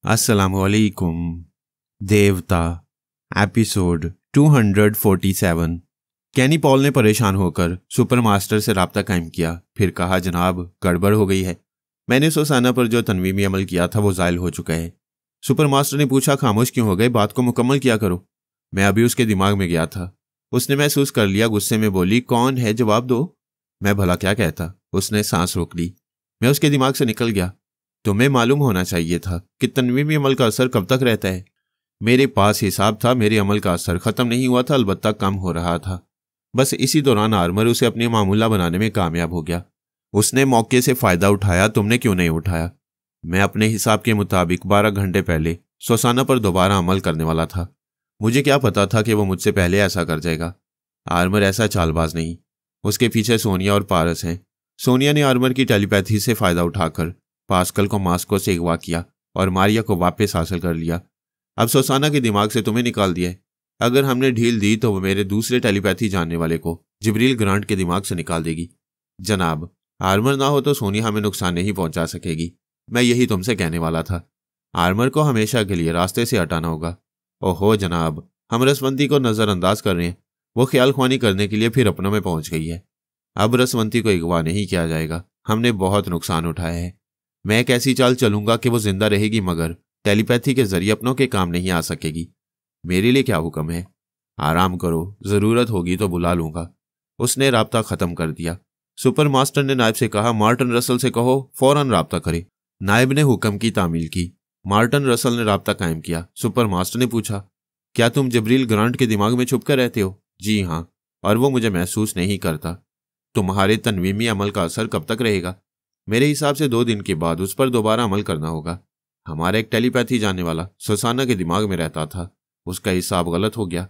अस्सलामुअलैकुम। देवता एपिसोड 247। कैनी पॉल ने परेशान होकर सुपर मास्टर से राब्ता कायम किया। फिर कहा, जनाब गड़बड़ हो गई है। मैंने सुसाना पर जो तनवीमी अमल किया था वो ज़ायल हो चुका है। सुपर मास्टर ने पूछा, खामोश क्यों हो गए? बात को मुकम्मल किया करो। मैं अभी उसके दिमाग में गया था। उसने महसूस कर लिया। गुस्से में बोली, कौन है? जवाब दो। मैं भला क्या कहता? उसने सांस रोक ली। मैं उसके दिमाग से निकल गया। तुम्हें मालूम होना चाहिए था कि तनवीमी अमल का असर कब तक रहता है। मेरे पास हिसाब था। मेरे अमल का असर ख़त्म नहीं हुआ था, अलबत्ता कम हो रहा था। बस इसी दौरान आर्मर उसे अपनी मामूला बनाने में कामयाब हो गया। उसने मौके से फ़ायदा उठाया। तुमने क्यों नहीं उठाया? मैं अपने हिसाब के मुताबिक 12 घंटे पहले सुसाना पर दोबारा अमल करने वाला था। मुझे क्या पता था कि वो मुझसे पहले ऐसा कर जाएगा। आर्मर ऐसा चालबाज नहीं। उसके पीछे सोनिया और पारस हैं। सोनिया ने आर्मर की टेलीपैथी से फ़ायदा उठाकर पास्कल को मास्को से अगवा किया और मारिया को वापस हासिल कर लिया। अब सुसाना के दिमाग से तुम्हें निकाल दिया। अगर हमने ढील दी तो वो मेरे दूसरे टेलीपैथी जानने वाले को जिब्रील ग्रांट के दिमाग से निकाल देगी। जनाब, आर्मर ना हो तो सोनिया हमें नुकसान नहीं पहुंचा सकेगी। मैं यही तुमसे कहने वाला था। आर्मर को हमेशा के लिए रास्ते से हटाना होगा। ओहो जनाब, हम रसवंती को नज़रअंदाज कर रहे हैं। वो ख्याल ख्वानी करने के लिए फिर अपनों में पहुंच गई है। अब रसवंती को अगवा नहीं किया जाएगा। हमने बहुत नुकसान उठाया है। मैं एक ऐसी चाल चलूंगा कि वो जिंदा रहेगी, मगर टेलीपैथी के जरिए अपनों के काम नहीं आ सकेगी। मेरे लिए क्या हुक्म है? आराम करो, जरूरत होगी तो बुला लूंगा। उसने राब्ता खत्म कर दिया। सुपर मास्टर ने नायब से कहा, मार्टिन रसल से कहो फौरन राब्ता करे। नायब ने हुक्म की तामील की। मार्टिन रसल ने राब्ता कायम किया। सुपर मास्टर ने पूछा, क्या तुम जिब्रील ग्रांट के दिमाग में छुप कर रहते हो? जी हाँ, और वो मुझे महसूस नहीं करता। तुम्हारे तनवीमी अमल का असर कब तक रहेगा? मेरे हिसाब से 2 दिन के बाद उस पर दोबारा अमल करना होगा। हमारा एक टेलीपैथी जानने वाला सुसाना के दिमाग में रहता था। उसका हिसाब गलत हो गया,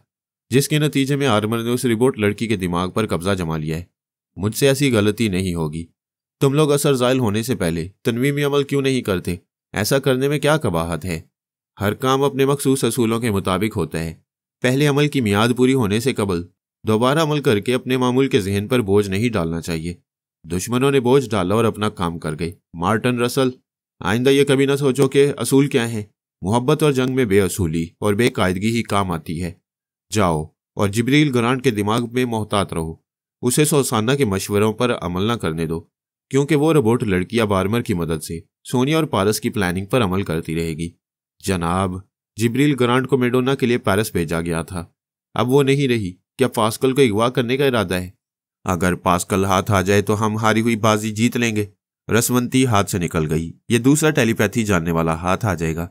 जिसके नतीजे में आर्मर ने उस रिबोट लड़की के दिमाग पर कब्जा जमा लिया है। मुझसे ऐसी गलती नहीं होगी। तुम लोग असर ज़ायल होने से पहले तनवीमी अमल क्यों नहीं करते? ऐसा करने में क्या कबाहत है? हर काम अपने मखसूस असूलों के मुताबिक होता है। पहले अमल की मियाद पूरी होने से कबल दोबारा अमल करके अपने मामूल के जहन पर बोझ नहीं डालना चाहिए। दुश्मनों ने बोझ डाला और अपना काम कर गए। मार्टिन रसल, आइंदा ये कभी ना सोचो कि असूल क्या है। मोहब्बत और जंग में बेअसूली और बेकायदगी ही काम आती है। जाओ और जिब्रील ग्रांट के दिमाग में मोहतात रहो। उसे सुसाना के मशवरों पर अमल न करने दो, क्योंकि वो रोबोट लड़की अब आर्मर की मदद से सोनिया और पारस की प्लानिंग पर अमल करती रहेगी। जनाब, जिब्रील ग्रांट को मेडोना के लिए पेरिस भेजा गया था। अब वो नहीं रही। क्या पास्कल को अगवा करने का इरादा है? अगर पास्कल हाथ आ जाए तो हम हारी हुई बाजी जीत लेंगे। रसवंती हाथ से निकल गई। ये दूसरा टेलीपैथी जानने वाला हाथ आ जाएगा।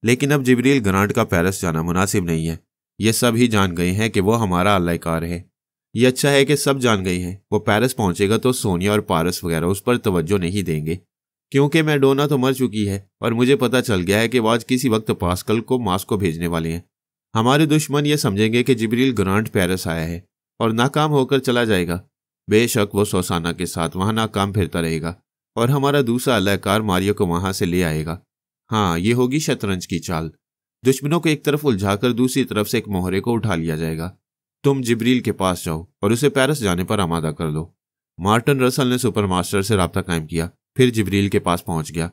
लेकिन अब जिब्रील ग्रांट का पेरिस जाना मुनासिब नहीं है। ये सब ही जान गए हैं कि वो हमारा अल्लाहकार है। ये अच्छा है कि सब जान गए हैं। वो पेरिस पहुंचेगा तो सोनिया और पारस वगैरह उस पर तवज्जो नहीं देंगे, क्योंकि मैडोना तो मर चुकी है और मुझे पता चल गया है कि वो आज किसी वक्त पास्कल को मास्को भेजने वाले हैं। हमारे दुश्मन ये समझेंगे कि जिब्रील ग्रांट पेरिस आया है और नाकाम होकर चला जाएगा। बेशक वो सुसाना के साथ वहां नाकाम फिरता रहेगा और हमारा दूसरा अल्लाहकार मारिया को वहां से ले आएगा। हाँ, ये होगी शतरंज की चाल। दुश्मनों को एक तरफ उलझाकर दूसरी तरफ से एक मोहरे को उठा लिया जाएगा। तुम जिब्रील के पास जाओ और उसे पेरिस जाने पर आमादा कर दो। मार्टिन रसल ने सुपर मास्टर से राब्ता कायम किया। फिर जिब्रील के पास पहुंच गया।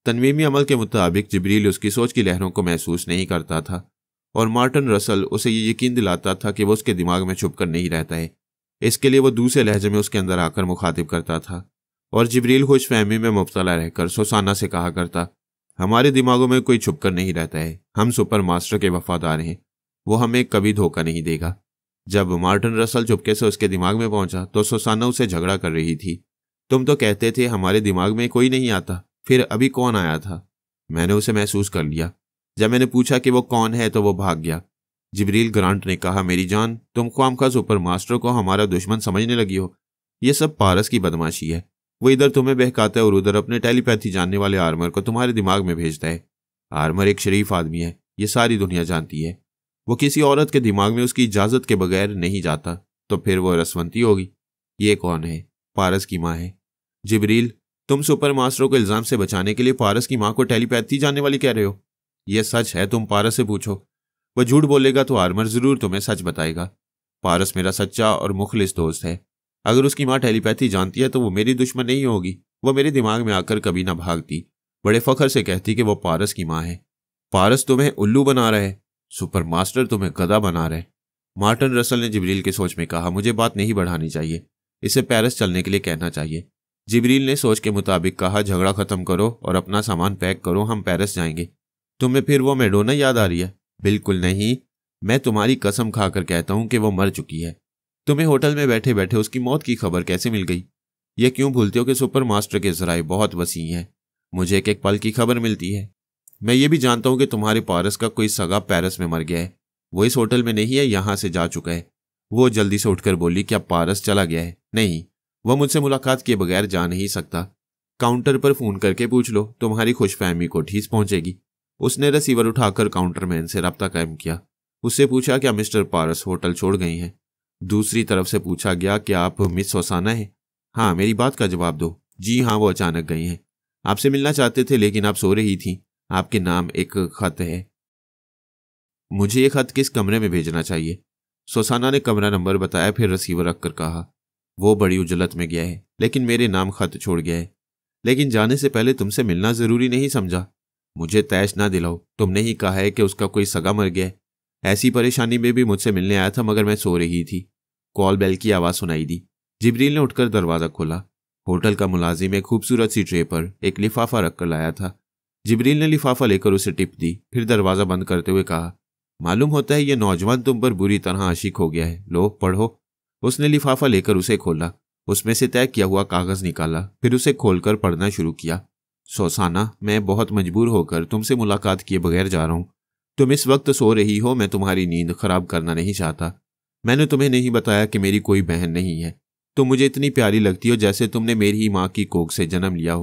तनवीमी अमल के मुताबिक जिब्रील उसकी सोच की लहरों को महसूस नहीं करता था और मार्टिन रसल उसे ये यकीन दिलाता था कि वो उसके दिमाग में छुपकर नहीं रहता है। इसके लिए वो दूसरे लहजे में उसके अंदर आकर मुखातिब करता था और जिब्रील खुशफहमी में मुब्तला रहकर सुसाना से कहा करता, हमारे दिमागों में कोई छुपकर नहीं रहता है। हम सुपर मास्टर के वफादार हैं। वो हमें कभी धोखा नहीं देगा। जब मार्टिन रसल चुपके से उसके दिमाग में पहुंचा तो सुसाना उसे झगड़ा कर रही थी। तुम तो कहते थे हमारे दिमाग में कोई नहीं आता, फिर अभी कौन आया था? मैंने उसे महसूस कर लिया। जब मैंने पूछा कि वो कौन है तो वो भाग गया। जिब्रील ग्रांट ने कहा, मेरी जान, तुम ख्वामखा सुपर मास्टर को हमारा दुश्मन समझने लगी हो। ये सब पारस की बदमाशी है। वो इधर तुम्हें बहकाता है और उधर अपने टेलीपैथी जानने वाले आर्मर को तुम्हारे दिमाग में भेजता है। आर्मर एक शरीफ आदमी है, ये सारी दुनिया जानती है। वो किसी औरत के दिमाग में उसकी इजाजत के बगैर नहीं जाता। तो फिर वो रसवंती होगी। ये कौन है? पारस की माँ है। जिब्रील, तुम सुपर मास्टर को इल्जाम से बचाने के लिए पारस की माँ को टेलीपैथी जानने वाली कह रहे हो? यह सच है, तुम पारस से पूछो। वह झूठ बोलेगा तो आर्मर जरूर तुम्हें सच बताएगा। पारस मेरा सच्चा और मुखलिस दोस्त है। अगर उसकी माँ टेलीपैथी जानती है तो वो मेरी दुश्मन नहीं होगी। वो मेरे दिमाग में आकर कभी ना भागती। बड़े फख्र से कहती कि वो पारस की माँ है। पारस तुम्हें उल्लू बना रहा है, सुपर मास्टर तुम्हें गधा बना रहे। मार्टिन रसल ने जिब्रील की सोच में कहा, मुझे बात नहीं बढ़ानी चाहिए, इसे पेरिस चलने के लिए कहना चाहिए। जिब्रील ने सोच के मुताबिक कहा, झगड़ा खत्म करो और अपना सामान पैक करो, हम पेरिस जाएंगे। तुम्हें फिर वो मैडोना याद आ रही है? बिल्कुल नहीं, मैं तुम्हारी कसम खाकर कहता हूं कि वो मर चुकी है। तुम्हें होटल में बैठे बैठे उसकी मौत की खबर कैसे मिल गई? ये क्यों भूलते हो कि सुपर मास्टर के जराए बहुत वसी हैं। मुझे एक एक पल की खबर मिलती है। मैं ये भी जानता हूं कि तुम्हारे पारस का कोई सगा पेरिस में मर गया है। वो इस होटल में नहीं है, यहां से जा चुका है। वो जल्दी से उठकर बोली, क्या पारस चला गया है? नहीं, वह मुझसे मुलाकात किए बगैर जा नहीं सकता। काउंटर पर फोन करके पूछ लो, तुम्हारी खुशफहमी को ठेस पहुंचेगी। उसने रिसीवर उठाकर काउंटरमैन से रब्ता कायम किया। उससे पूछा, क्या मिस्टर पारस होटल छोड़ गए हैं? दूसरी तरफ से पूछा गया, क्या आप मिस सोसाना है? हाँ, मेरी बात का जवाब दो। जी हाँ, वो अचानक गई हैं। आपसे मिलना चाहते थे लेकिन आप सो रही थी। आपके नाम एक खत है। मुझे ये खत किस कमरे में भेजना चाहिए? सोसाना ने कमरा नंबर बताया, फिर रिसीवर रखकर कहा, वो बड़ी उजलत में गया है लेकिन मेरे नाम खत छोड़ गया है। लेकिन जाने से पहले तुमसे मिलना जरूरी नहीं समझा। मुझे तैश ना दिलाओ, तुमने ही कहा है कि उसका कोई सगा मर गया है। ऐसी परेशानी में भी मुझसे मिलने आया था मगर मैं सो रही थी। कॉल बेल की आवाज सुनाई दी। जिब्रील ने उठकर दरवाजा खोला। होटल का मुलाजिम एक खूबसूरत सी ट्रे पर एक लिफाफा रखकर लाया था। जिब्रील ने लिफाफा लेकर उसे टिप दी, फिर दरवाजा बंद करते हुए कहा, मालूम होता है ये नौजवान तुम पर बुरी तरह आशिक हो गया है। लो पढ़ो। उसने लिफाफा लेकर उसे खोला, उसमें से तय किया हुआ कागज निकाला, फिर उसे खोलकर पढ़ना शुरू किया। सोसाना, मैं बहुत मजबूर होकर तुमसे मुलाकात किए बगैर जा रहा हूं। तुम इस वक्त सो रही हो, मैं तुम्हारी नींद खराब करना नहीं चाहता। मैंने तुम्हें नहीं बताया कि मेरी कोई बहन नहीं है। तुम मुझे इतनी प्यारी लगती हो जैसे तुमने मेरी ही माँ की कोख से जन्म लिया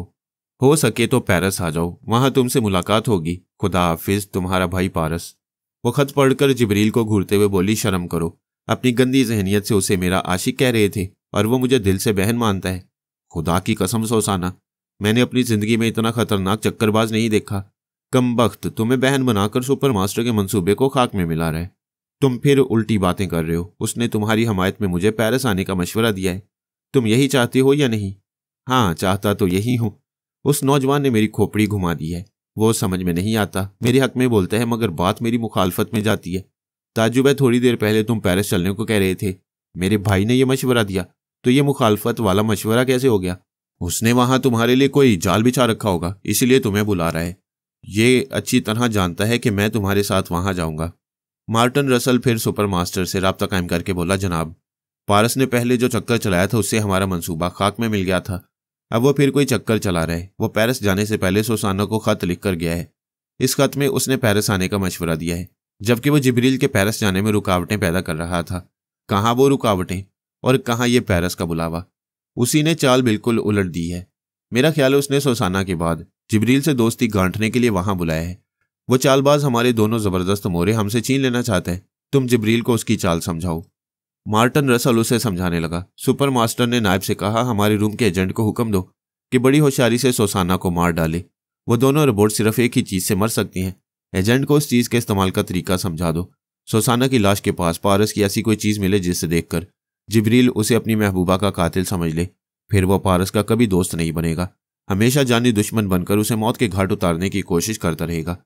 हो सके तो पेरिस आ जाओ, वहां तुमसे मुलाकात होगी। खुदा हाफिज, तुम्हारा भाई पारस। वो खत पढ़कर जिब्रील को घूरते हुए बोली, शर्म करो, अपनी गंदी जहनियत से उसे मेरा आशिक कह रहे थे और वो मुझे दिल से बहन मानता है। खुदा की कसम सोसाना, मैंने अपनी जिंदगी में इतना खतरनाक चक्करबाज नहीं देखा। कमबख्त, तुम्हें बहन बनाकर सुपर मास्टर के मंसूबे को खाक में मिला रहा है। तुम फिर उल्टी बातें कर रहे हो। उसने तुम्हारी हमायत में मुझे पेरिस आने का मशवरा दिया है। तुम यही चाहते हो या नहीं? हाँ, चाहता तो यही हूं। उस नौजवान ने मेरी खोपड़ी घुमा दी है। वो समझ में नहीं आता, मेरे हक में बोलता है मगर बात मेरी मुखालफत में जाती है। ताज्जुब है, थोड़ी देर पहले तुम पेरिस चलने को कह रहे थे। मेरे भाई ने यह मशवरा दिया तो ये मुखालफत वाला मशवरा कैसे हो गया? उसने वहां तुम्हारे लिए कोई जाल बिछा रखा होगा, इसीलिए तुम्हें बुला रहा है। ये अच्छी तरह जानता है कि मैं तुम्हारे साथ वहां जाऊंगा। मार्टिन रसल फिर सुपर मास्टर से राब्ता कायम करके बोला, जनाब, पारस ने पहले जो चक्कर चलाया था उससे हमारा मंसूबा खाक में मिल गया था। अब वो फिर कोई चक्कर चला रहे। वो पेरिस जाने से पहले सोसाना को खत लिख कर गया है। इस खत में उसने पेरिस आने का मशवरा दिया है, जबकि वो जिब्रील के पेरिस जाने में रुकावटें पैदा कर रहा था। कहाँ वो रुकावटें और कहाँ ये पेरिस का बुलावा। उसी ने चाल बिल्कुल उलट दी है। मेरा ख्याल है उसने सोसाना के बाद जिब्रील से दोस्ती गांठने के लिए वहां बुलाया है। वो चालबाज हमारे दोनों जबरदस्त मोरे हमसे छीन लेना चाहता है। तुम जिब्रील को उसकी चाल समझाओ। मार्टिन रसल उसे समझाने लगा। सुपर मास्टर ने नायब से कहा, हमारे रूम के एजेंट को हुक्म दो कि बड़ी होशियारी से सोसाना को मार डाले। वो दोनों रोबोट सिर्फ एक ही चीज से मर सकती हैं। एजेंट को उस चीज के इस्तेमाल का तरीका समझा दो। सोसाना की लाश के पास पारस की ऐसी कोई चीज मिले जिसे देखकर जिब्रील उसे अपनी महबूबा का कातिल समझ ले। फिर वो पारस का कभी दोस्त नहीं बनेगा, हमेशा जानी दुश्मन बनकर उसे मौत के घाट उतारने की कोशिश करता रहेगा।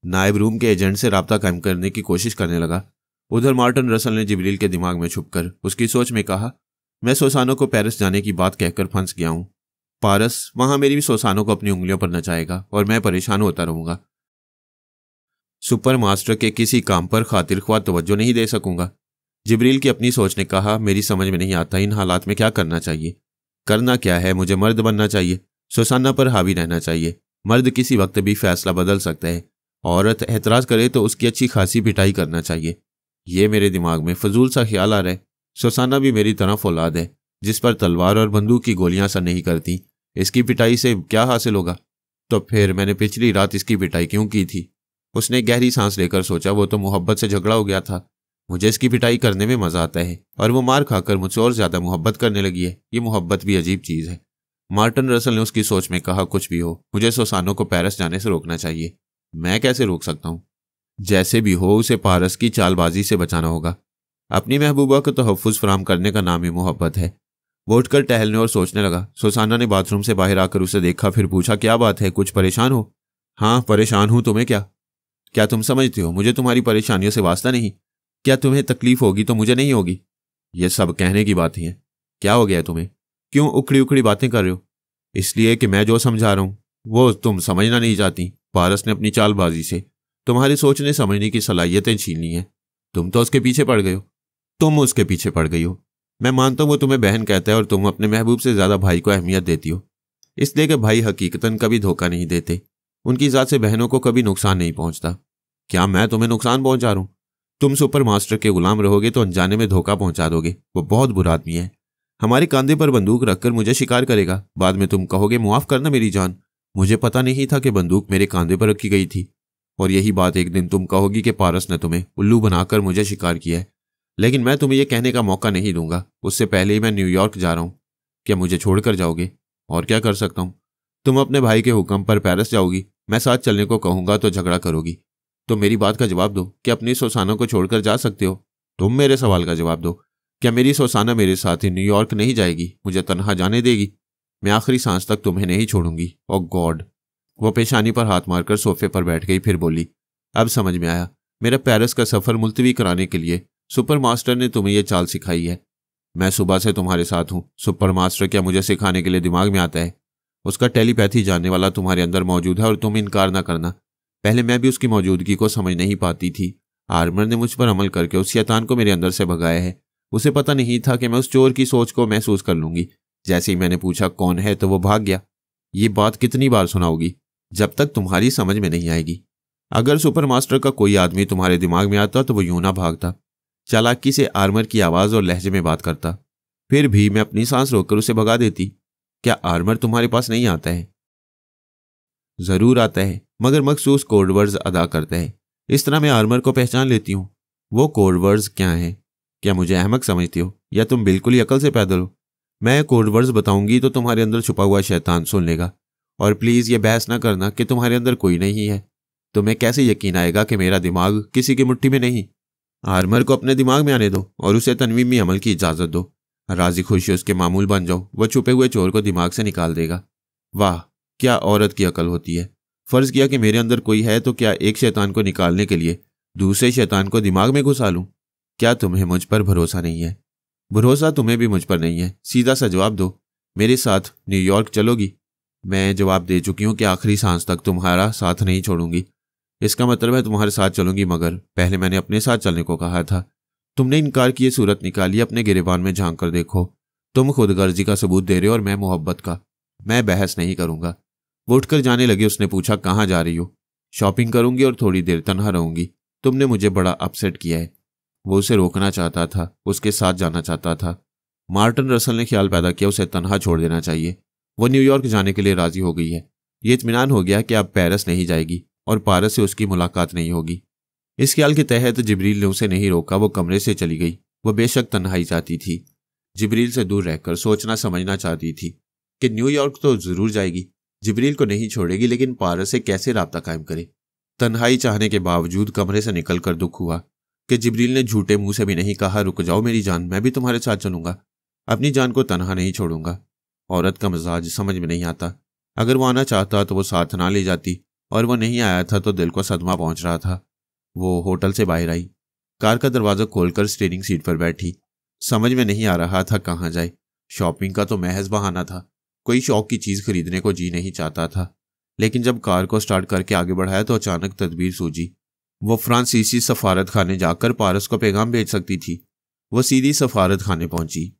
नायब रूम के एजेंट से राब्ता कायम करने की कोशिश करने लगा। उधर मार्टिन रसल ने जिब्रील के दिमाग में छुपकर उसकी सोच में कहा, मैं सोसानो को पेरिस जाने की बात कहकर फंस गया हूं। पारस वहां मेरी सोसानो को अपनी उंगलियों पर नचाएगा और मैं परेशान होता रहूंगा। सुपर मास्टर के किसी काम पर खातिर ख्वाह तवज्जो नहीं दे सकूंगा। जिब्रील की अपनी सोच ने कहा, मेरी समझ में नहीं आता इन हालात में क्या करना चाहिए। करना क्या है, मुझे मर्द बनना चाहिए, सोसाना पर हावी रहना चाहिए। मर्द किसी वक्त भी फैसला बदल सकता है। औरत एतराज करे तो उसकी अच्छी खासी पिटाई करना चाहिए। ये मेरे दिमाग में फजूल सा ख्याल आ रहा है। सोसाना भी मेरी तरह फौलाद है, जिस पर तलवार और बंदूक की गोलियां असर नहीं करती। इसकी पिटाई से क्या हासिल होगा? तो फिर मैंने पिछली रात इसकी पिटाई क्यों की थी? उसने गहरी सांस लेकर सोचा, वो तो मोहब्बत से झगड़ा हो गया था। मुझे इसकी पिटाई करने में मजा आता है और वो मार खाकर मुझसे और ज्यादा मोहब्बत करने लगी है। ये मोहब्बत भी अजीब चीज है। मार्टिन रसल ने उसकी सोच में कहा, कुछ भी हो, मुझे सोसानो को पेरिस जाने से रोकना चाहिए। मैं कैसे रोक सकता हूं? जैसे भी हो उसे पारस की चालबाजी से बचाना होगा। अपनी महबूबा को तहफ़्फ़ुज़ फराहम करने का नाम ही मोहब्बत है। वो उठकर टहलने और सोचने लगा। सोसाना ने बाथरूम से बाहर आकर उसे देखा, फिर पूछा, क्या बात है, कुछ परेशान हो? हाँ, परेशान हूं। तुम्हें क्या? क्या तुम समझते हो मुझे तुम्हारी परेशानियों से वास्ता नहीं? क्या तुम्हें तकलीफ होगी तो मुझे नहीं होगी? ये सब कहने की बातें हैं। क्या हो गया तुम्हें? क्यों उखड़ी उखड़ी बातें कर रहे हो? इसलिए कि मैं जो समझा रहा हूं वो तुम समझना नहीं चाहती। पारस ने अपनी चालबाजी से तुम्हारे सोचने समझने की सलाहियतें छीन ली हैं। तुम तो उसके पीछे पड़ गए हो। तुम उसके पीछे पड़ गई हो। मैं मानता हूं वो तुम्हें बहन कहता है और तुम अपने महबूब से ज्यादा भाई को अहमियत देती हो, इसलिए कि भाई हकीकतन कभी धोखा नहीं देते। उनकी जात से बहनों को कभी नुकसान नहीं पहुंचता। क्या मैं तुम्हें नुकसान पहुंचा रहा हूं? तुम सुपर मास्टर के गुलाम रहोगे तो अनजाने में धोखा पहुंचा दोगे। वो बहुत बुरा आदमी है। हमारे कंधे पर बंदूक रखकर मुझे शिकार करेगा। बाद में तुम कहोगे मुआफ करना मेरी जान, मुझे पता नहीं था कि बंदूक मेरे कंधे पर रखी गई थी। और यही बात एक दिन तुम कहोगी कि पारस ने तुम्हें उल्लू बनाकर मुझे शिकार किया है। लेकिन मैं तुम्हें यह कहने का मौका नहीं दूंगा। उससे पहले ही मैं न्यूयॉर्क जा रहा हूं। क्या मुझे छोड़कर जाओगे? और क्या कर सकता हूं? तुम अपने भाई के हुक्म पर पेरिस जाओगी, मैं साथ चलने को कहूंगा तो झगड़ा करोगी। तो मेरी बात का जवाब दो कि अपनी सुसाना को छोड़कर जा सकते हो? तुम मेरे सवाल का जवाब दो। क्या मेरी सुसाना मेरे साथ ही न्यूयॉर्क नहीं जाएगी? मुझे तन्हा जाने देगी? मैं आखिरी सांस तक तुम्हें नहीं छोड़ूंगी। ओ गॉड। वो पेशानी पर हाथ मारकर सोफे पर बैठ गई, फिर बोली, अब समझ में आया। मेरा पेरिस का सफर मुलतवी कराने के लिए सुपर मास्टर ने तुम्हें यह चाल सिखाई है। मैं सुबह से तुम्हारे साथ हूं। सुपर मास्टर क्या मुझे सिखाने के लिए दिमाग में आता है? उसका टेलीपैथी जानने वाला तुम्हारे अंदर मौजूद है और तुम इनकार ना करना। पहले मैं भी उसकी मौजूदगी को समझ नहीं पाती थी। आर्मर ने मुझ पर अमल करके उस शैतान को मेरे अंदर से भगाया है। उसे पता नहीं था कि मैं उस चोर की सोच को महसूस कर लूंगी। जैसे ही मैंने पूछा कौन है तो वो भाग गया। ये बात कितनी बार सुनाओगी जब तक तुम्हारी समझ में नहीं आएगी? अगर सुपर मास्टर का कोई आदमी तुम्हारे दिमाग में आता तो वो यूं ना भागता, चालाकी से आर्मर की आवाज और लहजे में बात करता। फिर भी मैं अपनी सांस रोककर उसे भगा देती। क्या आर्मर तुम्हारे पास नहीं आता है? जरूर आता है, मगर मखसूस कोडवर्ड्स अदा करता है। इस तरह मैं आर्मर को पहचान लेती हूँ। वो कोडवर्ड्स क्या हैं? क्या मुझे अहमक समझती हो या तुम बिल्कुल ही अकल से पैदल हो? मैं कोडवर्ड्स बताऊंगी तो तुम्हारे अंदर छुपा हुआ शैतान सुन लेगा। और प्लीज ये बहस ना करना कि तुम्हारे अंदर कोई नहीं है। तुम्हें कैसे यकीन आएगा कि मेरा दिमाग किसी की मुट्ठी में नहीं? आर्मर को अपने दिमाग में आने दो और उसे तनवीमी अमल की इजाजत दो। राजी खुशी उसके मामूल बन जाओ। वह छुपे हुए चोर को दिमाग से निकाल देगा। वाह, क्या औरत की अकल होती है। फर्ज किया कि मेरे अंदर कोई है तो क्या एक शैतान को निकालने के लिए दूसरे शैतान को दिमाग में घुसा लूं? क्या तुम्हें मुझ पर भरोसा नहीं है? भरोसा तुम्हें भी मुझ पर नहीं है? सीधा सा जवाब दो। मेरे साथ न्यूयॉर्क चलोगी? मैं जवाब दे चुकी हूं कि आखिरी सांस तक तुम्हारा साथ नहीं छोड़ूंगी। इसका मतलब है तुम्हारे साथ चलूंगी, मगर पहले मैंने अपने साथ चलने को कहा था। तुमने इनकार की सूरत निकाली। अपने गिरेबान में झांक कर देखो। तुम खुदगर्जी का सबूत दे रहे हो और मैं मोहब्बत का। मैं बहस नहीं करूंगा। वो उठकर जाने लगी। उसने पूछा, कहाँ जा रही हो? शॉपिंग करूंगी और थोड़ी देर तन्हा रहूंगी। तुमने मुझे बड़ा अपसेट किया है। वो उसे रोकना चाहता था, उसके साथ जाना चाहता था। मार्टिन रसल ने ख्याल पैदा किया उसे तन्हा छोड़ देना चाहिए। वो न्यूयॉर्क जाने के लिए राजी हो गई है। ये इत्मीनान हो गया कि अब पेरिस नहीं जाएगी और पारस से उसकी मुलाकात नहीं होगी। इस ख्याल के तहत जिब्रील ने उसे नहीं रोका। वो कमरे से चली गई। वो बेशक तन्हाई चाहती थी। जिब्रील से दूर रहकर सोचना समझना चाहती थी कि न्यूयॉर्क तो जरूर जाएगी, जिब्रील को नहीं छोड़ेगी, लेकिन पारस से कैसे राब्ता कायम करे? तन्हाई चाहने के बावजूद कमरे से निकलकर दुख हुआ कि जिब्रील ने झूठे मुंह से भी नहीं कहा, रुक जाओ मेरी जान, मैं भी तुम्हारे साथ चलूंगा। अपनी जान को तन्हा नहीं छोड़ूंगा। औरत का मिजाज समझ में नहीं आता। अगर वो आना चाहता तो वो साथ ना ले जाती, और वो नहीं आया था तो दिल को सदमा पहुंच रहा था। वो होटल से बाहर आई। कार का दरवाजा खोलकर स्टीयरिंग सीट पर बैठी। समझ में नहीं आ रहा था कहाँ जाए। शॉपिंग का तो महज बहाना था। कोई शौक की चीज खरीदने को जी नहीं चाहता था। लेकिन जब कार को स्टार्ट करके आगे बढ़ाया तो अचानक तदबीर सूझी। वो फ्रांसीसी सफारत खाने जाकर पारस को पैगाम भेज सकती थी। वो सीधी सफारत खाने पहुंची।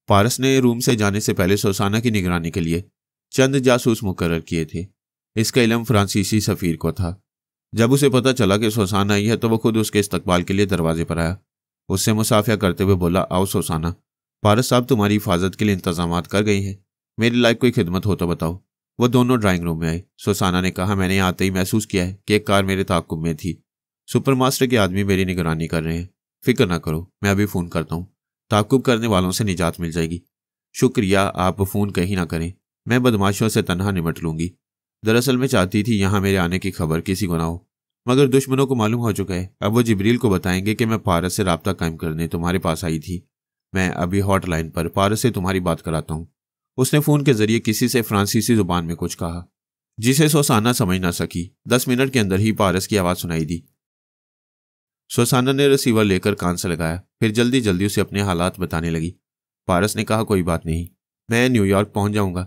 पारस ने रूम से जाने से पहले सुसाना की निगरानी के लिए चंद जासूस मुकर्रर किए थे। इसका इल्म फ्रांसीसी सफीर को था। जब उसे पता चला कि सुसाना आई है तो वो खुद उसके इस्तकबाल के लिए दरवाजे पर आया। उससे मुसाफिया करते हुए बोला, आओ सुसाना, पारस साहब तुम्हारी हिफाजत के लिए इंतजामात कर गई हैं। मेरी लायक कोई खिदमत हो तो बताओ। वो दोनों ड्राइंग रूम में आए। सुसाना ने कहा, मैंने आते ही महसूस किया है कि एक कार मेरे ताक़ुब में थी। सुपर मास्टर के आदमी मेरी निगरानी कर रहे हैं। फिक्र ना करो, मैं अभी फ़ोन करता हूँ। ताक़ुब करने वालों से निजात मिल जाएगी। शुक्रिया, आप फ़ोन कहीं ना करें, मैं बदमाशों से तन्हा निमट लूंगी। दरअसल मैं चाहती थी यहाँ मेरे आने की खबर किसी को ना हो, मगर दुश्मनों को मालूम हो चुका है। अब वो जिब्रील को बताएंगे कि मैं पारस से राब्ता कायम करने तुम्हारे पास आई थी। मैं अभी हॉटलाइन पर पारस से तुम्हारी बात कराता हूँ। उसने फ़ोन के जरिए किसी से फ्रांसीसी जुबान में कुछ कहा। जिसे सुसाना समझ ना सकी। 10 मिनट के अंदर ही पारस की आवाज़ सुनाई दी। सुसाना ने रिसीवर लेकर कान से लगाया, फिर जल्दी जल्दी उसे अपने हालात बताने लगी। पारस ने कहा, कोई बात नहीं, मैं न्यूयॉर्क पहुंच जाऊंगा।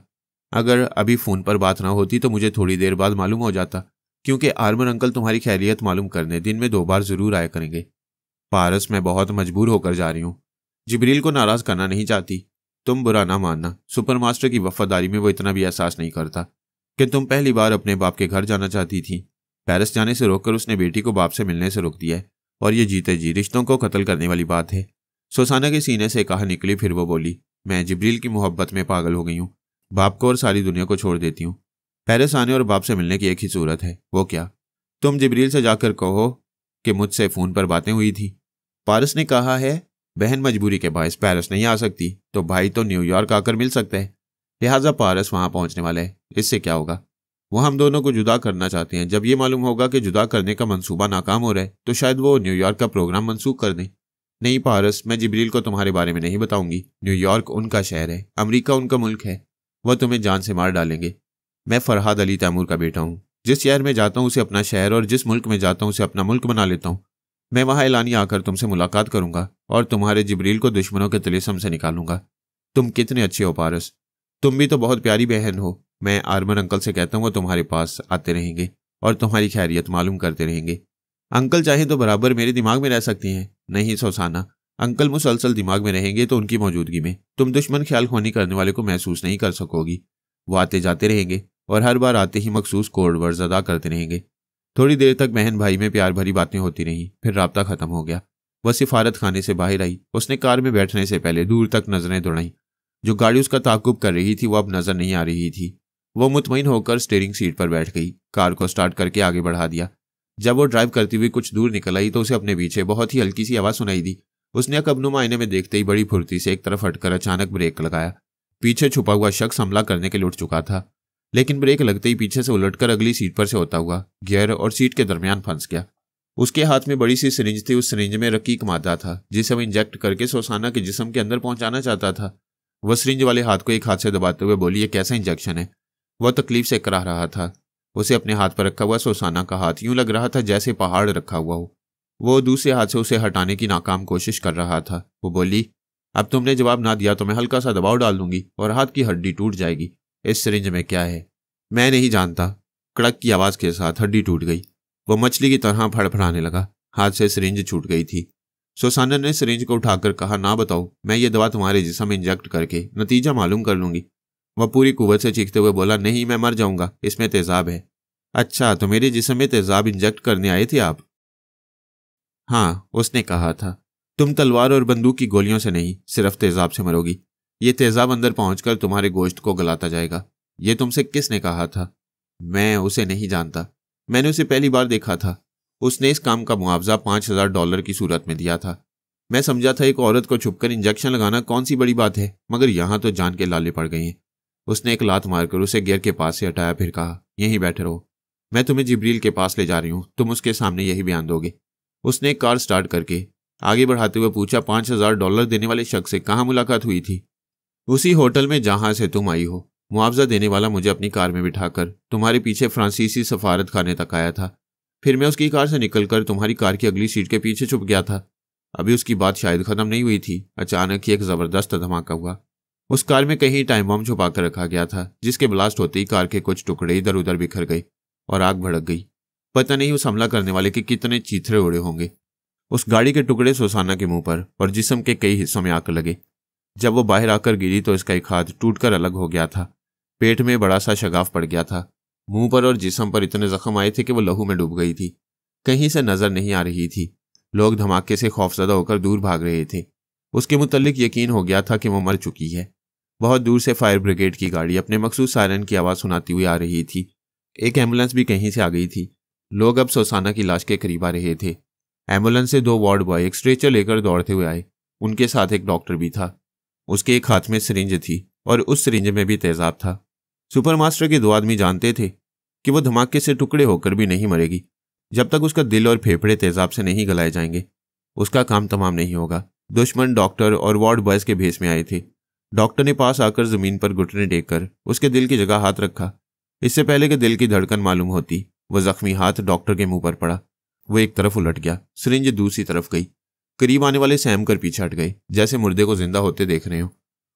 अगर अभी फ़ोन पर बात ना होती तो मुझे थोड़ी देर बाद मालूम हो जाता, क्योंकि आर्मर अंकल तुम्हारी खैरियत मालूम करने दिन में 2 बार ज़रूर आया करेंगे। पारस, मैं बहुत मजबूर होकर जा रही हूँ। जिब्रील को नाराज़ करना नहीं चाहती। तुम बुरा ना मानना, सुपर मास्टर की वफादारी में वो इतना भी एहसास नहीं करता कि तुम पहली बार अपने बाप के घर जाना चाहती थी। पेरिस जाने से रोककर उसने बेटी को बाप से मिलने से रोक दिया है, और ये जीते जी रिश्तों को कत्ल करने वाली बात है। सुसाना के सीने से कहा निकली। फिर वो बोली, मैं जिब्रील की मोहब्बत में पागल हो गई हूँ। बाप को और सारी दुनिया को छोड़ देती हूँ। पेरिस आने और बाप से मिलने की एक ही सूरत है। वो क्या? तुम जिब्रील से जाकर कहो कि मुझसे फ़ोन पर बातें हुई थी। पारस ने कहा है, बहन मजबूरी के बायस पेरिस नहीं आ सकती तो भाई तो न्यूयॉर्क आकर मिल सकता है, लिहाजा पारस वहां पहुंचने वाला है। इससे क्या होगा? वो हम दोनों को जुदा करना चाहते हैं। जब ये मालूम होगा कि जुदा करने का मंसूबा नाकाम हो रहा है तो शायद वो न्यूयॉर्क का प्रोग्राम मंसूख कर दें। नहीं पारस, मैं जिब्रील को तुम्हारे बारे में नहीं बताऊंगी। न्यूयॉर्क उनका शहर है, अमेरिका उनका मुल्क है। वह तुम्हें जान से मार डालेंगे। मैं फरहाद अली तैमूर का बेटा हूँ। जिस शहर में जाता हूँ उसे अपना शहर, और जिस मुल्क में जाता हूँ उसे अपना मुल्क बना लेता हूँ। मैं वहां एलानी आकर तुमसे मुलाकात करूंगा और तुम्हारे जिब्रील को दुश्मनों के तिलिस्म से निकालूंगा। तुम कितने अच्छे हो पारस, तुम भी तो बहुत प्यारी बहन हो। मैं आर्मर अंकल से कहता हूँ वो तुम्हारे पास आते रहेंगे और तुम्हारी खैरियत मालूम करते रहेंगे। अंकल चाहे तो बराबर मेरे दिमाग में रह सकती हैं। नहीं सुसाना, अंकल मुसलसल दिमाग में रहेंगे तो उनकी मौजूदगी में तुम दुश्मन ख्याल खोनी करने वाले को महसूस नहीं कर सकोगी। वो आते जाते रहेंगे और हर बार आते ही मखसूस कोड वर्ड्स अदा करते रहेंगे। थोड़ी देर तक बहन भाई में प्यार भरी बातें होती रहीं, फिर राब्ता खत्म हो गया। वह सिफारत खाने से बाहर आई। उसने कार में बैठने से पहले दूर तक नजरें दौड़ाईं। जो गाड़ी उसका ताकुब कर रही थी वो अब नजर नहीं आ रही थी। वो मुतमईन होकर स्टीयरिंग सीट पर बैठ गई, कार को स्टार्ट करके आगे बढ़ा दिया। जब वो ड्राइव करती हुई कुछ दूर निकल आई तो उसे अपने पीछे बहुत ही हल्की सी आवाज़ सुनाई दी। उसने अकबनुमा आईने में देखते ही बड़ी फुर्ती से एक तरफ हटकर अचानक ब्रेक लगाया। पीछे छुपा हुआ शख्स हमला करने के लिए उठ चुका था, लेकिन ब्रेक लगते ही पीछे से उलटकर अगली सीट पर से होता हुआ गियर और सीट के दरमियान फंस गया। उसके हाथ में बड़ी सी सिरिंज थी। उस सिरिंज में रकीक मादा था जिसे वो इंजेक्ट करके सुसाना के जिस्म के अंदर पहुंचाना चाहता था। वह सिरिंज वाले हाथ को एक हाथ से दबाते हुए बोली, ये कैसा इंजेक्शन है? वह तकलीफ से कराह रहा था। उसे अपने हाथ पर रखा हुआ सुसाना का हाथ यूं लग रहा था जैसे पहाड़ रखा हुआ हो। वो दूसरे हाथ से उसे हटाने की नाकाम कोशिश कर रहा था। वो बोली, अब तुमने जवाब ना दिया तो मैं हल्का सा दबाव डाल दूंगी और हाथ की हड्डी टूट जाएगी। इस सिरिंज में क्या है? मैं नहीं जानता। कड़क की आवाज़ के साथ हड्डी टूट गई। वो मछली की तरह फड़फड़ाने लगा। हाथ से सिरिंज छूट गई थी। सुसाना ने सिरिंज को उठाकर कहा, ना बताओ, मैं ये दवा तुम्हारे जिस्म में इंजेक्ट करके नतीजा मालूम कर लूंगी। वह पूरी कुव्वत से चीखते हुए बोला, नहीं, मैं मर जाऊंगा, इसमें तेजाब है। अच्छा, तो मेरे जिस्म में तेजाब इंजेक्ट करने आए थे आप? हाँ, उसने कहा था। तुम तलवार और बंदूक की गोलियों से नहीं, सिर्फ तेजाब से मरोगी। ये तेजाब अंदर पहुंचकर तुम्हारे गोश्त को गलाता जाएगा। ये तुमसे किसने कहा था? मैं उसे नहीं जानता। मैंने उसे पहली बार देखा था। उसने इस काम का मुआवजा $5000 की सूरत में दिया था। मैं समझा था एक औरत को छुपकर इंजेक्शन लगाना कौन सी बड़ी बात है, मगर यहाँ तो जान के लाले पड़ गए हैं। उसने एक लात मारकर उसे गियर के पास से हटाया, फिर कहा, यहीं बैठे रहो, मैं तुम्हें जिब्रील के पास ले जा रही हूँ, तुम उसके सामने यही बयान दोगे। उसने एक कार स्टार्ट करके आगे बढ़ाते हुए पूछा, $5000 देने वाले शख्स से कहाँ मुलाकात हुई थी? उसी होटल में जहां से तुम आई हो। मुआवजा देने वाला मुझे अपनी कार में बिठाकर तुम्हारे पीछे फ्रांसीसी सफारत खाने तक आया था। फिर मैं उसकी कार से निकलकर तुम्हारी कार की अगली सीट के पीछे छुप गया था। अभी उसकी बात शायद खत्म नहीं हुई थी, अचानक ही एक जबरदस्त धमाका हुआ। उस कार में कहीं टाइम बम छुपा कर रखा गया था, जिसके ब्लास्ट होते ही कार के कुछ टुकड़े इधर उधर बिखर गए और आग भड़क गई। पता नहीं उस हमला करने वाले के कितने चीथड़े उड़े होंगे। उस गाड़ी के टुकड़े सुसाना के मुंह पर और जिस्म के कई हिस्सों में आकर लगे। जब वो बाहर आकर गिरी तो इसका एक हाथ टूटकर अलग हो गया था। पेट में बड़ा सा शगाफ पड़ गया था। मुंह पर और जिस्म पर इतने जख्म आए थे कि वो लहू में डूब गई थी। कहीं से नजर नहीं आ रही थी। लोग धमाके से खौफजदा होकर दूर भाग रहे थे। उसके मुतल्लिक यकीन हो गया था कि वो मर चुकी है। बहुत दूर से फायर ब्रिगेड की गाड़ी अपने मखसूस सायरन की आवाज़ सुनाती हुई आ रही थी। एक एम्बुलेंस भी कहीं से आ गई थी। लोग अब सुसाना की लाश के करीब आ रहे थे। एम्बुलेंस से 2 वार्ड बॉय एक स्ट्रेचर लेकर दौड़ते हुए आए। उनके साथ एक डॉक्टर भी था। उसके एक हाथ में सिरिंज थी और उस सिरिंज में भी तेजाब था। सुपरमास्टर के 2 आदमी जानते थे कि वो धमाके से टुकड़े होकर भी नहीं मरेगी जब तक उसका दिल और फेफड़े तेजाब से नहीं गलाए जाएंगे। उसका काम तमाम नहीं होगा। दुश्मन डॉक्टर और वार्ड बॉयज के भेस में आए थे। डॉक्टर ने पास आकर जमीन पर घुटने टेक कर उसके दिल की जगह हाथ रखा। इससे पहले कि दिल की धड़कन मालूम होती, वह जख्मी हाथ डॉक्टर के मुंह पर पड़ा। वो एक तरफ उलट गया, सिरिंज दूसरी तरफ गई। करीब आने वाले सहम कर पीछे हट गए, जैसे मुर्दे को जिंदा होते देख रहे हो,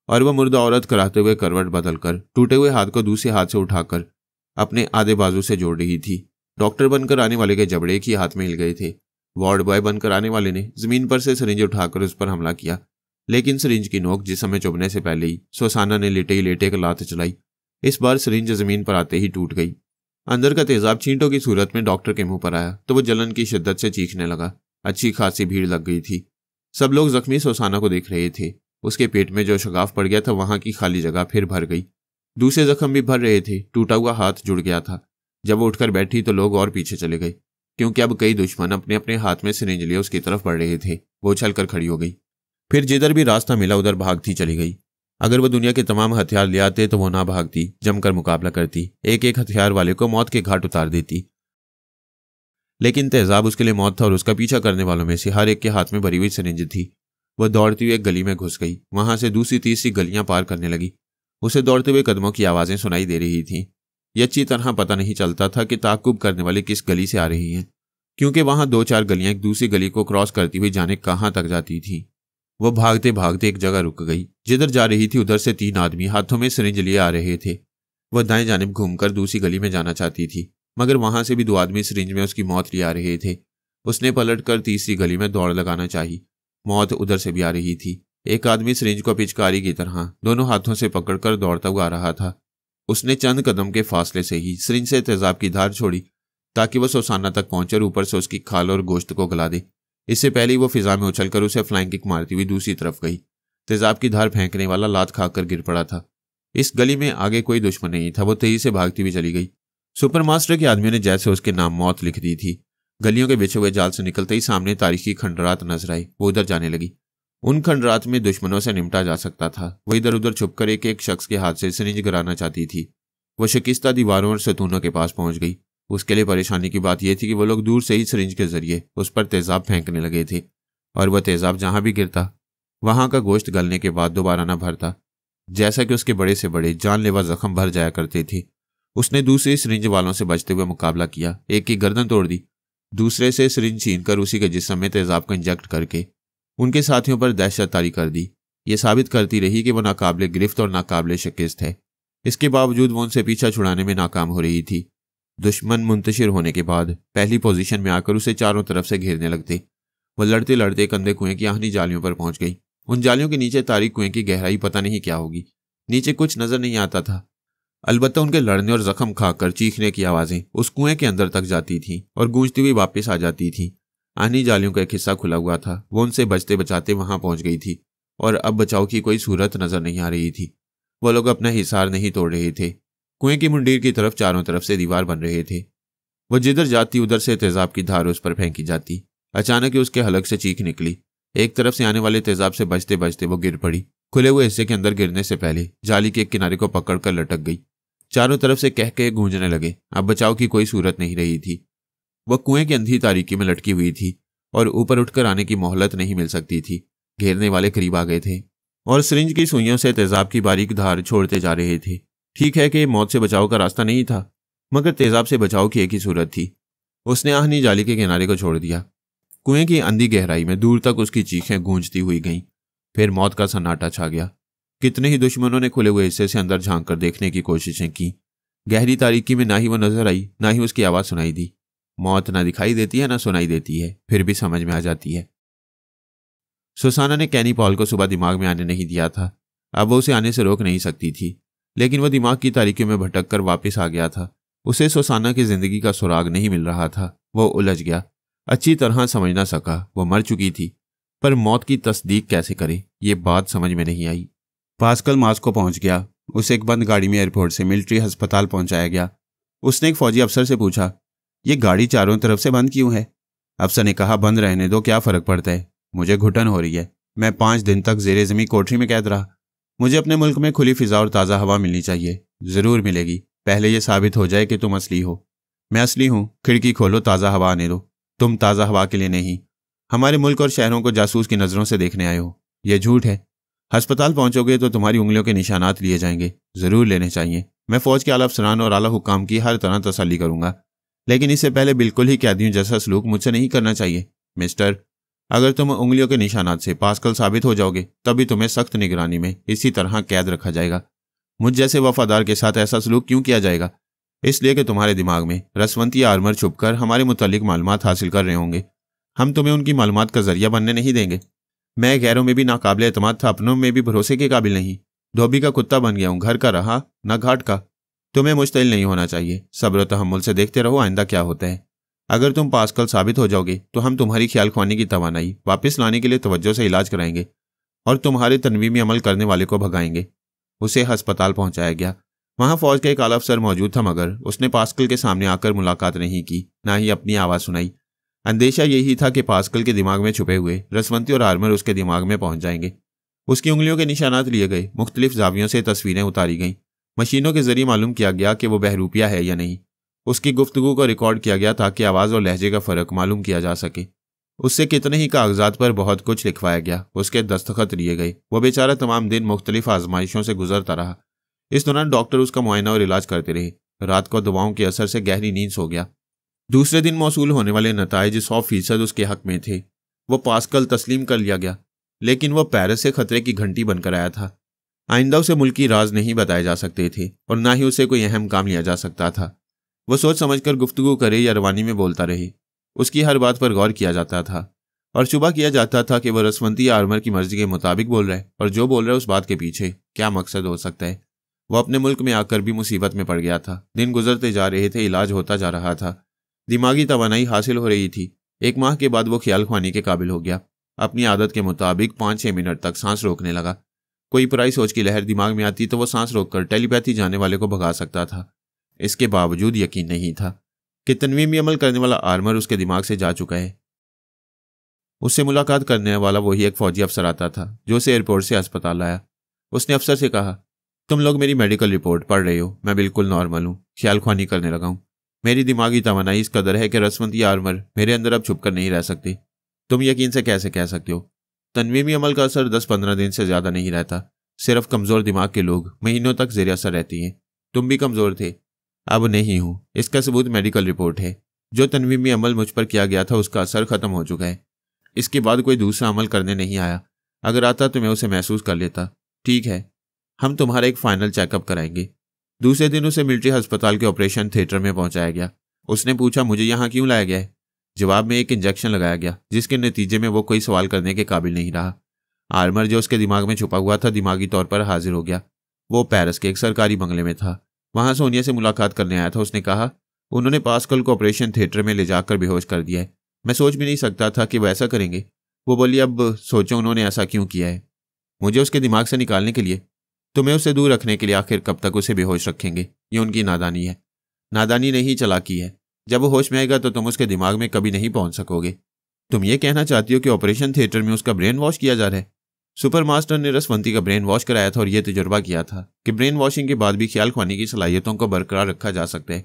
और वह मुर्दा औरत कराते हुए करवट बदलकर टूटे हुए हाथ को दूसरे हाथ से उठाकर अपने आधे बाजू से जोड़ रही थी। डॉक्टर बनकर आने वाले के जबड़े एक ही हाथ में हिल गए थे। वार्ड बॉय बनकर आने वाले ने जमीन पर से सिरिंज उठाकर उस पर हमला किया, लेकिन सिरिंज की नोक जिस्म में चुभने से पहले ही सुसाना ने लेटे ही लेटे एक लात चलाई। इस बार सिरिंज जमीन पर आते ही टूट गई। अंदर का तेजाब छींटों की सूरत में डॉक्टर के मुंह पर आया तो वो जलन की शिद्दत से चीखने लगा। अच्छी खासी भीड़ लग गई थी। सब लोग जख्मी सुसाना को देख रहे थे। उसके पेट में जो शगाफ पड़ गया था, वहां की खाली जगह फिर भर गई। दूसरे जख्म भी भर रहे थे। टूटा हुआ हाथ जुड़ गया था। जब वो उठकर बैठी तो लोग और पीछे चले गए, क्योंकि अब कई दुश्मन अपने अपने हाथ में सिरिंज लिए उसकी तरफ बढ़ रहे थे। वो उछलकर खड़ी हो गई, फिर जिधर भी रास्ता मिला उधर भागती चली गई। अगर वो दुनिया के तमाम हथियार ले आते तो वो ना भागती, जमकर मुकाबला करती, एक एक हथियार वाले को मौत के घाट उतार देती। लेकिन तेजाब उसके लिए मौत था और उसका पीछा करने वालों में से हर एक के हाथ में भरी हुई सिरिंज थी। वह दौड़ती हुई एक गली में घुस गई, वहां से दूसरी तीसरी गलियां पार करने लगी। उसे दौड़ते हुए कदमों की आवाजें सुनाई दे रही थीं। यह अच्छी तरह पता नहीं चलता था कि ताकुब करने वाले किस गली से आ रही हैं, क्योंकि वहां 2-4 गलियां एक दूसरी गली को क्रॉस करती हुई जाने कहां तक जाती थीं। वह भागते भागते एक जगह रुक गई। जिधर जा रही थी उधर से 3 आदमी हाथों में सिरिंज लिए आ रहे थे। वह दाएं जानिब घूमकर दूसरी गली में जाना चाहती थी, मगर वहां से भी 2 आदमी सिरिंज में उसकी मौत लिए आ रहे थे। उसने पलटकर तीसरी गली में दौड़ लगाना चाहिए। मौत उधर से भी आ रही थी। एक आदमी सिरिंज को पिचकारी की तरह दोनों हाथों से पकड़कर दौड़ता हुआ आ रहा था। उसने चंद कदम के फासले से ही सिरिंज से तेजाब की धार छोड़ी ताकि वह सुसाना तक पहुंचे और ऊपर से उसकी खाल और गोश्त को गला दे। इससे पहले ही वो फिजा में उछलकर उसे फ्लाइंग किक मारती हुई दूसरी तरफ गई। तेजाब की धार फेंकने वाला लात खाकर गिर पड़ा था। इस गली में आगे कोई दुश्मन नहीं था। वो तेजी से भागती हुई चली गई। सुपरमास्टर के आदमियों ने जैसे उसके नाम मौत लिख दी थी। गलियों के बिछे हुए जाल से निकलते ही सामने तारीखी खंडरात नजर आई। वो उधर जाने लगी। उन खंडरात में दुश्मनों से निपटा जा सकता था। वो इधर उधर छुपकर एक एक शख्स के हाथ से सिरिंज गिराना चाहती थी। वो शिकिस्ता दीवारों और सतूनों के पास पहुंच गई। उसके लिए परेशानी की बात यह थी कि वो लोग दूर से ही सिरिंज के जरिए उस पर तेजाब फेंकने लगे थे, और वह तेजाब जहां भी गिरता वहां का गोश्त गलने के बाद दोबारा न भरता, जैसा कि उसके बड़े से बड़े जानलेवा जख्म भर जाया करते थे। उसने दूसरे सिरिंज वालों से बचते हुए मुकाबला किया। एक की गर्दन तोड़ दी, दूसरे से सिरिंज छीनकर उसी के जिस्म में तेजाब को इंजेक्ट करके उनके साथियों पर दहशत तारी कर दी। ये साबित करती रही कि वो नाकाबिले गिरफ्त और नाकाबिले शिकस्त है। इसके बावजूद वो उनसे पीछा छुड़ाने में नाकाम हो रही थी। दुश्मन मुंतशिर होने के बाद पहली पोजीशन में आकर उसे चारों तरफ से घेरने लगते। वो लड़ते लड़ते कंधे कुएं की आहनी जालियों पर पहुंच गई। उन जालियों के नीचे तारीख कुएं की गहराई पता नहीं क्या होगी। नीचे कुछ नजर नहीं आता था, अलबत्ता उनके लड़ने और जख्म खाकर चीखने की आवाजें उस कुएं के अंदर तक जाती थीं और गूंजती हुई वापस आ जाती थीं। आहनी जालियों का एक हिस्सा खुला हुआ था। वो उनसे बचते बचाते वहां पहुंच गई थी और अब बचाव की कोई सूरत नजर नहीं आ रही थी। वो लोग अपना हिसार नहीं तोड़ रहे थे। कुएं की मुंडीर की तरफ चारों तरफ से दीवार बन रहे थे। वो जिधर जाती उधर से तेजाब की धार उस पर फेंकी जाती। अचानक ही उसके हलक से चीख निकली। एक तरफ से आने वाले तेजाब से बचते बचते वो गिर पड़ी। खुले हुए हिस्से के अंदर गिरने से पहले जाली के एक किनारे को पकड़कर लटक गई। चारों तरफ से कह के गूंजने लगे। अब बचाव की कोई सूरत नहीं रही थी। वह कुएं की अंधी तारीकी में लटकी हुई थी और ऊपर उठकर आने की मोहलत नहीं मिल सकती थी। घेरने वाले करीब आ गए थे और सिरिंज की सुइयों से तेजाब की बारीक धार छोड़ते जा रहे थे। ठीक है कि मौत से बचाव का रास्ता नहीं था, मगर तेजाब से बचाव की एक ही सूरत थी। उसने आहनी जाली के किनारे को छोड़ दिया। कुएं की अंधी गहराई में दूर तक उसकी चीखें गूंजती हुई गईं। फिर मौत का सन्नाटा छा गया। कितने ही दुश्मनों ने खुले हुए हिस्से से अंदर झांक कर देखने की कोशिशें की। गहरी तारीकी में ना ही वो नजर आई, ना ही उसकी आवाज सुनाई दी। मौत ना दिखाई देती है ना सुनाई देती है, फिर भी समझ में आ जाती है। सुसाना ने कैनी पॉल को सुबह दिमाग में आने नहीं दिया था। अब वो उसे आने से रोक नहीं सकती थी, लेकिन वह दिमाग की तारीकियों में भटक कर वापस आ गया था। उसे सुसाना की जिंदगी का सुराग नहीं मिल रहा था। वो उलझ गया। अच्छी तरह समझ ना सका। वो मर चुकी थी, पर मौत की तस्दीक कैसे करे, ये बात समझ में नहीं आई। पास्कल मास्को पहुंच गया। उसे एक बंद गाड़ी में एयरपोर्ट से मिलिट्री अस्पताल पहुंचाया गया। उसने एक फौजी अफसर से पूछा, ये गाड़ी चारों तरफ से बंद क्यों है? अफसर ने कहा, बंद रहने दो, क्या फर्क पड़ता है। मुझे घुटन हो रही है। मैं 5 दिन तक जेरे ज़मीं कोठरी में कैद रहा। मुझे अपने मुल्क में खुली फिजा और ताज़ा हवा मिलनी चाहिए। ज़रूर मिलेगी, पहले यह साबित हो जाए कि तुम असली हो। मैं असली हूँ। खिड़की खोलो, ताज़ा हवा आने दो। तुम ताज़ा हवा के लिए नहीं, हमारे मुल्क और शहरों को जासूस की नज़रों से देखने आए हो। यह झूठ है। अस्पताल पहुंचोगे तो तुम्हारी उंगलियों के निशानात लिए जाएंगे। ज़रूर लेने चाहिए। मैं फौज के आला अफसरान और आला हुकाम की हर तरह तसल्ली करूंगा, लेकिन इससे पहले बिल्कुल ही कैदियों जैसा सलूक मुझसे नहीं करना चाहिए। मिस्टर, अगर तुम उंगलियों के निशानात से पास्कल साबित हो जाओगे तभी तुम्हें सख्त निगरानी में इसी तरह कैद रखा जाएगा। मुझ जैसे वफादार के साथ ऐसा सलूक क्यों किया जाएगा? इसलिए कि तुम्हारे दिमाग में रसवंती आर्मर छुपकर हमारे मुतालिक मालूमात हासिल कर रहे होंगे। हम तुम्हें उनकी मालूमात का जरिया बनने नहीं देंगे। मैं गैरों में भी नाकाबिल एतमाद था, अपनों में भी भरोसे के काबिल नहीं। धोबी का कुत्ता बन गया हूं, घर का रहा न घाट का। तुम्हें मुश्तिल नहीं होना चाहिए। सब्र तहम्मुल से देखते रहो आइंदा क्या होता है। अगर तुम पास्कल साबित हो जाओगे तो हम तुम्हारी ख्याल ख्वानी की तवानाई वापस लाने के लिए तवज्जो से इलाज कराएंगे और तुम्हारे तनवीमी अमल करने वाले को भगाएंगे। उसे अस्पताल पहुंचाया गया। वहां फौज का एक आला अफसर मौजूद था, मगर उसने पास्कल के सामने आकर मुलाकात नहीं की, ना ही अपनी आवाज़ सुनाई। अंदेशा यही था कि पास्कल के दिमाग में छुपे हुए रसवंती और आर्मर उसके दिमाग में पहुंच जाएंगे। उसकी उंगलियों के निशानात लिए गए, मुख्तलिफ जावियों से तस्वीरें उतारी गईं, मशीनों के जरिए मालूम किया गया कि वो बहरूपिया है या नहीं। उसकी गुफ्तगू को रिकॉर्ड किया गया ताकि आवाज़ और लहजे का फ़र्क मालूम किया जा सके। उससे कितने ही कागजात पर बहुत कुछ लिखवाया गया, उसके दस्तखत लिए गए। वो बेचारा तमाम दिन मुख्तलिफ आजमाइशों से गुजरता रहा। इस दौरान डॉक्टर उसका मुआयना और इलाज करते रहे। रात को दवाओं के असर से गहरी नींद सो गया। दूसरे दिन मौसूल होने वाले नताइज 100% उसके हक में थे। वो पास्कल तस्लीम कर लिया गया, लेकिन वह पेरिस से खतरे की घंटी बनकर आया था। आइंदा उसे मुल्की राज नहीं बताए जा सकते थे और ना ही उसे कोई अहम काम लिया जा सकता था। वह सोच समझकर गुफ्तगू करे या रवानी में बोलता रहे, उसकी हर बात पर गौर किया जाता था और शुबा किया जाता था कि वह रसवंती आर्मर की मर्जी के मुताबिक बोल रहा है, और जो बोल रहा है उस बात के पीछे क्या मकसद हो सकता है। वह अपने मुल्क में आकर भी मुसीबत में पड़ गया था। दिन गुजरते जा रहे थे, इलाज होता जा रहा था, दिमागी तवानाई हासिल हो रही थी। 1 माह के बाद वो ख्याल ख्वानी के काबिल हो गया। अपनी आदत के मुताबिक 5-6 मिनट तक सांस रोकने लगा। कोई पराई सोच की लहर दिमाग में आती तो वो सांस रोककर टेलीपैथी जाने वाले को भगा सकता था। इसके बावजूद यकीन नहीं था कि तनवीमी अमल करने वाला आर्मर उसके दिमाग से जा चुका है। उससे मुलाकात करने वाला वही एक फौजी अफसर आता था जो उसे एयरपोर्ट से अस्पताल लाया। उसने अफसर से कहा, तुम लोग मेरी मेडिकल रिपोर्ट पढ़ रहे हो, मैं बिल्कुल नॉर्मल हूँ, ख्याल ख्वानी करने लगा हूँ। मेरी दिमागी तवानाई इस कदर है कि रसवंती आर्मर मेरे अंदर अब छुप कर नहीं रह सकती। तुम यकीन से कैसे कह सकते हो? तनवीमी अमल का असर 10-15 दिन से ज़्यादा नहीं रहता। सिर्फ कमज़ोर दिमाग के लोग महीनों तक ज़ेर असर रहती हैं। तुम भी कमज़ोर थे। अब नहीं हूँ। इसका सबूत मेडिकल रिपोर्ट है। जो तनवीमी अमल मुझ पर किया गया था उसका असर ख़त्म हो चुका है। इसके बाद कोई दूसरा अमल करने नहीं आया। अगर आता तो मैं उसे महसूस कर लेता। ठीक है, हम तुम्हारा एक फ़ाइनल चेकअप कराएंगे। दूसरे दिन उसे मिलिट्री अस्पताल के ऑपरेशन थिएटर में पहुंचाया गया। उसने पूछा, मुझे यहाँ क्यों लाया गया है? जवाब में एक इंजेक्शन लगाया गया, जिसके नतीजे में वो कोई सवाल करने के काबिल नहीं रहा। आर्मर जो उसके दिमाग में छुपा हुआ था दिमागी तौर पर हाजिर हो गया। वो पेरिस के एक सरकारी बंगले में था। वहां सोनिया से मुलाकात करने आया था। उसने कहा, उन्होंने पास्कल को ऑपरेशन थिएटर में ले जाकर बेहोश कर दिया है। मैं सोच भी नहीं सकता था कि वो ऐसा करेंगे। वो बोली, अब सोचो उन्होंने ऐसा क्यों किया है? मुझे उसके दिमाग से निकालने के लिए। तुम्हें उससे दूर रखने के लिए। आखिर कब तक उसे बेहोश रखेंगे? ये उनकी नादानी है। नादानी नहीं, चालाकी है। जब वो होश में आएगा तो तुम उसके दिमाग में कभी नहीं पहुंच सकोगे। तुम ये कहना चाहती हो कि ऑपरेशन थिएटर में उसका ब्रेन वॉश किया जा रहा है? सुपर मास्टर ने रसवंती का ब्रेन वॉश कराया था और यह तजुर्बा किया था कि ब्रेन वॉशिंग के बाद भी ख्याल ख्वानी की सलाहियतों को बरकरार रखा जा सकता है।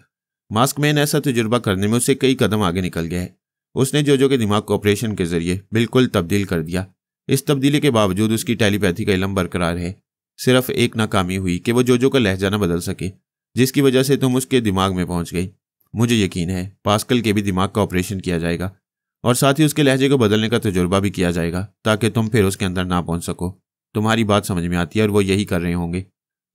मास्कमैन ऐसा तजुर्बा करने में उससे कई कदम आगे निकल गया है। उसने जोजो के दिमाग को ऑपरेशन के जरिए बिल्कुल तब्दील कर दिया। इस तब्दीली के बावजूद उसकी टेलीपैथी का इल्म बरकरार है। सिर्फ एक नाकामी हुई कि वो जोजो का लहजा न बदल सके, जिसकी वजह से तुम उसके दिमाग में पहुंच गई। मुझे यकीन है पास्कल के भी दिमाग का ऑपरेशन किया जाएगा और साथ ही उसके लहजे को बदलने का तजुर्बा भी किया जाएगा ताकि तुम फिर उसके अंदर ना पहुंच सको। तुम्हारी बात समझ में आती है और वो यही कर रहे होंगे।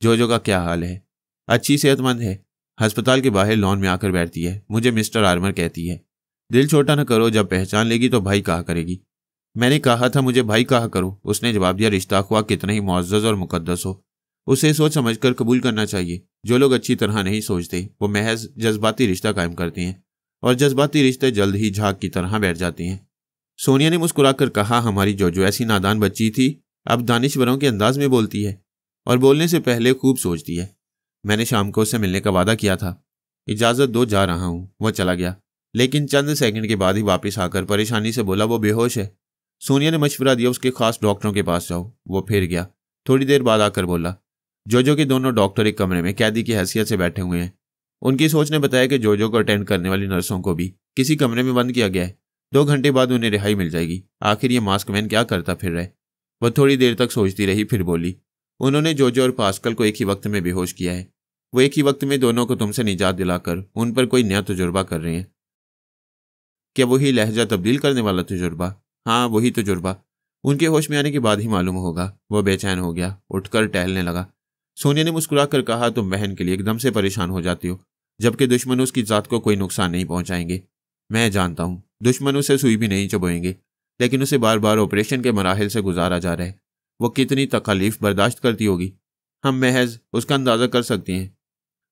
जोजो का क्या हाल है? अच्छी सेहतमंद है। अस्पताल के बाहर लॉन में आकर बैठती है। मुझे मिस्टर आर्मर कहती है। दिल छोटा न करो, जब पहचान लेगी तो भाई कहा करेगी। मैंने कहा था मुझे भाई कहा करो। उसने जवाब दिया, रिश्ता ख्वाह कितना ही मुअज़्ज़ज़ और मुक़द्दस हो, उसे सोच समझकर कबूल करना चाहिए। जो लोग अच्छी तरह नहीं सोचते वो महज जज्बाती रिश्ता कायम करते हैं और जज्बाती रिश्ते जल्द ही झाग की तरह बैठ जाते हैं। सोनिया ने मुस्कुराकर कहा, हमारी जोजो ऐसी नादान बच्ची थी, अब दानिश्वरों के अंदाज में बोलती है और बोलने से पहले खूब सोचती है। मैंने शाम को उससे मिलने का वादा किया था। इजाज़त दो, जा रहा हूँ। वह चला गया, लेकिन चंद सेकंड के बाद ही वापस आकर परेशानी से बोला, वो बेहोश है। सोनिया ने मशवरा दिया, उसके खास डॉक्टरों के पास जाओ। वो फिर गया। थोड़ी देर बाद आकर बोला, जोजो के दोनों डॉक्टर एक कमरे में कैदी की हैसियत से बैठे हुए हैं। उनकी सोच ने बताया कि जोजो को अटेंड करने वाली नर्सों को भी किसी कमरे में बंद किया गया है। 2 घंटे बाद उन्हें रिहाई मिल जाएगी। आखिर ये मास्कमैन क्या करता फिर रहे? वह थोड़ी देर तक सोचती रही, फिर बोली, उन्होंने जोजो और पास्कल को एक ही वक्त में बेहोश किया है। वो एक ही वक्त में दोनों को तुमसे निजात दिलाकर उन पर कोई नया तजुर्बा कर रहे हैं। क्या वही लहजा तब्दील करने वाला तजुर्बा? हाँ, वही तजुर्बा। उनके होश में आने के बाद ही मालूम होगा। वो बेचैन हो गया, उठकर टहलने लगा। सोनिया ने मुस्कुराकर कहा, तुम बहन के लिए एकदम से परेशान हो जाती हो, जबकि दुश्मन उसकी जात को कोई नुकसान नहीं पहुंचाएंगे। मैं जानता हूं, दुश्मन उसे सुई भी नहीं चबोएंगे, लेकिन उसे बार बार ऑपरेशन के मराहिल से गुजारा जा रहा है। वो कितनी तकलीफ बर्दाश्त करती होगी, हम महज उसका अंदाजा कर सकते हैं।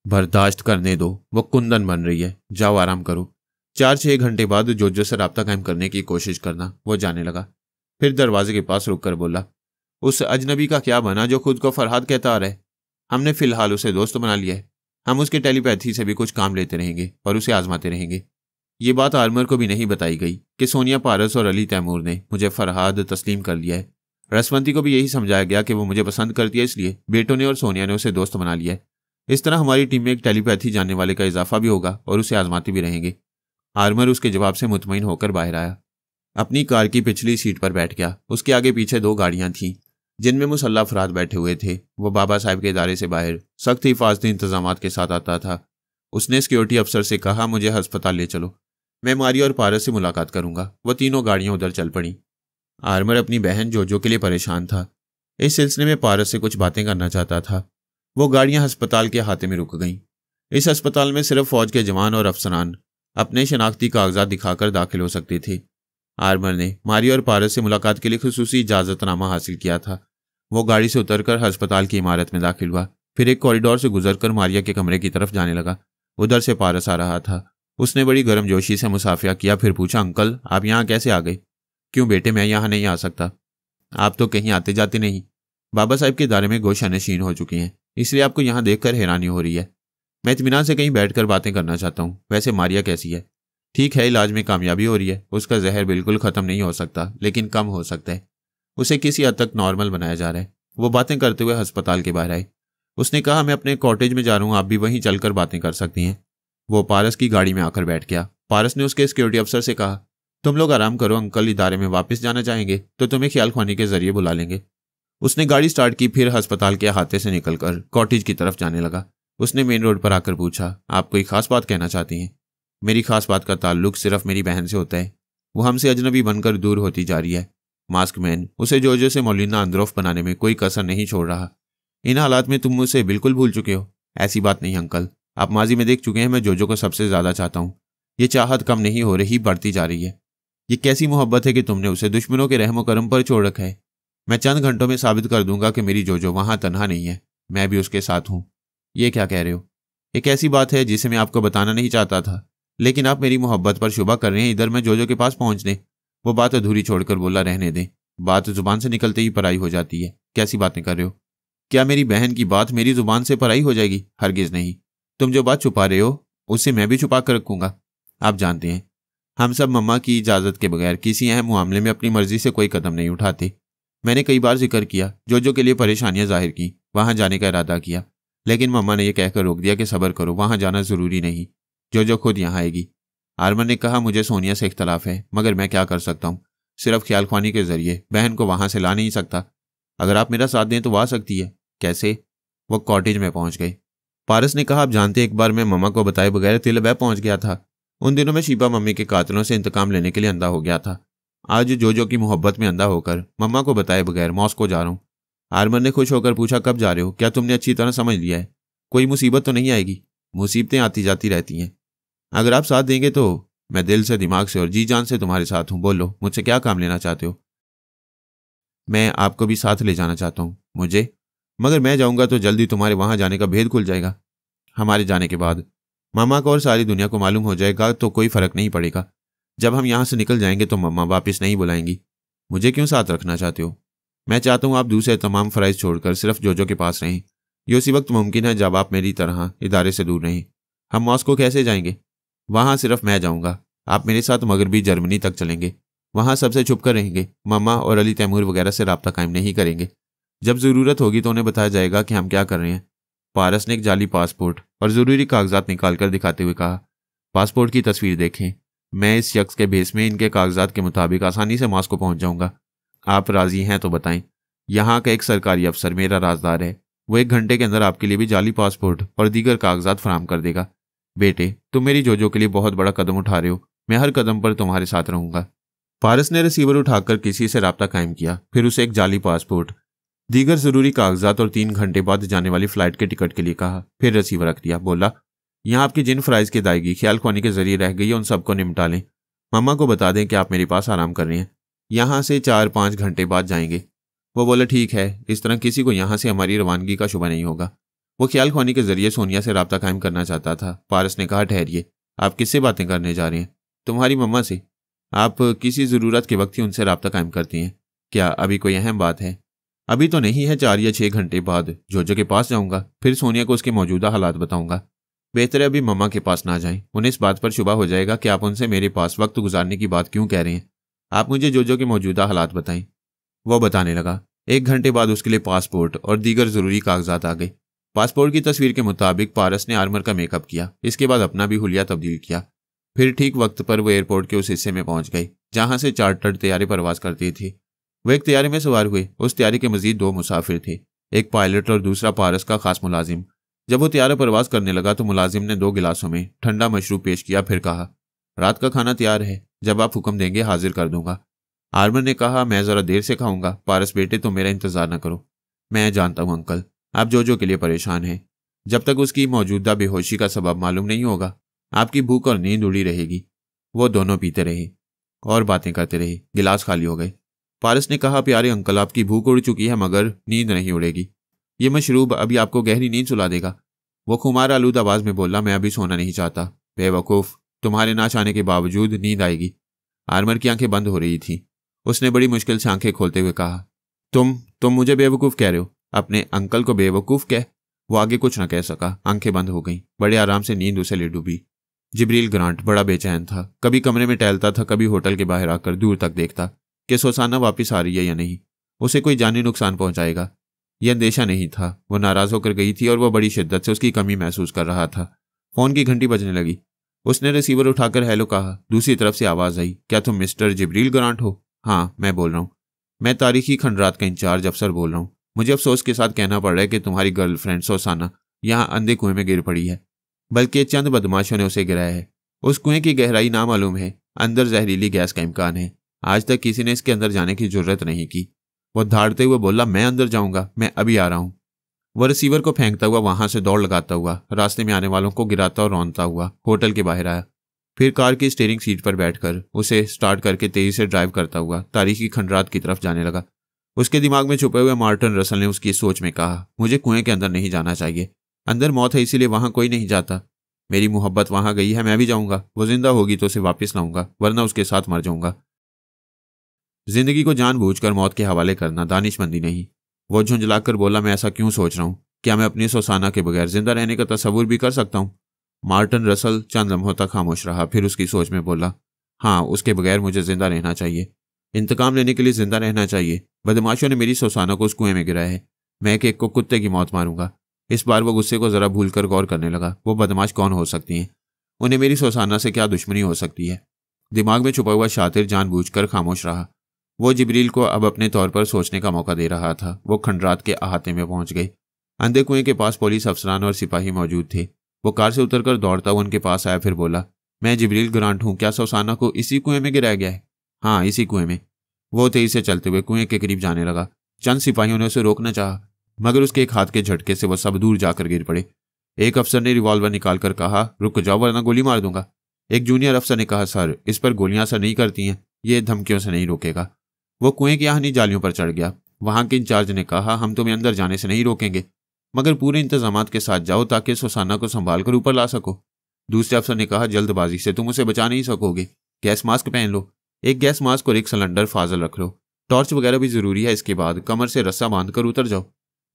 बर्दाश्त करने दो, वो कुंदन बन रही है, जाओ आराम करो। 4-6 घंटे बाद जोजो से राब्ता कायम करने की कोशिश करना। वो जाने लगा, फिर दरवाजे के पास रुककर बोला, उस अजनबी का क्या बना जो खुद को फरहाद कहता आ रहा है? हमने फिलहाल उसे दोस्त बना लिया है। हम उसके टेलीपैथी से भी कुछ काम लेते रहेंगे और उसे आजमाते रहेंगे। ये बात आर्मर को भी नहीं बताई गई कि सोनिया पारस और अली तैमूर ने मुझे फरहाद तस्लीम कर लिया है। रसवंती को भी यही समझाया गया कि वो मुझे पसंद करती है, इसलिए बेटों ने और सोनिया ने उसे दोस्त बना लिया है। इस तरह हमारी टीम में एक टेलीपैथी जानने वाले का इजाफा भी होगा और उसे आजमाते भी रहेंगे। आर्मर उसके जवाब से मुतमईन होकर बाहर आया, अपनी कार की पिछली सीट पर बैठ गया। उसके आगे पीछे 2 गाड़ियां थीं जिनमें मुसल्लह अफराद बैठे हुए थे। वो बाबा साहब के इदारे से बाहर सख्त हिफाजती इंतजाम के साथ आता था। उसने सिक्योरिटी अफसर से कहा, मुझे अस्पताल ले चलो, मैं मारिया और पारस से मुलाकात करूंगा। वो तीनों गाड़ियां उधर चल पड़ी। आर्मर अपनी बहन जोजो के लिए परेशान था। इस सिलसिले में पारस से कुछ बातें करना चाहता था। वो गाड़ियां अस्पताल के अहाते में रुक गईं। इस अस्पताल में सिर्फ फौज के जवान और अफसरान अपने शनाख्ती कागजात दिखाकर दाखिल हो सकते थे। आर्मर ने मारिया और पारस से मुलाकात के लिए खुसूसी इजाजतनामा हासिल किया था। वो गाड़ी से उतरकर अस्पताल की इमारत में दाखिल हुआ, फिर एक कॉरिडोर से गुजरकर मारिया के कमरे की तरफ जाने लगा। उधर से पारस आ रहा था। उसने बड़ी गर्मजोशी से मुसाफिया किया, फिर पूछा, अंकल आप यहाँ कैसे आ गए? क्यों बेटे, मैं यहाँ नहीं आ सकता। आप तो कहीं आते जाते नहीं। बाबा साहब के दायरे में गोशा नशीन हो चुके हैं, इसलिए आपको यहाँ देखकर हैरानी हो रही है। मैं इत्मीनान से कहीं बैठकर बातें करना चाहता हूँ। वैसे मारिया कैसी है? ठीक है, इलाज में कामयाबी हो रही है। उसका जहर बिल्कुल ख़त्म नहीं हो सकता, लेकिन कम हो सकता है। उसे किसी हद तक नॉर्मल बनाया जा रहा है। वो बातें करते हुए अस्पताल के बाहर आए। उसने कहा, मैं अपने कॉटेज में जा रहा हूँ, आप भी वहीं चलकर बातें कर सकती हैं। वो पारस की गाड़ी में आकर बैठ गया। पारस ने उसके सिक्योरिटी अफसर से कहा, तुम लोग आराम करो, अंकल इदारे में वापस जाना चाहेंगे तो तुम्हें ख्याल ख्वानी के जरिए बुला लेंगे। उसने गाड़ी स्टार्ट की, फिर अस्पताल के अहाते से निकलकर कॉटेज की तरफ जाने लगा। उसने मेन रोड पर आकर पूछा, आप कोई खास बात कहना चाहती हैं? मेरी खास बात का ताल्लुक सिर्फ मेरी बहन से होता है। वो हमसे अजनबी बनकर दूर होती जा रही है। मास्कमैन उसे जोजो से मौलिना अंदरोफ बनाने में कोई कसर नहीं छोड़ रहा। इन हालात में तुम मुझसे बिल्कुल भूल चुके हो। ऐसी बात नहीं अंकल, आप माजी में देख चुके हैं मैं जोजो को सबसे ज़्यादा चाहता हूँ। ये चाहत कम नहीं हो रही, बढ़ती जा रही है। ये कैसी मोहब्बत है कि तुमने उसे दुश्मनों के रहमो करम पर छोड़ रखा है। मैं चंद घंटों में साबित कर दूंगा कि मेरी जोजो वहाँ तन्हा नहीं है, मैं भी उसके साथ हूँ। ये क्या कह रहे हो? एक ऐसी बात है जिसे मैं आपको बताना नहीं चाहता था, लेकिन आप मेरी मोहब्बत पर शुबा कर रहे हैं। इधर मैं जोजो के पास पहुँचने। वो बात अधूरी छोड़कर बोला, रहने दें, बात जुबान से निकलते ही पराई हो जाती है। कैसी बातें कर रहे हो? क्या मेरी बहन की बात मेरी जुबान से पराई हो जाएगी? हरगिज नहीं। तुम जो बात छुपा रहे हो उसे मैं भी छुपा कर रखूंगा। आप जानते हैं हम सब मम्मा की इजाज़त के बगैर किसी अहम मामले में अपनी मर्जी से कोई कदम नहीं उठाते। मैंने कई बार जिक्र किया, जोजो के लिए परेशानियां जाहिर की, वहां जाने का इरादा किया, लेकिन मम्मा ने यह कहकर रोक दिया कि सब्र करो, वहां जाना ज़रूरी नहीं, जोजो खुद यहाँ आएगी। आर्मर ने कहा, मुझे सोनिया से इख्तलाफ है, मगर मैं क्या कर सकता हूँ? सिर्फ ख्याल ख्वानी के जरिए बहन को वहां से ला नहीं सकता। अगर आप मेरा साथ दें तो वो आ सकती है। कैसे? वो कॉटेज में पहुंच गए। पारस ने कहा, आप जानते एक बार मैं मम्मा को बताए बगैर तिलबैब पहुंच गया था। उन दिनों में शीबा मम्मी के कातिलों से इंतकाम लेने के लिए अंधा हो गया था। आज जोजो की मोहब्बत में अंधा होकर मम्मा को बताए बगैर मॉस्को जा रहा हूँ। आर्मर ने खुश होकर पूछा, कब जा रहे हो? क्या तुमने अच्छी तरह समझ लिया है? कोई मुसीबत तो नहीं आएगी? मुसीबतें आती जाती रहती हैं। अगर आप साथ देंगे तो मैं दिल से, दिमाग से और जी जान से तुम्हारे साथ हूँ। बोलो, मुझसे क्या काम लेना चाहते हो? मैं आपको भी साथ ले जाना चाहता हूँ। मुझे? मगर मैं जाऊँगा तो जल्दी तुम्हारे वहाँ जाने का भेद खुल जाएगा। हमारे जाने के बाद मामा को और सारी दुनिया को मालूम हो जाएगा तो कोई फ़र्क नहीं पड़ेगा। जब हम यहाँ से निकल जाएंगे तो मम्मा वापस नहीं बुलाएंगी। मुझे क्यों साथ रखना चाहते हो? मैं चाहता हूँ आप दूसरे तमाम फ़राइज़ छोड़कर सिर्फ जोजो के पास रहें। ये उसी वक्त मुमकिन है जब आप मेरी तरह इदारे से दूर रहें। हम मॉस्को कैसे जाएंगे? वहाँ सिर्फ मैं जाऊँगा, आप मेरे साथ मगरबी जर्मनी तक चलेंगे। वहाँ सबसे छुप कर रहेंगे, मम्मा और अली तैमूर वगैरह से रब्ता कायम नहीं करेंगे। जब ज़रूरत होगी तो उन्हें बताया जाएगा कि हम क्या कर रहे हैं। पारस ने एक जाली पासपोर्ट और ज़रूरी कागजात निकालकर दिखाते हुए कहा, पासपोर्ट की तस्वीर देखें। मैं इस शख्स के भेस में इनके कागजात के मुताबिक आसानी से मॉस्को पहुंच जाऊंगा। आप राजी हैं तो बताएं। यहाँ का एक सरकारी अफसर मेरा राजदार है। वो 1 घंटे के अंदर आपके लिए भी जाली पासपोर्ट और दीगर कागजात फराहम कर देगा। बेटे, तुम मेरी जोजो के लिए बहुत बड़ा कदम उठा रहे हो। मैं हर कदम पर तुम्हारे साथ रहूंगा। पारस ने रिसीवर उठाकर किसी से राब्ता कायम किया, फिर उसे एक जाली पासपोर्ट, दीगर जरूरी कागजात और 3 घंटे बाद जाने वाली फ्लाइट के टिकट के लिए कहा। फिर रिसीवर रख दिया। बोला, यहाँ आपकी जिन फ्राइज की अदायगी ख्याल खुआनी के जरिए रह गई है उन सबको निपटा लें। मम्मा को बता दें कि आप मेरे पास आराम कर रहे हैं, यहाँ से 4-5 घंटे बाद जाएंगे। वो बोले, ठीक है। इस तरह किसी को यहाँ से हमारी रवानगी का शुबा नहीं होगा। वो ख्याल खुआनी के जरिए सोनिया से राब्ता कायम करना चाहता था। पारस ने कहा, ठहरिए, आप किससे बातें करने जा रहे हैं? तुम्हारी मम्मा से। आप किसी ज़रूरत के वक्त ही उनसे राब्ता कायम करती हैं। क्या अभी कोई अहम बात है? अभी तो नहीं है, 4 या 6 घंटे बाद जोजो के पास जाऊंगा, फिर सोनिया को उसके मौजूदा हालात बताऊंगा। बेहतर है अभी मम्मा के पास ना जाएं, उन्हें इस बात पर शुबा हो जाएगा कि आप उनसे मेरे पास वक्त गुजारने की बात क्यों कह रहे हैं। आप मुझे जोजो के मौजूदा हालात बताएं। वो बताने लगा। 1 घंटे बाद उसके लिए पासपोर्ट और दीगर जरूरी कागजात आ गए। पासपोर्ट की तस्वीर के मुताबिक पारस ने आर्मर का मेकअप किया, इसके बाद अपना भी हुलिया तब्दील किया। फिर ठीक वक्त पर वो एयरपोर्ट के उस हिस्से में पहुंच गए जहां से चार्टर्ड तैयारी परवाज करती थी। वो एक तैयारी में सवार हुए। उस तैयारी के मजीद 2 मुसाफिर थे, एक पायलट और दूसरा पारस का खास मुलाजिम। जब वो तैयारा परवाज करने लगा तो मुलाजिम ने 2 गिलासों में ठंडा मशरूब पेश किया, फिर कहा, रात का खाना तैयार है, जब आप हुक्म देंगे हाजिर कर दूंगा। आर्मर ने कहा, मैं जरा देर से खाऊंगा। पारस बेटे, तुम मेरा इंतजार न करो। मैं जानता हूं अंकल, आप जोजो के लिए परेशान हैं। जब तक उसकी मौजूदा बेहोशी का सबब मालूम नहीं होगा आपकी भूख और नींद उड़ी रहेगी। वो दोनों पीते रहे और बातें करते रहे। गिलास खाली हो गए। पारस ने कहा, प्यारे अंकल, आपकी भूख उड़ चुकी है मगर नींद नहीं उड़ेगी। ये मशरूब अभी आपको गहरी नींद सुला देगा। वो खुमार आलूद आवाज में बोला, मैं अभी सोना नहीं चाहता। बेवकूफ, तुम्हारे ना चाहने के बावजूद नींद आएगी। आर्मर की आंखें बंद हो रही थी। उसने बड़ी मुश्किल से आंखें खोलते हुए कहा, तुम मुझे बेवकूफ कह रहे हो? अपने अंकल को बेवकूफ कह। वो आगे कुछ न कह सका, आंखें बंद हो गईं। बड़े आराम से नींद उसे ले डूबी। जिब्रील ग्रांट बड़ा बेचैन था। कभी कमरे में टहलता था, कभी होटल के बाहर आकर दूर तक देखता कि सुसाना वापस आ रही है या नहीं, उसे कोई जानी नुकसान पहुंचाएगा। यह अंदेशा नहीं था। वो नाराज होकर गई थी और वह बड़ी शिद्दत से उसकी कमी महसूस कर रहा था। फोन की घंटी बजने लगी। उसने रिसीवर उठाकर हेलो कहा। दूसरी तरफ से आवाज आई, क्या तुम मिस्टर जिब्रील ग्रांट हो? हाँ, मैं बोल रहा हूँ। मैं तारीखी खंडरात का इंचार्ज अफसर बोल रहा हूँ। मुझे अफसोस के साथ कहना पड़ रहा है कि तुम्हारी गर्लफ्रेंड सुसाना यहाँ अंधे कुएं में गिर पड़ी है, बल्कि चंद बदमाशों ने उसे गिराया है। उस कुएं की गहराई नामालूम है, अंदर जहरीली गैस का इम्कान है। आज तक किसी ने इसके अंदर जाने की जरूरत नहीं की। वो धाड़ते हुए बोला, मैं अंदर जाऊंगा, मैं अभी आ रहा हूं। वह रिसीवर को फेंकता हुआ वहां से दौड़ लगाता हुआ रास्ते में आने वालों को गिराता और रौंदता हुआ होटल के बाहर आया। फिर कार की स्टीयरिंग सीट पर बैठकर उसे स्टार्ट करके तेजी से ड्राइव करता हुआ तारीखी खंडरात की तरफ जाने लगा। उसके दिमाग में छुपे हुए मार्टिन रसल ने उसकी सोच में कहा, मुझे कुएं के अंदर नहीं जाना चाहिए। अंदर मौत है, इसीलिए वहां कोई नहीं जाता। मेरी मोहब्बत वहां गई है, मैं भी जाऊंगा। वो जिंदा होगी तो उसे वापस लाऊंगा, वरना उसके साथ मर जाऊंगा। जिंदगी को जानबूझकर मौत के हवाले करना दानिशमंदी नहीं। वो झुंझलाकर बोला, मैं ऐसा क्यों सोच रहा हूं? क्या मैं अपनी सुसाना के बगैर जिंदा रहने का तस्वुर भी कर सकता हूं? मार्टिन रसल चंद लम्हों तक खामोश रहा, फिर उसकी सोच में बोला, हाँ, उसके बगैर मुझे जिंदा रहना चाहिए। इंतकाम लेने के लिए जिंदा रहना चाहिए। बदमाशों ने मेरी सुसाना को उस कुएं में गिराया है। मैं एक को कुत्ते की मौत मारूंगा। इस बार वो गुस्से को जरा भूलकर गौर करने लगा। वो बदमाश कौन हो सकती हैं? उन्हें मेरी सुसाना से क्या दुश्मनी हो सकती है? दिमाग में छुपा हुआ शातिर जानबूझकर खामोश रहा। वो जिब्रील को अब अपने तौर पर सोचने का मौका दे रहा था। वो खंडरात के अहाते में पहुंच गए। अंधे कुएं के पास पुलिस अफसरान और सिपाही मौजूद थे। वो कार से उतरकर दौड़ता हुआ उनके पास आया, फिर बोला, मैं जिब्रील ग्रांट हूं। क्या सुसाना को इसी कुएं में गिराया गया है? हाँ, इसी कुएं में। वो तेजी से चलते हुए कुएं के करीब जाने लगा। चंद सिपाहियों ने उसे रोकना चाहा, मगर उसके एक हाथ के झटके से वह सब दूर जाकर गिर पड़े। एक अफसर ने रिवॉल्वर निकालकर कहा, रुक जाओ वरना गोली मार दूंगा। एक जूनियर अफसर ने कहा, सर, इस पर गोलियां असर नहीं करती हैं, ये धमकियों से नहीं रोकेगा। वो कुएं की आहनी जालियों पर चढ़ गया। वहां के इंचार्ज ने कहा, हम तुम्हें अंदर जाने से नहीं रोकेंगे, मगर पूरे इंतजामात के साथ जाओ ताकि सुसाना को संभाल कर ऊपर ला सको। दूसरे अफसर ने कहा, जल्दबाजी से तुम उसे बचा नहीं सकोगे। गैस मास्क पहन लो। एक गैस मास्क और एक सिलेंडर फाजल रख लो। टॉर्च वगैरह भी जरूरी है। इसके बाद कमर से रस्सा बांधकर उतर जाओ।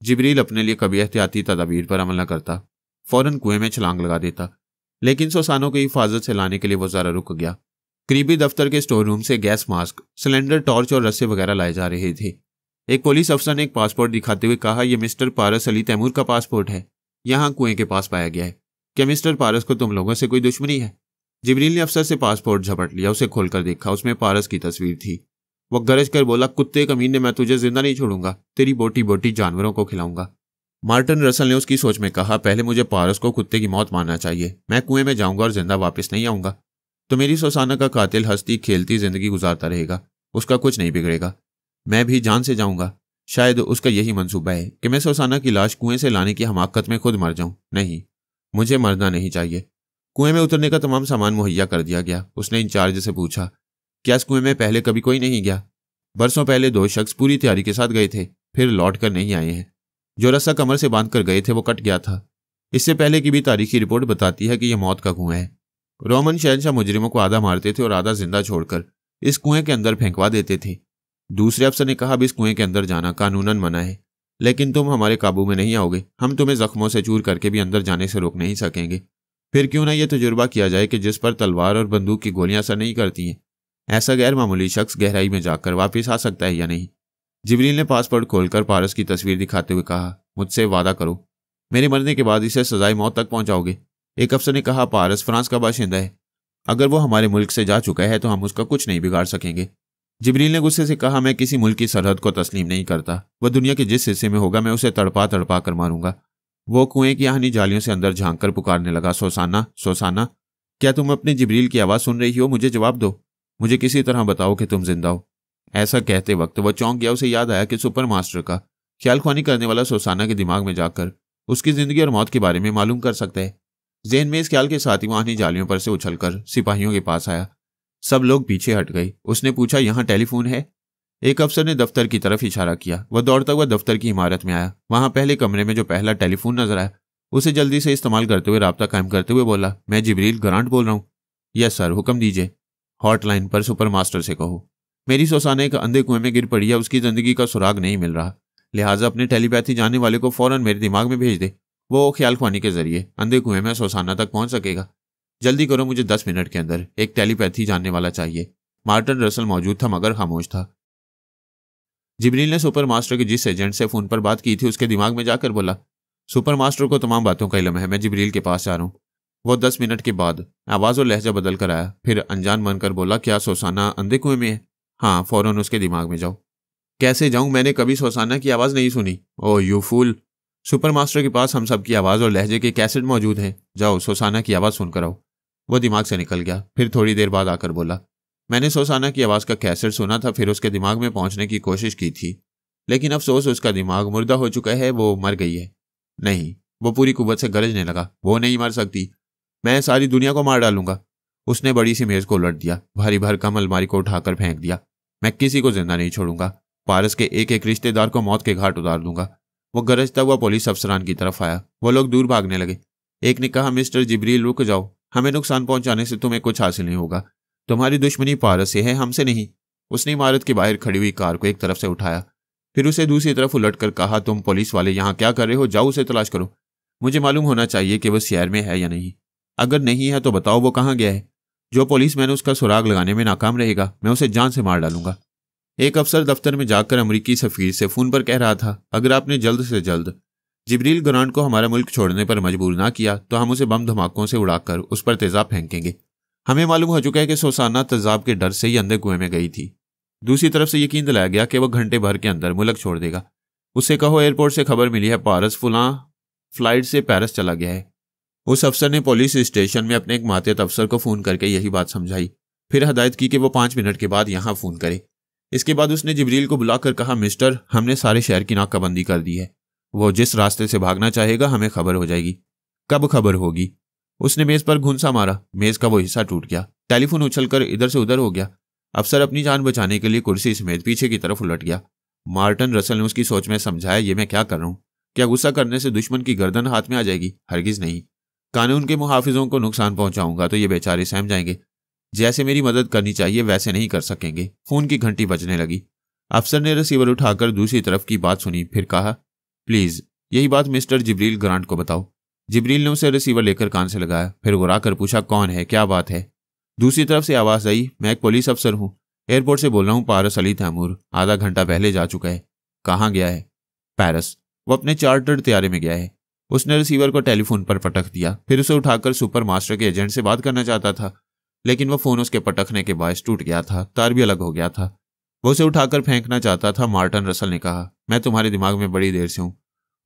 जिब्रील अपने लिए कभी एहतियाती तदाबीर पर अमल न करता, फौरन कुएं में छलांग लगा देता। लेकिन सुसाना को हिफाजत से लाने के लिए वो जरा रुक गया। करीबी दफ्तर के स्टोर रूम से गैस मास्क, सिलेंडर, टॉर्च और रस्से वगैरह लाए जा रहे थे। एक पुलिस अफसर ने एक पासपोर्ट दिखाते हुए कहा, यह मिस्टर पारस अली तैमूर का पासपोर्ट है, यहाँ कुएं के पास पाया गया है। क्या मिस्टर पारस को तुम लोगों से कोई दुश्मनी है? जिब्रील ने अफसर से पासपोर्ट झपट लिया। उसे खोलकर देखा, उसमें पारस की तस्वीर थी। वो गरज कर बोला, कुत्ते कमीने, मैं तुझे जिंदा नहीं छोड़ूंगा, तेरी बोटी बोटी जानवरों को खिलाऊंगा। मार्टिन रसल ने उसकी सोच में कहा, पहले मुझे पारस को कुत्ते की मौत मारना चाहिए। मैं कुएं में जाऊंगा और जिंदा वापस नहीं आऊंगा तो मेरी सुसाना का कातिल हंसती खेलती जिंदगी गुजारता रहेगा, उसका कुछ नहीं बिगड़ेगा। मैं भी जान से जाऊंगा। शायद उसका यही मंसूबा है कि मैं सुसाना की लाश कुएं से लाने की हमाकत में खुद मर जाऊं। नहीं, मुझे मरना नहीं चाहिए। कुएं में उतरने का तमाम सामान मुहैया कर दिया गया। उसने इंचार्ज से पूछा, क्या इस कुएं में पहले कभी कोई नहीं गया? बरसों पहले 2 शख्स पूरी तैयारी के साथ गए थे, फिर लौट कर नहीं आए हैं। जो रस्सा कमर से बांध कर गए थे वो कट गया था। इससे पहले की भी तारीखी रिपोर्ट बताती है कि यह मौत का कुआं है। रोमन शहंशाह मुजरिमों को आधा मारते थे और आधा जिंदा छोड़कर इस कुएं के अंदर फेंकवा देते थे। दूसरे अफसर ने कहा, अब इस कुएं के अंदर जाना कानूनन मना है, लेकिन तुम हमारे काबू में नहीं आओगे। हम तुम्हें जख्मों से चूर करके भी अंदर जाने से रोक नहीं सकेंगे। फिर क्यों ना यह तजुर्बा किया जाए कि जिस पर तलवार और बंदूक की गोलियां असर नहीं करती हैं, ऐसा गैर मामूली शख्स गहराई में जाकर वापस आ सकता है या नहीं। जिब्रील ने पासपोर्ट खोलकर पारस की तस्वीर दिखाते हुए कहा, मुझसे वादा करो, मेरे मरने के बाद इसे सजाए मौत तक पहुंचाओगे। एक अफसर ने कहा, पारस फ्रांस का बाशिंदा है, अगर वो हमारे मुल्क से जा चुका है तो हम उसका कुछ नहीं बिगाड़ सकेंगे। जिब्रील ने गुस्से से कहा, मैं किसी मुल्क की सरहद को तस्लीम नहीं करता। वह दुनिया के जिस हिस्से में होगा मैं उसे तड़पा तड़पा कर मारूंगा। वो कुएं की आहनी जालियों से अंदर झांक कर पुकारने लगा, सुसाना, सुसाना, क्या तुम अपने जिब्रील की आवाज़ सुन रही हो? मुझे जवाब दो। मुझे किसी तरह बताओ कि तुम जिंदा हो। ऐसा कहते वक्त वह चौंक गया। उसे याद आया कि सुपर मास्टर का ख्यालख्वानी करने वाला सुसाना के दिमाग में जाकर उसकी जिंदगी और मौत के बारे में मालूम कर सकता है। ज़हन में इस ख्याल के साथ ही वो आहनी जालियों पर से उछलकर सिपाहियों के पास आया। सब लोग पीछे हट गए। उसने पूछा, यहाँ टेलीफोन है? एक अफसर ने दफ्तर की तरफ इशारा किया। वह दौड़ता हुआ दफ्तर की इमारत में आया। वहां पहले कमरे में जो पहला टेलीफोन नजर आया उसे जल्दी से इस्तेमाल करते हुए राब्ता कायम करते हुए बोला, मैं जिब्रील ग्रांट बोल रहा हूँ। यस सर, हुक्म दीजिए। हॉटलाइन पर सुपर मास्टर से कहो, मेरी सुसाना एक अंधे कुएं में गिर पड़ी है, उसकी जिंदगी का सुराग नहीं मिल रहा, लिहाजा अपने टेलीपैथी जानने वाले को फौरन मेरे दिमाग में भेज दे। वो ख्यालख्वानी के जरिए अंधे कुएं में सुसाना तक पहुंच सकेगा। जल्दी करो, मुझे 10 मिनट के अंदर एक टेलीपैथी जानने वाला चाहिए। मार्टिन रसल मौजूद था मगर खामोश था। जिब्रील ने सुपर मास्टर के जिस एजेंट से फोन पर बात की थी उसके दिमाग में जाकर बोला, सुपर मास्टर को तमाम बातों का इल्म है, मैं जिब्रील के पास जा रहा हूँ। वो 10 मिनट के बाद आवाज़ और लहजा बदल कर आया। फिर अनजान बनकर बोला, क्या सुसाना अंधे कुएं में है? हाँ, फौरन उसके दिमाग में जाओ। कैसे जाऊं? मैंने कभी सुसाना की आवाज़ नहीं सुनी। ओ यू फूल, सुपर मास्टर के पास हम सब की आवाज़ और लहजे के कैसेट मौजूद हैं। जाओ सुसाना की आवाज़ सुनकर आओ। वो दिमाग से निकल गया। फिर थोड़ी देर बाद आकर बोला, मैंने सुसाना की आवाज़ का कैसेट सुना था, फिर उसके दिमाग में पहुंचने की कोशिश की थी, लेकिन अफसोस उसका दिमाग मुर्दा हो चुका है, वो मर गई है। नहीं, वो पूरी कुव्वत से गरजने लगा, वो नहीं मर सकती, मैं सारी दुनिया को मार डालूंगा। उसने बड़ी सी मेज को उलट दिया, भारी भरकम अलमारी को उठाकर फेंक दिया। मैं किसी को जिंदा नहीं छोड़ूंगा, पारस के एक एक रिश्तेदार को मौत के घाट उतार दूंगा। वो गरजता हुआ पुलिस अफसरान की तरफ आया। वो लोग दूर भागने लगे। एक ने कहा, मिस्टर जिब्रील रुक जाओ, हमें नुकसान पहुंचाने से तुम्हें कुछ हासिल नहीं होगा, तुम्हारी दुश्मनी पारस से है, हमसे नहीं। उसने इमारत के बाहर खड़ी हुई कार को एक तरफ से उठाया, फिर उसे दूसरी तरफ उलट कर कहा, तुम पुलिस वाले यहाँ क्या कर रहे हो? जाओ उसे तलाश करो, मुझे मालूम होना चाहिए कि वो शहर में है या नहीं। अगर नहीं है तो बताओ वो कहाँ गया है। जो पुलिसमैन उसका सुराग लगाने में नाकाम रहेगा मैं उसे जान से मार डालूंगा। एक अफसर दफ्तर में जाकर अमरीकी सफीर से फोन पर कह रहा था, अगर आपने जल्द से जल्द जिब्रील ग्रांट को हमारा मुल्क छोड़ने पर मजबूर ना किया तो हम उसे बम धमाकों से उड़ाकर उस पर तेजाब फेंकेंगे। हमें मालूम हो चुका है कि सुसाना तेजाब के डर से ही अंधे कुएं में गई थी। दूसरी तरफ से यकीन दिलाया गया कि वह घंटे भर के अंदर मुल्क छोड़ देगा। उससे कहो एयरपोर्ट से खबर मिली है, पारस फुलां फ्लाइट से पेरिस चला गया है। उस अफसर ने पुलिस स्टेशन में अपने एक मातहत अफसर को फ़ोन करके यही बात समझाई, फिर हदायत की कि वो 5 मिनट के बाद यहाँ फ़ोन करे। इसके बाद उसने जिब्रील को बुलाकर कहा, मिस्टर, हमने सारे शहर की नाकाबंदी कर दी है, वो जिस रास्ते से भागना चाहेगा हमें खबर हो जाएगी। कब खबर होगी? उसने मेज़ पर घुंसा मारा, मेज़ का वो हिस्सा टूट गया, टेलीफोन उछलकर इधर से उधर हो गया। अफसर अपनी जान बचाने के लिए कुर्सी समेत पीछे की तरफ उलट गया। मार्टिन रसल ने उसकी सोच में समझाया, ये मैं क्या कर रहा हूँ? क्या गुस्सा करने से दुश्मन की गर्दन हाथ में आ जाएगी? हरगिज़ नहीं। कानून के मुहाफिजों को नुकसान पहुंचाऊंगा तो ये बेचारे सहम जाएंगे। जैसे मेरी मदद करनी चाहिए वैसे नहीं कर सकेंगे। फोन की घंटी बजने लगी। अफसर ने रिसीवर उठाकर दूसरी तरफ की बात सुनी, फिर कहा, प्लीज यही बात मिस्टर जिब्रील ग्रांट को बताओ। जिब्रील ने उसे रिसीवर लेकर कान से लगाया, फिर घुरा कर पूछा, कौन है, क्या बात है? दूसरी तरफ से आवाज आई, मैं एक पुलिस अफसर हूँ, एयरपोर्ट से बोल रहा हूँ। पारस अली तैमूर आधा घंटा पहले जा चुका है। कहाँ गया है? पेरिस। वो अपने चार्टर्ड त्यारे में गया है। उसने रिसीवर को टेलीफोन पर पटक दिया, फिर उसे उठाकर सुपर मास्टर के एजेंट से बात करना चाहता था, लेकिन वह फोन उसके पटकने के बायस टूट गया था, तार भी अलग हो गया था। वो उसे उठाकर फेंकना चाहता था। मार्टिन रसल ने कहा, मैं तुम्हारे दिमाग में बड़ी देर से हूँ,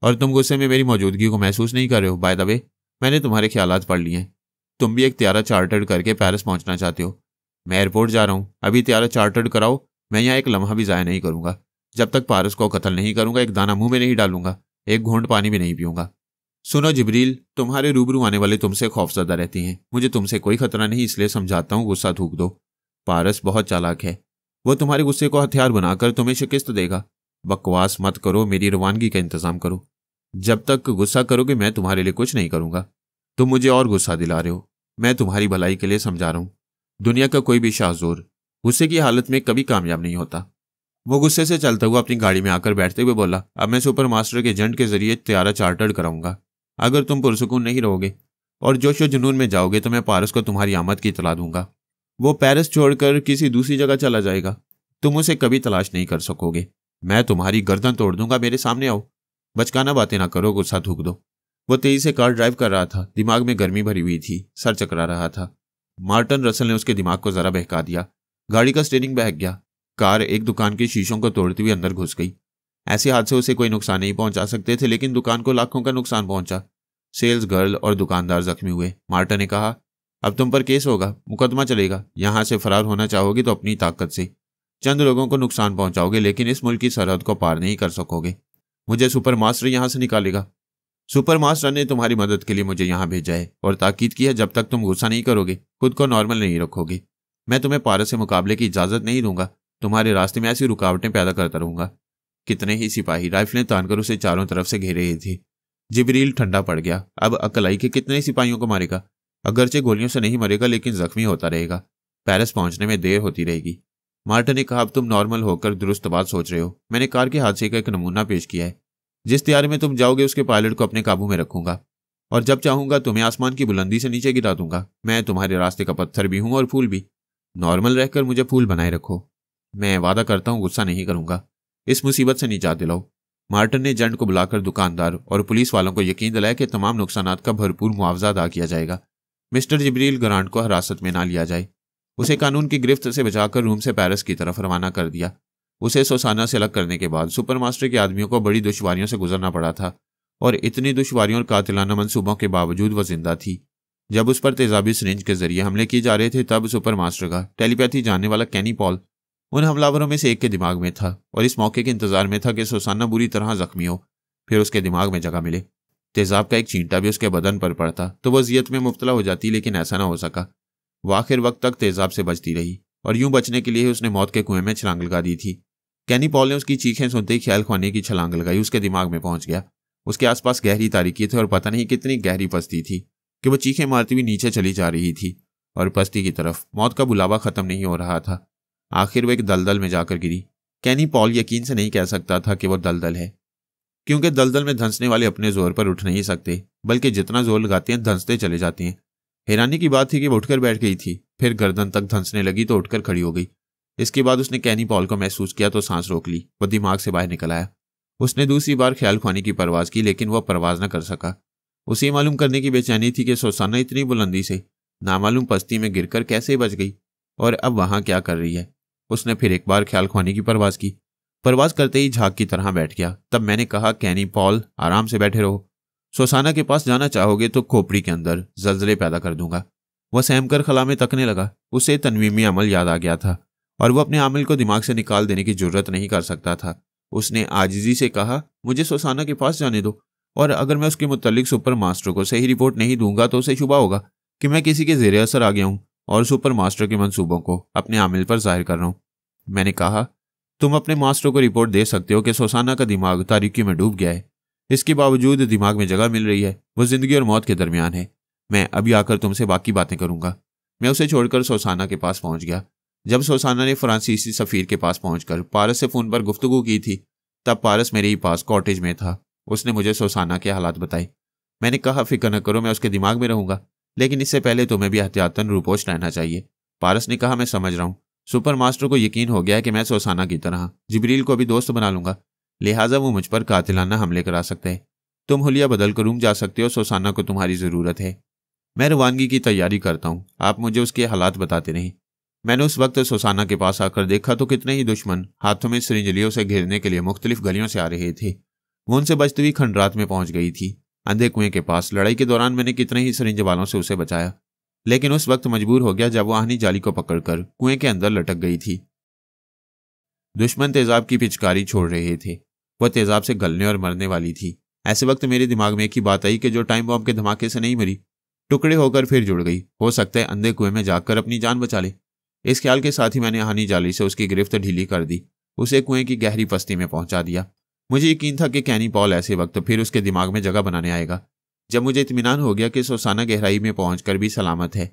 और तुम गुस्से में मेरी मौजूदगी को महसूस नहीं कर रहे हो। बाय द वे, मैंने तुम्हारे ख्यालात पढ़ लिए हैं। तुम भी एक त्यारा चार्टर्ड करके पेरिस पहुंचना चाहते हो। मैं एयरपोर्ट जा रहा हूँ, अभी त्यारा चार्टर्ड कराओ। मैं यहाँ एक लम्हा भी ज़ाया नहीं करूंगा। जब तक पारस को कत्ल नहीं करूंगा एक दाना मुंह में नहीं डालूंगा, एक घूंट पानी भी नहीं पीऊंगा। सुनो जिब्रील, तुम्हारे रूबरू आने वाले तुमसे खौफजदा रहती हैं। मुझे तुमसे कोई खतरा नहीं, इसलिए समझाता हूँ, गुस्सा थूक दो। पारस बहुत चालाक है, वो तुम्हारे गुस्से को हथियार बनाकर तुम्हें शिकस्त देगा। बकवास मत करो, मेरी रवानगी का इंतजाम करो। जब तक गुस्सा करोगे मैं तुम्हारे लिए कुछ नहीं करूंगा। तुम मुझे और गुस्सा दिला रहे हो। मैं तुम्हारी भलाई के लिए समझा रहा हूं। दुनिया का कोई भी शाहजोर गुस्से की हालत में कभी कामयाब नहीं होता। वो गुस्से से चलता हुआ अपनी गाड़ी में आकर बैठते हुए बोला, अब मैं सुपर मास्टर के एजेंट के जरिए त्यारा चार्टर्ड कराऊंगा। अगर तुम पुरसुकून नहीं रहोगे और जोशो जुनून में जाओगे तो मैं पारस को तुम्हारी आमद की इतला दूंगा। वो पेरिस छोड़कर किसी दूसरी जगह चला जाएगा। तुम उसे कभी तलाश नहीं कर सकोगे। मैं तुम्हारी गर्दन तोड़ दूंगा। मेरे सामने आओ। बचकाना बातें ना करो, गुस्सा थूक दो। वो तेजी से कार ड्राइव कर रहा था। दिमाग में गर्मी भरी हुई थी, सर चकरा रहा था। मार्टिन रसल ने उसके दिमाग को जरा बहका दिया। गाड़ी का स्टीयरिंग बहक गया। कार एक दुकान के शीशों को तोड़ती हुई अंदर घुस गई। ऐसे हादसे उसे कोई नुकसान नहीं पहुंचा सकते थे, लेकिन दुकान को लाखों का नुकसान पहुंचा। सेल्स गर्ल और दुकानदार जख्मी हुए। मार्टिन ने कहा, अब तुम पर केस होगा, मुकदमा चलेगा। यहां से फरार होना चाहोगे तो अपनी ताकत से चंद लोगों को नुकसान पहुंचाओगे, लेकिन इस मुल्क की सरहद को पार नहीं कर सकोगे। मुझे सुपर मास्टर यहां से निकालेगा। सुपर मास्टर ने तुम्हारी मदद के लिए मुझे यहां भेजा है और ताकीद की है, जब तक तुम गुस्सा नहीं करोगे, खुद को नॉर्मल नहीं रखोगे, मैं तुम्हें पारस से मुकाबले की इजाजत नहीं दूंगा। तुम्हारे रास्ते में ऐसी रुकावटें पैदा करता रहूंगा। कितने ही सिपाही राइफलें तानकर उसे चारों तरफ से घेरे रहे थे। जिब्रील ठंडा पड़ गया। अब अकल आई कि कितने ही सिपाहियों को मारेगा। अगरचे गोलियों से नहीं मरेगा, लेकिन जख्मी होता रहेगा। पेरिस पहुंचने में देर होती रहेगी। मार्टिन ने कहा, अब तुम नॉर्मल होकर दुरुस्त बात सोच रहे हो। मैंने कार के हादसे का एक नमूना पेश किया है। जिस त्यारे में तुम जाओगे उसके पायलट को अपने काबू में रखूंगा और जब चाहूंगा तुम्हें आसमान की बुलंदी से नीचे गिरा दूंगा। मैं तुम्हारे रास्ते का पत्थर भी हूं और फूल भी। नॉर्मल रहकर मुझे फूल बनाए रखो। मैं वादा करता हूं गुस्सा नहीं करूंगा। इस मुसीबत से निजात दिलाओ। मार्टिन ने एजेंट को बुलाकर दुकानदार और पुलिस वालों को यकीन दिलाया कि तमाम नुकसानात का भरपूर मुआवजा अदा किया जाएगा। मिस्टर जिब्रील ग्रांट को हिरासत में ना लिया जाए। उसे कानून की गिरफ्त से बचाकर रूम से पेरिस की तरफ रवाना कर दिया। उसे सोसाना से अलग करने के बाद सुपरमास्टर के आदमियों को बड़ी दुश्वारियों से गुजरना पड़ा था और इतनी दुश्वारियों और कातिलाना मंसूबों के बावजूद वह जिंदा थी। जब उस पर तेजाबी सिरिंज के जरिए हमले किए जा रहे थे, तब सुपरमास्टर का टेलीपैथी जानने वाला कैनी पॉल उन हमलावरों में से एक के दिमाग में था और इस मौके के इंतजार में था कि सोसाना बुरी तरह जख्मी हो, फिर उसके दिमाग में जगह मिले। तेजाब का एक छींटा भी उसके बदन पर पड़ता तो वह अजियत में मुब्तला हो जाती, लेकिन ऐसा ना हो सका। वह आखिर वक्त तक तेजाब से बचती रही और यूं बचने के लिए उसने मौत के कुएं में छलांग लगा दी थी। कैनी पॉल ने उसकी चीखें सुनते ही ख्याल खाने की छलांग लगाई। उसके दिमाग में पहुंच गया। उसके आसपास गहरी तारीकी थी और पता नहीं कितनी गहरी पस्ती थी कि वह चीखें मारती हुई नीचे चली जा रही थी और पस्ती की तरफ मौत का बुलावा खत्म नहीं हो रहा था। आखिर वह एक दलदल में जाकर गिरी। कैनी पॉल यकीन से नहीं कह सकता था कि वह दलदल है, क्योंकि दलदल में धंसने वाले अपने जोर पर उठ नहीं सकते, बल्कि जितना जोर लगाते हैं धंसते चले जाते हैं। हैरानी की बात थी कि वह उठकर बैठ गई थी, फिर गर्दन तक धंसने लगी तो उठकर खड़ी हो गई। इसके बाद उसने कैनी पॉल को महसूस किया तो सांस रोक ली। वह दिमाग से बाहर निकल आया। उसने दूसरी बार ख्याल खाने की परवाज की, लेकिन वह परवाज न कर सका। उसे मालूम करने की बेचैनी थी कि सोसाना इतनी बुलंदी से नामालूम पस्ती में गिरकर कैसे बच गई और अब वहां क्या कर रही है। उसने फिर एक बार ख्याल खाने की परवाज की। परवाज करते ही झाग की तरह बैठ गया। तब मैंने कहा, कैनी पॉल आराम से बैठे रहो। सोसाना के पास जाना चाहोगे तो खोपड़ी के अंदर जलजले पैदा कर दूंगा। वह सहमकर खला में तकने लगा। उसे तनवीमी अमल याद आ गया था और वह अपने आमिल को दिमाग से निकाल देने की जुर्रत नहीं कर सकता था। उसने आजिजी से कहा, मुझे सोसाना के पास जाने दो और अगर मैं उसके मुतल्लिक सुपर मास्टर को सही रिपोर्ट नहीं दूंगा तो उसे शुबा होगा कि मैं किसी के ज़ेरे असर आ गया हूं और सुपर मास्टर के मंसूबों को अपने आमिल पर जाहिर कर रहा हूं। मैंने कहा, तुम अपने मास्टर को रिपोर्ट दे सकते हो कि सोसाना का दिमाग तारीकी में डूब गया है। इसके बावजूद दिमाग में जगह मिल रही है। वह जिंदगी और मौत के दरमियान है। मैं अभी आकर तुमसे बाकी बातें करूंगा। मैं उसे छोड़कर सोसाना के पास पहुंच गया। जब सोसाना ने फ्रांसीसी सफीर के पास पहुंचकर पारस से फोन पर गुफ्तगू की थी, तब पारस मेरे ही पास कॉटेज में था। उसने मुझे सोसाना के हालात बताए। मैंने कहा, फिक्र न करो, मैं उसके दिमाग में रहूंगा, लेकिन इससे पहले तुम्हें भी एहतियातन रूपोश रहना चाहिए। पारस ने कहा, मैं समझ रहा हूं। सुपर मास्टर को यकीन हो गया है कि मैं सोसाना की तरह जिब्रील को भी दोस्त बना लूंगा, लिहाजा वो मुझ पर कातिलाना हमले करा सकते हैं। तुम हुलिया बदल कर रूम जा सकते हो। सोसाना को तुम्हारी जरूरत है। मैं रवानगी की तैयारी करता हूं, आप मुझे उसके हालात बताते रहें। मैंने उस वक्त सोसाना के पास आकर देखा तो कितने ही दुश्मन हाथों में सिरिंजलियों से घेरने के लिए मुख्तलिफ गलियों से आ रहे थे। वो उनसे बचती हुई खंडरात में पहुंच गई थी। अंधे कुएं के पास लड़ाई के दौरान मैंने कितने ही सरिंज वालों से उसे बचाया, लेकिन उस वक्त मजबूर हो गया जब वो आहनी जाली को पकड़कर कुएं के अंदर लटक गई थी। दुश्मन तेजाब की पिचकारी छोड़ रहे थे। वह तेजाब से गलने और मरने वाली थी। ऐसे वक्त मेरे दिमाग में एक ही बात आई कि जो टाइम बॉम्ब के धमाके से नहीं मरी, टुकड़े होकर फिर जुड़ गई, हो सकता है अंधे कुएं में जाकर अपनी जान बचा ले। इस ख्याल के साथ ही मैंने आहनी जाली से उसकी गिरफ्त ढीली कर दी, उसे कुएं की गहरी पस्ती में पहुंचा दिया। मुझे यकीन था कि कैनी पॉल ऐसे वक्त फिर उसके दिमाग में जगह बनाने आएगा। जब मुझे इत्मीनान हो गया कि सोसाना गहराई में पहुंचकर भी सलामत है,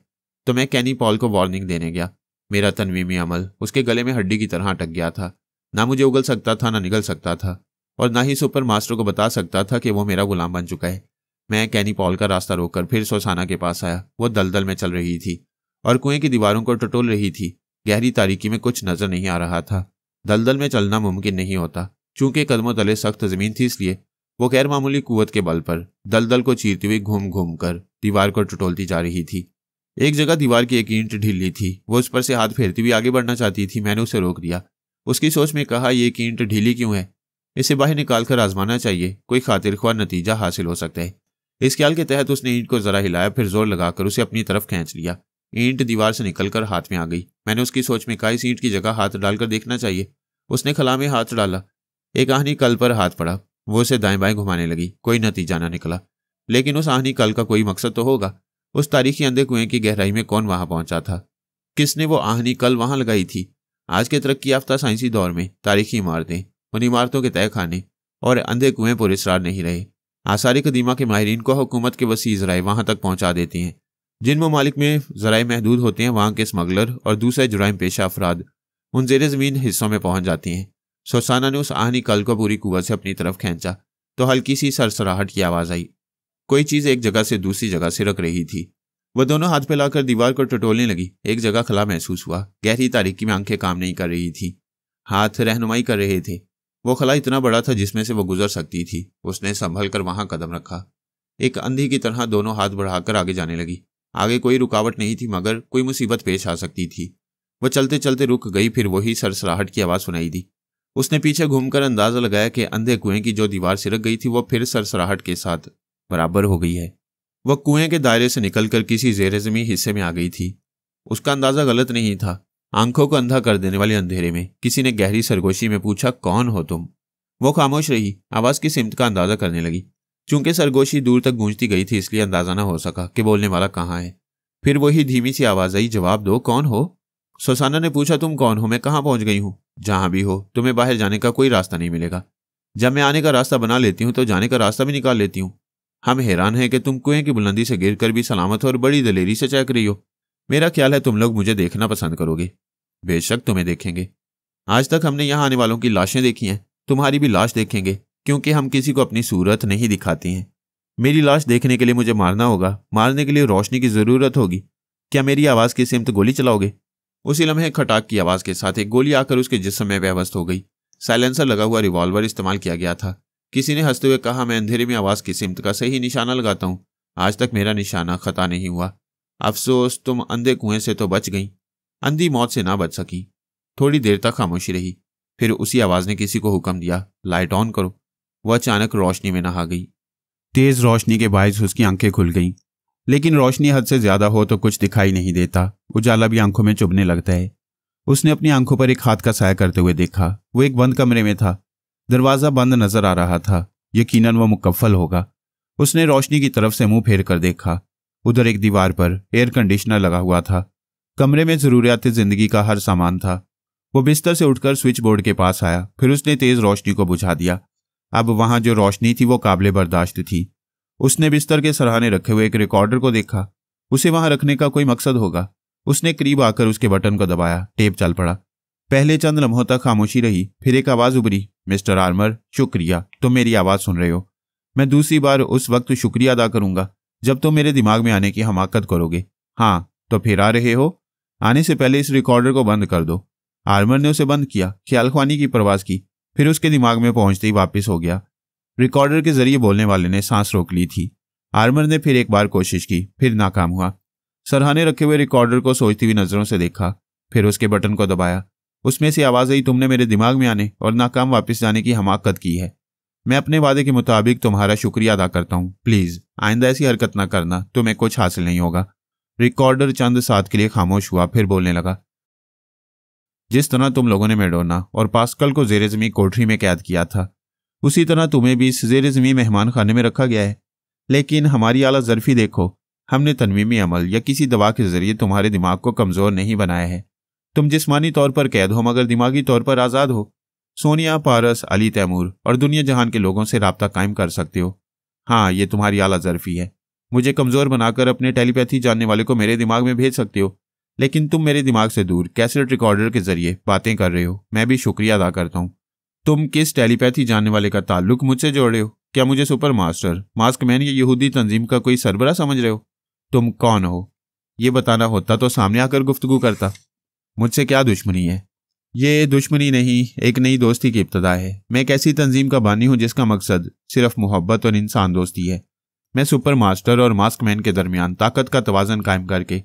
तो मैं कैनी पॉल को वार्निंग देने गया। मेरा तनवीमी अमल उसके गले में हड्डी की तरह अटक गया था। ना मुझे उगल सकता था, ना निगल सकता था, और ना ही सुपर मास्टर को बता सकता था कि वो मेरा गुलाम बन चुका है। मैं कैनी पॉल का रास्ता रोककर फिर सोसाना के पास आया। वो दलदल में चल रही थी और कुएं की दीवारों को टटोल रही थी। गहरी तारीकी में कुछ नजर नहीं आ रहा था। दलदल में चलना मुमकिन नहीं होता। चूंकि कदमों तले सख्त जमीन थी, इसलिए वो गैर मामूली कुव्वत के बल पर दलदल को चीरती हुई घूम घूम कर दीवार को टटोलती जा रही थी। एक जगह दीवार की एक ईंट ढीली थी। वो उस पर से हाथ फेरती हुई आगे बढ़ना चाहती थी। मैंने उसे रोक दिया। उसकी सोच में कहा, ये ईंट ढीली क्यों है? इसे बाहर निकाल कर आजमाना चाहिए, कोई खातिरख्वाह नतीजा हासिल हो सकता है। इस ख्याल के तहत उसने ईंट को जरा हिलाया, फिर जोर लगाकर उसे अपनी तरफ खींच लिया। ईंट दीवार से निकलकर हाथ में आ गई। मैंने उसकी सोच में कहा, इस ईंट की जगह हाथ डालकर देखना चाहिए। उसने खला में हाथ डाला। एक आहनी कल पर हाथ पड़ा। वो उसे दाएं बाएं घुमाने लगी। कोई नतीजा ना निकला। लेकिन उस आहनी कल का कोई मकसद तो होगा। उस तारीखी अंधे कुएं की गहराई में कौन वहां पहुंचा था? किसने वो आहनी कल वहां लगाई थी? आज के तरक्की याफ्ता साइंसी दौर में तारीखी इमारतें, उन इमारतों के तय खाने और अंधे कुएं पुरस्कार नहीं रहे। आसार कदीमा के माहिरीन को हुकूमत के वसी ज़राए वहां तक पहुंचा देती हैं। जिन ममालिक में ज़राए महदूद होते हैं, वहां के स्मगलर और दूसरे जुराइम पेशा अफराद उन ज़ेरे ज़मीन हिस्सों में पहुंच जाती हैं। सोसाना ने उस आहनी कल को पूरी कुव्वत से अपनी तरफ खींचा तो हल्की सी सरसराहट की आवाज़ आई। कोई चीज़ एक जगह से दूसरी जगह सिरक रही थी। वह दोनों हाथ फैलाकर दीवार को टटोलने लगी। एक जगह खला महसूस हुआ। गहरी तारीकी में आंखें काम नहीं कर रही थी, हाथ रहनुमाई कर रहे थे। वो खला इतना बड़ा था जिसमें से वो गुजर सकती थी। उसने संभल कर वहां कदम रखा। एक अंधी की तरह दोनों हाथ बढ़ाकर आगे जाने लगी। आगे कोई रुकावट नहीं थी, मगर कोई मुसीबत पेश आ सकती थी। वह चलते चलते रुक गई। फिर वही सरसराहट की आवाज़ सुनाई दी। उसने पीछे घूमकर अंदाजा लगाया कि अंधे कुएं की जो दीवार सिरक गई थी, वो फिर सरसराहट के साथ बराबर हो गई है। वह कुएं के दायरे से निकलकर किसी ज़ेर-ए-ज़मीं हिस्से में आ गई थी। उसका अंदाजा गलत नहीं था। आंखों को अंधा कर देने वाले अंधेरे में किसी ने गहरी सरगोशी में पूछा, कौन हो तुम? वो खामोश रही। आवाज़ की सिमत का अंदाजा करने लगी। चूंकि सरगोशी दूर तक गूंजती गई थी, इसलिए अंदाजा न हो सका कि बोलने वाला कहाँ है। फिर वही धीमी सी आवाज़ आई, जवाब दो, कौन हो? सोसाना ने पूछा, तुम कौन हो? मैं कहाँ पहुंच गई हूँ? जहां भी हो, तुम्हें बाहर जाने का कोई रास्ता नहीं मिलेगा। जब मैं आने का रास्ता बना लेती हूँ तो जाने का रास्ता भी निकाल लेती हूँ। हम हैरान हैं कि तुम कुएं की बुलंदी से गिरकर भी सलामत हो और बड़ी दलेरी से चहक रही हो। मेरा ख्याल है तुम लोग मुझे देखना पसंद करोगे। बेशक तुम्हें देखेंगे। आज तक हमने यहाँ आने वालों की लाशें देखी हैं, तुम्हारी भी लाश देखेंगे, क्योंकि हम किसी को अपनी सूरत नहीं दिखाते हैं। मेरी लाश देखने के लिए मुझे मारना होगा। मारने के लिए रोशनी की जरूरत होगी। क्या मेरी आवाज़ की सिमत गोली चलाओगे? उसी लम्हे खटाक की आवाज़ के साथ एक गोली आकर उसके जिस्म में व्यवस्थ हो गई। साइलेंसर लगा हुआ रिवॉल्वर इस्तेमाल किया गया था। किसी ने हंसते हुए कहा, मैं अंधेरे में आवाज़ की सिमत का सही निशाना लगाता हूँ। आज तक मेरा निशाना खता नहीं हुआ। अफसोस, तुम अंधे कुएं से तो बच गई, अंधी मौत से ना बच सकी। थोड़ी देर तक खामोशी रही। फिर उसी आवाज़ ने किसी को हुक्म दिया, लाइट ऑन करो। वह अचानक रोशनी में नहा गई। तेज रोशनी के बायस उसकी आंखें खुल गईं, लेकिन रोशनी हद से ज्यादा हो तो कुछ दिखाई नहीं देता। उजाला भी आंखों में चुभने लगता है। उसने अपनी आंखों पर एक हाथ का साया करते हुए देखा। वो एक बंद कमरे में था। दरवाजा बंद नजर आ रहा था। यकीनन वो मुकफ्फल होगा। उसने रोशनी की तरफ से मुंह फेर कर देखा। उधर एक दीवार पर एयर कंडीशनर लगा हुआ था। कमरे में जरूरियात जिंदगी का हर सामान था। वो बिस्तर से उठकर स्विच बोर्ड के पास आया। फिर उसने तेज रोशनी को बुझा दिया। अब वहां जो रोशनी थी वो काबिले बर्दाश्त थी। उसने बिस्तर के सराहने रखे हुए एक रिकॉर्डर को देखा। उसे वहां रखने का कोई मकसद होगा। उसने करीब आकर उसके बटन को दबाया। टेप चल पड़ा। पहले चंद लम्हों तक खामोशी रही। फिर एक आवाज उभरी, मिस्टर आर्मर, शुक्रिया, तुम मेरी आवाज सुन रहे हो। मैं दूसरी बार उस वक्त शुक्रिया अदा करूंगा जब तुम मेरे दिमाग में आने की हमाकत करोगे। हाँ, तो फिर आ रहे हो? आने से पहले इस रिकॉर्डर को बंद कर दो। आर्मर ने उसे बंद किया, ख्यालख्वानी की परवाज की, फिर उसके दिमाग में पहुंचते ही वापस हो गया। रिकॉर्डर के जरिए बोलने वाले ने सांस रोक ली थी। आर्मर ने फिर एक बार कोशिश की, फिर नाकाम हुआ। सरहाने रखे हुए रिकॉर्डर को सोचती हुई नजरों से देखा, फिर उसके बटन को दबाया। उसमें से आवाज आई, तुमने मेरे दिमाग में आने और नाकाम वापस जाने की हमाकत की है। मैं अपने वादे के मुताबिक तुम्हारा शुक्रिया अदा करता हूँ। प्लीज आइंदा ऐसी हरकत ना करना, तुम्हें कुछ हासिल नहीं होगा। रिकॉर्डर चंद साथ के लिए खामोश हुआ, फिर बोलने लगा। जिस तरह तुम लोगों ने मेडोना और पास्कल को जेर ज़मीं कोठरी में कैद किया था, उसी तरह तुम्हें भी इस जेर ज़मीं मेहमान खाने में रखा गया है। लेकिन हमारी आला ज़र्फ़ी देखो, हमने तनवीमी अमल या किसी दवा के जरिए तुम्हारे दिमाग को कमज़ोर नहीं बनाया है। तुम जिस्मानी तौर पर कैद हो मगर दिमागी तौर पर आज़ाद हो। सोनिया, पारस, अली, तैमूर और दुनिया जहान के लोगों से राब्ता कायम कर सकते हो। हाँ, ये तुम्हारी आला ज़र्फ़ी है। मुझे कमज़ोर बनाकर अपने टेलीपैथी जानने वाले को मेरे दिमाग में भेज सकते हो, लेकिन तुम मेरे दिमाग से दूर कैसेट रिकॉर्डर के जरिए बातें कर रहे हो। मैं भी शुक्रिया अदा करता हूँ। तुम किस टेलीपैथी जानने वाले का ताल्लुक मुझसे जोड़ रहे हो? क्या मुझे सुपर मास्टर, मास्कमैन या यहूदी तंजीम का कोई सरबरा समझ रहे हो? तुम कौन हो ये बताना होता तो सामने आकर गुफ्तगू करता। मुझसे क्या दुश्मनी है? ये दुश्मनी नहीं, एक नई दोस्ती की इब्तदा है। मैं एक ऐसी तंजीम का बानी हूँ जिसका मकसद सिर्फ मोहब्बत और इंसान दोस्ती है। मैं सुपर मास्टर और मास्कमैन के दरमियान ताकत का तवाज़न कायम करके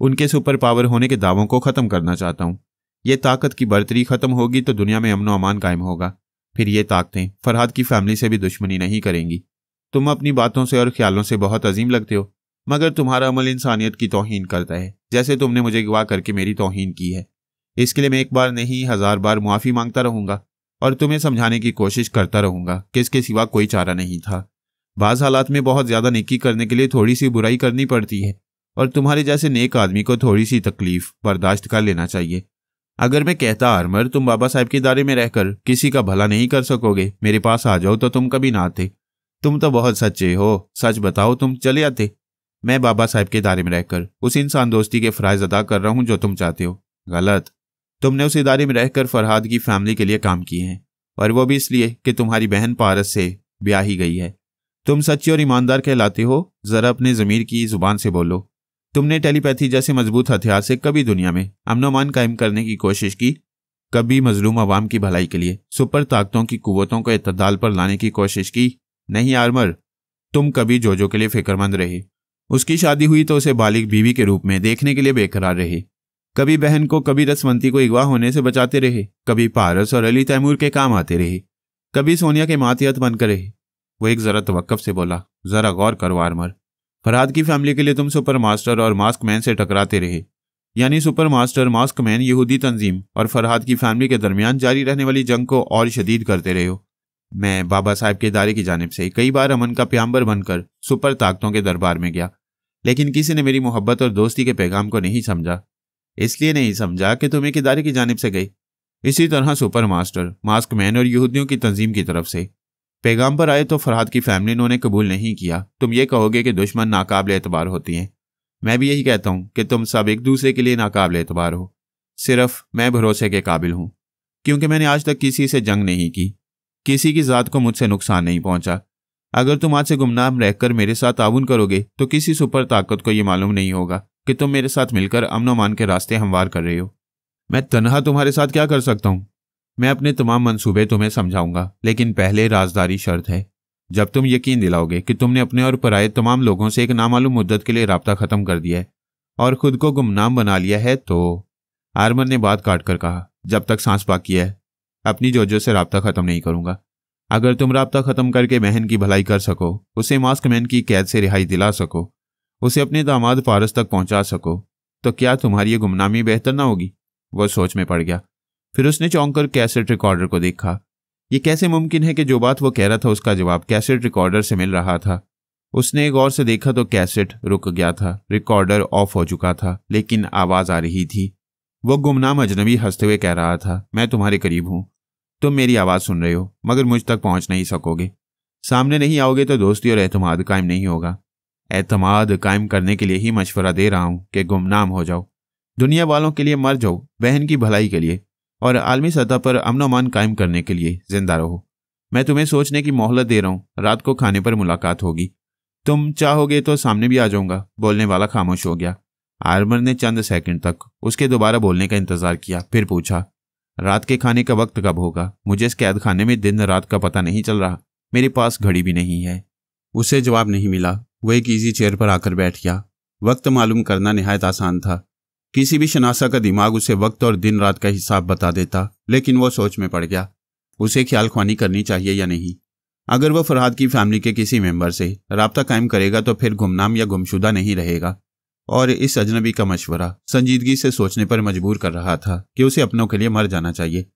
उनके सुपर पावर होने के दावों को ख़त्म करना चाहता हूँ। ये ताकत की बर्तरी ख़त्म होगी तो दुनिया में अमन व अमान कायम होगा। फिर ये ताकतें फरहाद की फैमिली से भी दुश्मनी नहीं करेंगी। तुम अपनी बातों से और ख्यालों से बहुत अजीम लगते हो, मगर तुम्हारा अमल इंसानियत की तौहीन करता है, जैसे तुमने मुझे गवाह करके मेरी तौहीन की है। इसके लिए मैं एक बार नहीं 1000 बार मुआफ़ी मांगता रहूँगा और तुम्हें समझाने की कोशिश करता रहूँगा कि इसके सिवा कोई चारा नहीं था। बाज़ हालात में बहुत ज़्यादा नेकी करने के लिए थोड़ी सी बुराई करनी पड़ती है और तुम्हारे जैसे नेक आदमी को थोड़ी सी तकलीफ बर्दाश्त कर लेना चाहिए। अगर मैं कहता आर्मर तुम बाबा साहब के दायरे में रहकर किसी का भला नहीं कर सकोगे, मेरे पास आ जाओ, तो तुम कभी ना आते। तुम तो बहुत सच्चे हो, सच बताओ तुम चले आते। मैं बाबा साहब के दायरे में रहकर उस इंसान दोस्ती के फ़राइज़ अदा कर रहा हूँ जो तुम चाहते हो। गलत। तुमने उस इदारे में रहकर फरहाद की फैमिली के लिए काम किए हैं, और वो भी इसलिए कि तुम्हारी बहन पारस से ब्याह ही गई है। तुम सच्चे और ईमानदार कहलाते हो। ज़रा अपने ज़मीर की ज़ुबान से बोलो। तुमने टेलीपैथी जैसे मजबूत हथियार से कभी दुनिया में अमन व अमान कायम करने की कोशिश की? कभी मजलूम अवाम की भलाई के लिए सुपर ताकतों की कुव्वतों को इत्तदाल पर लाने की कोशिश की? नहीं आर्मर, तुम कभी जोजो के लिए फिक्रमंद रहे। उसकी शादी हुई तो उसे बालिग बीवी के रूप में देखने के लिए बेकरार रहे। कभी बहन को, कभी रसवंती को अगवा होने से बचाते रहे। कभी पारस और अली तैमूर के काम आते रहे। कभी सोनिया के मातियत बनकर रहे। वो एक जरा तवक्कुफ से बोला, जरा गौर करो आर्मर, फरहाद की फैमिली के लिए तुम सुपर मास्टर और मास्कमैन से टकराते रहे। यानी सुपर मास्टर, मास्कमैन, यहूदी तंजीम और फरहाद की फैमिली के दरमियान जारी रहने वाली जंग को और शदीद करते रहे हो। मैं बाबा साहब के इदारे की जानिब से कई बार अमन का प्याम्बर बनकर सुपर ताकतों के दरबार में गया, लेकिन किसी ने मेरी मोहब्बत और दोस्ती के पैगाम को नहीं समझा। इसलिए नहीं समझा कि तुम एक इदारे की जानिब से गए। इसी तरह सुपर मास्टर, मास्कमैन और यहूदियों की तंजीम की तरफ से पैगाम पर आए तो फरहाद की फैमिली ने उन्हें कबूल नहीं किया। तुम ये कहोगे कि दुश्मन नाकाबिल एतबार होती हैं। मैं भी यही कहता हूँ कि तुम सब एक दूसरे के लिए नाकाबिल एतबार हो। सिर्फ मैं भरोसे के काबिल हूँ, क्योंकि मैंने आज तक किसी से जंग नहीं की। किसी की ज़ात को मुझसे नुकसान नहीं पहुँचा। अगर तुम आज से गुमनाम रहकर मेरे साथ ताउन करोगे तो किसी सुपर ताकत को ये मालूम नहीं होगा कि तुम मेरे साथ मिलकर अमन मान के रास्ते हमवार कर रहे हो। मैं तन्हा तुम्हारे साथ क्या कर सकता हूँ? मैं अपने तमाम मंसूबे तुम्हें समझाऊंगा, लेकिन पहले राजदारी शर्त है। जब तुम यकीन दिलाओगे कि तुमने अपने और पराये तमाम लोगों से एक नामालूम मुद्दत के लिए राब्ता ख़त्म कर दिया है और खुद को गुमनाम बना लिया है तो। आर्मर ने बात काट कर कहा, जब तक सांस बाकी है अपनी जोजो से राब्ता ख़त्म नहीं करूंगा। अगर तुम राब्ता ख़त्म करके बहन की भलाई कर सको, उसे मास्कमैन की कैद से रिहाई दिला सको, उसे अपने दामाद पारस तक पहुंचा सको, तो क्या तुम्हारी ये गुमनामी बेहतर ना होगी? वह सोच में पड़ गया। फिर उसने चौंक कर कैसेट रिकॉर्डर को देखा। ये कैसे मुमकिन है कि जो बात वो कह रहा था उसका जवाब कैसेट रिकॉर्डर से मिल रहा था? उसने गौर से देखा तो कैसेट रुक गया था, रिकॉर्डर ऑफ हो चुका था, लेकिन आवाज़ आ रही थी। वो गुमनाम अजनबी हंसते हुए कह रहा था, मैं तुम्हारे करीब हूँ, तुम मेरी आवाज़ सुन रहे हो, मगर मुझ तक पहुँच नहीं सकोगे। सामने नहीं आओगे तो दोस्ती और एतमाद कायम नहीं होगा। एतमाद कायम करने के लिए ही मशवरा दे रहा हूँ कि गुमनाम हो जाओ, दुनिया वालों के लिए मर जाओ, बहन की भलाई के लिए और आलमी सतह पर अमन अमान कायम करने के लिए जिंदा रहो। मैं तुम्हें सोचने की मोहलत दे रहा हूँ, रात को खाने पर मुलाकात होगी। तुम चाहोगे तो सामने भी आ जाऊंगा। बोलने वाला खामोश हो गया। आर्मर ने चंद सेकंड तक उसके दोबारा बोलने का इंतजार किया, फिर पूछा, रात के खाने का वक्त कब होगा? मुझे इस कैद खाने में दिन रात का पता नहीं चल रहा, मेरे पास घड़ी भी नहीं है। उसे जवाब नहीं मिला। वह एक ईजी चेयर पर आकर बैठ गया। वक्त मालूम करना निहायत आसान था। किसी भी शनासा का दिमाग उसे वक्त और दिन रात का हिसाब बता देता, लेकिन वो सोच में पड़ गया। उसे ख्याल ख्वानी करनी चाहिए या नहीं। अगर वह फरहाद की फैमिली के किसी मेंबर से राब्ता कायम करेगा तो फिर गुमनाम या गुमशुदा नहीं रहेगा। और इस अजनबी का मशवरा संजीदगी से सोचने पर मजबूर कर रहा था कि उसे अपनों के लिए मर जाना चाहिए,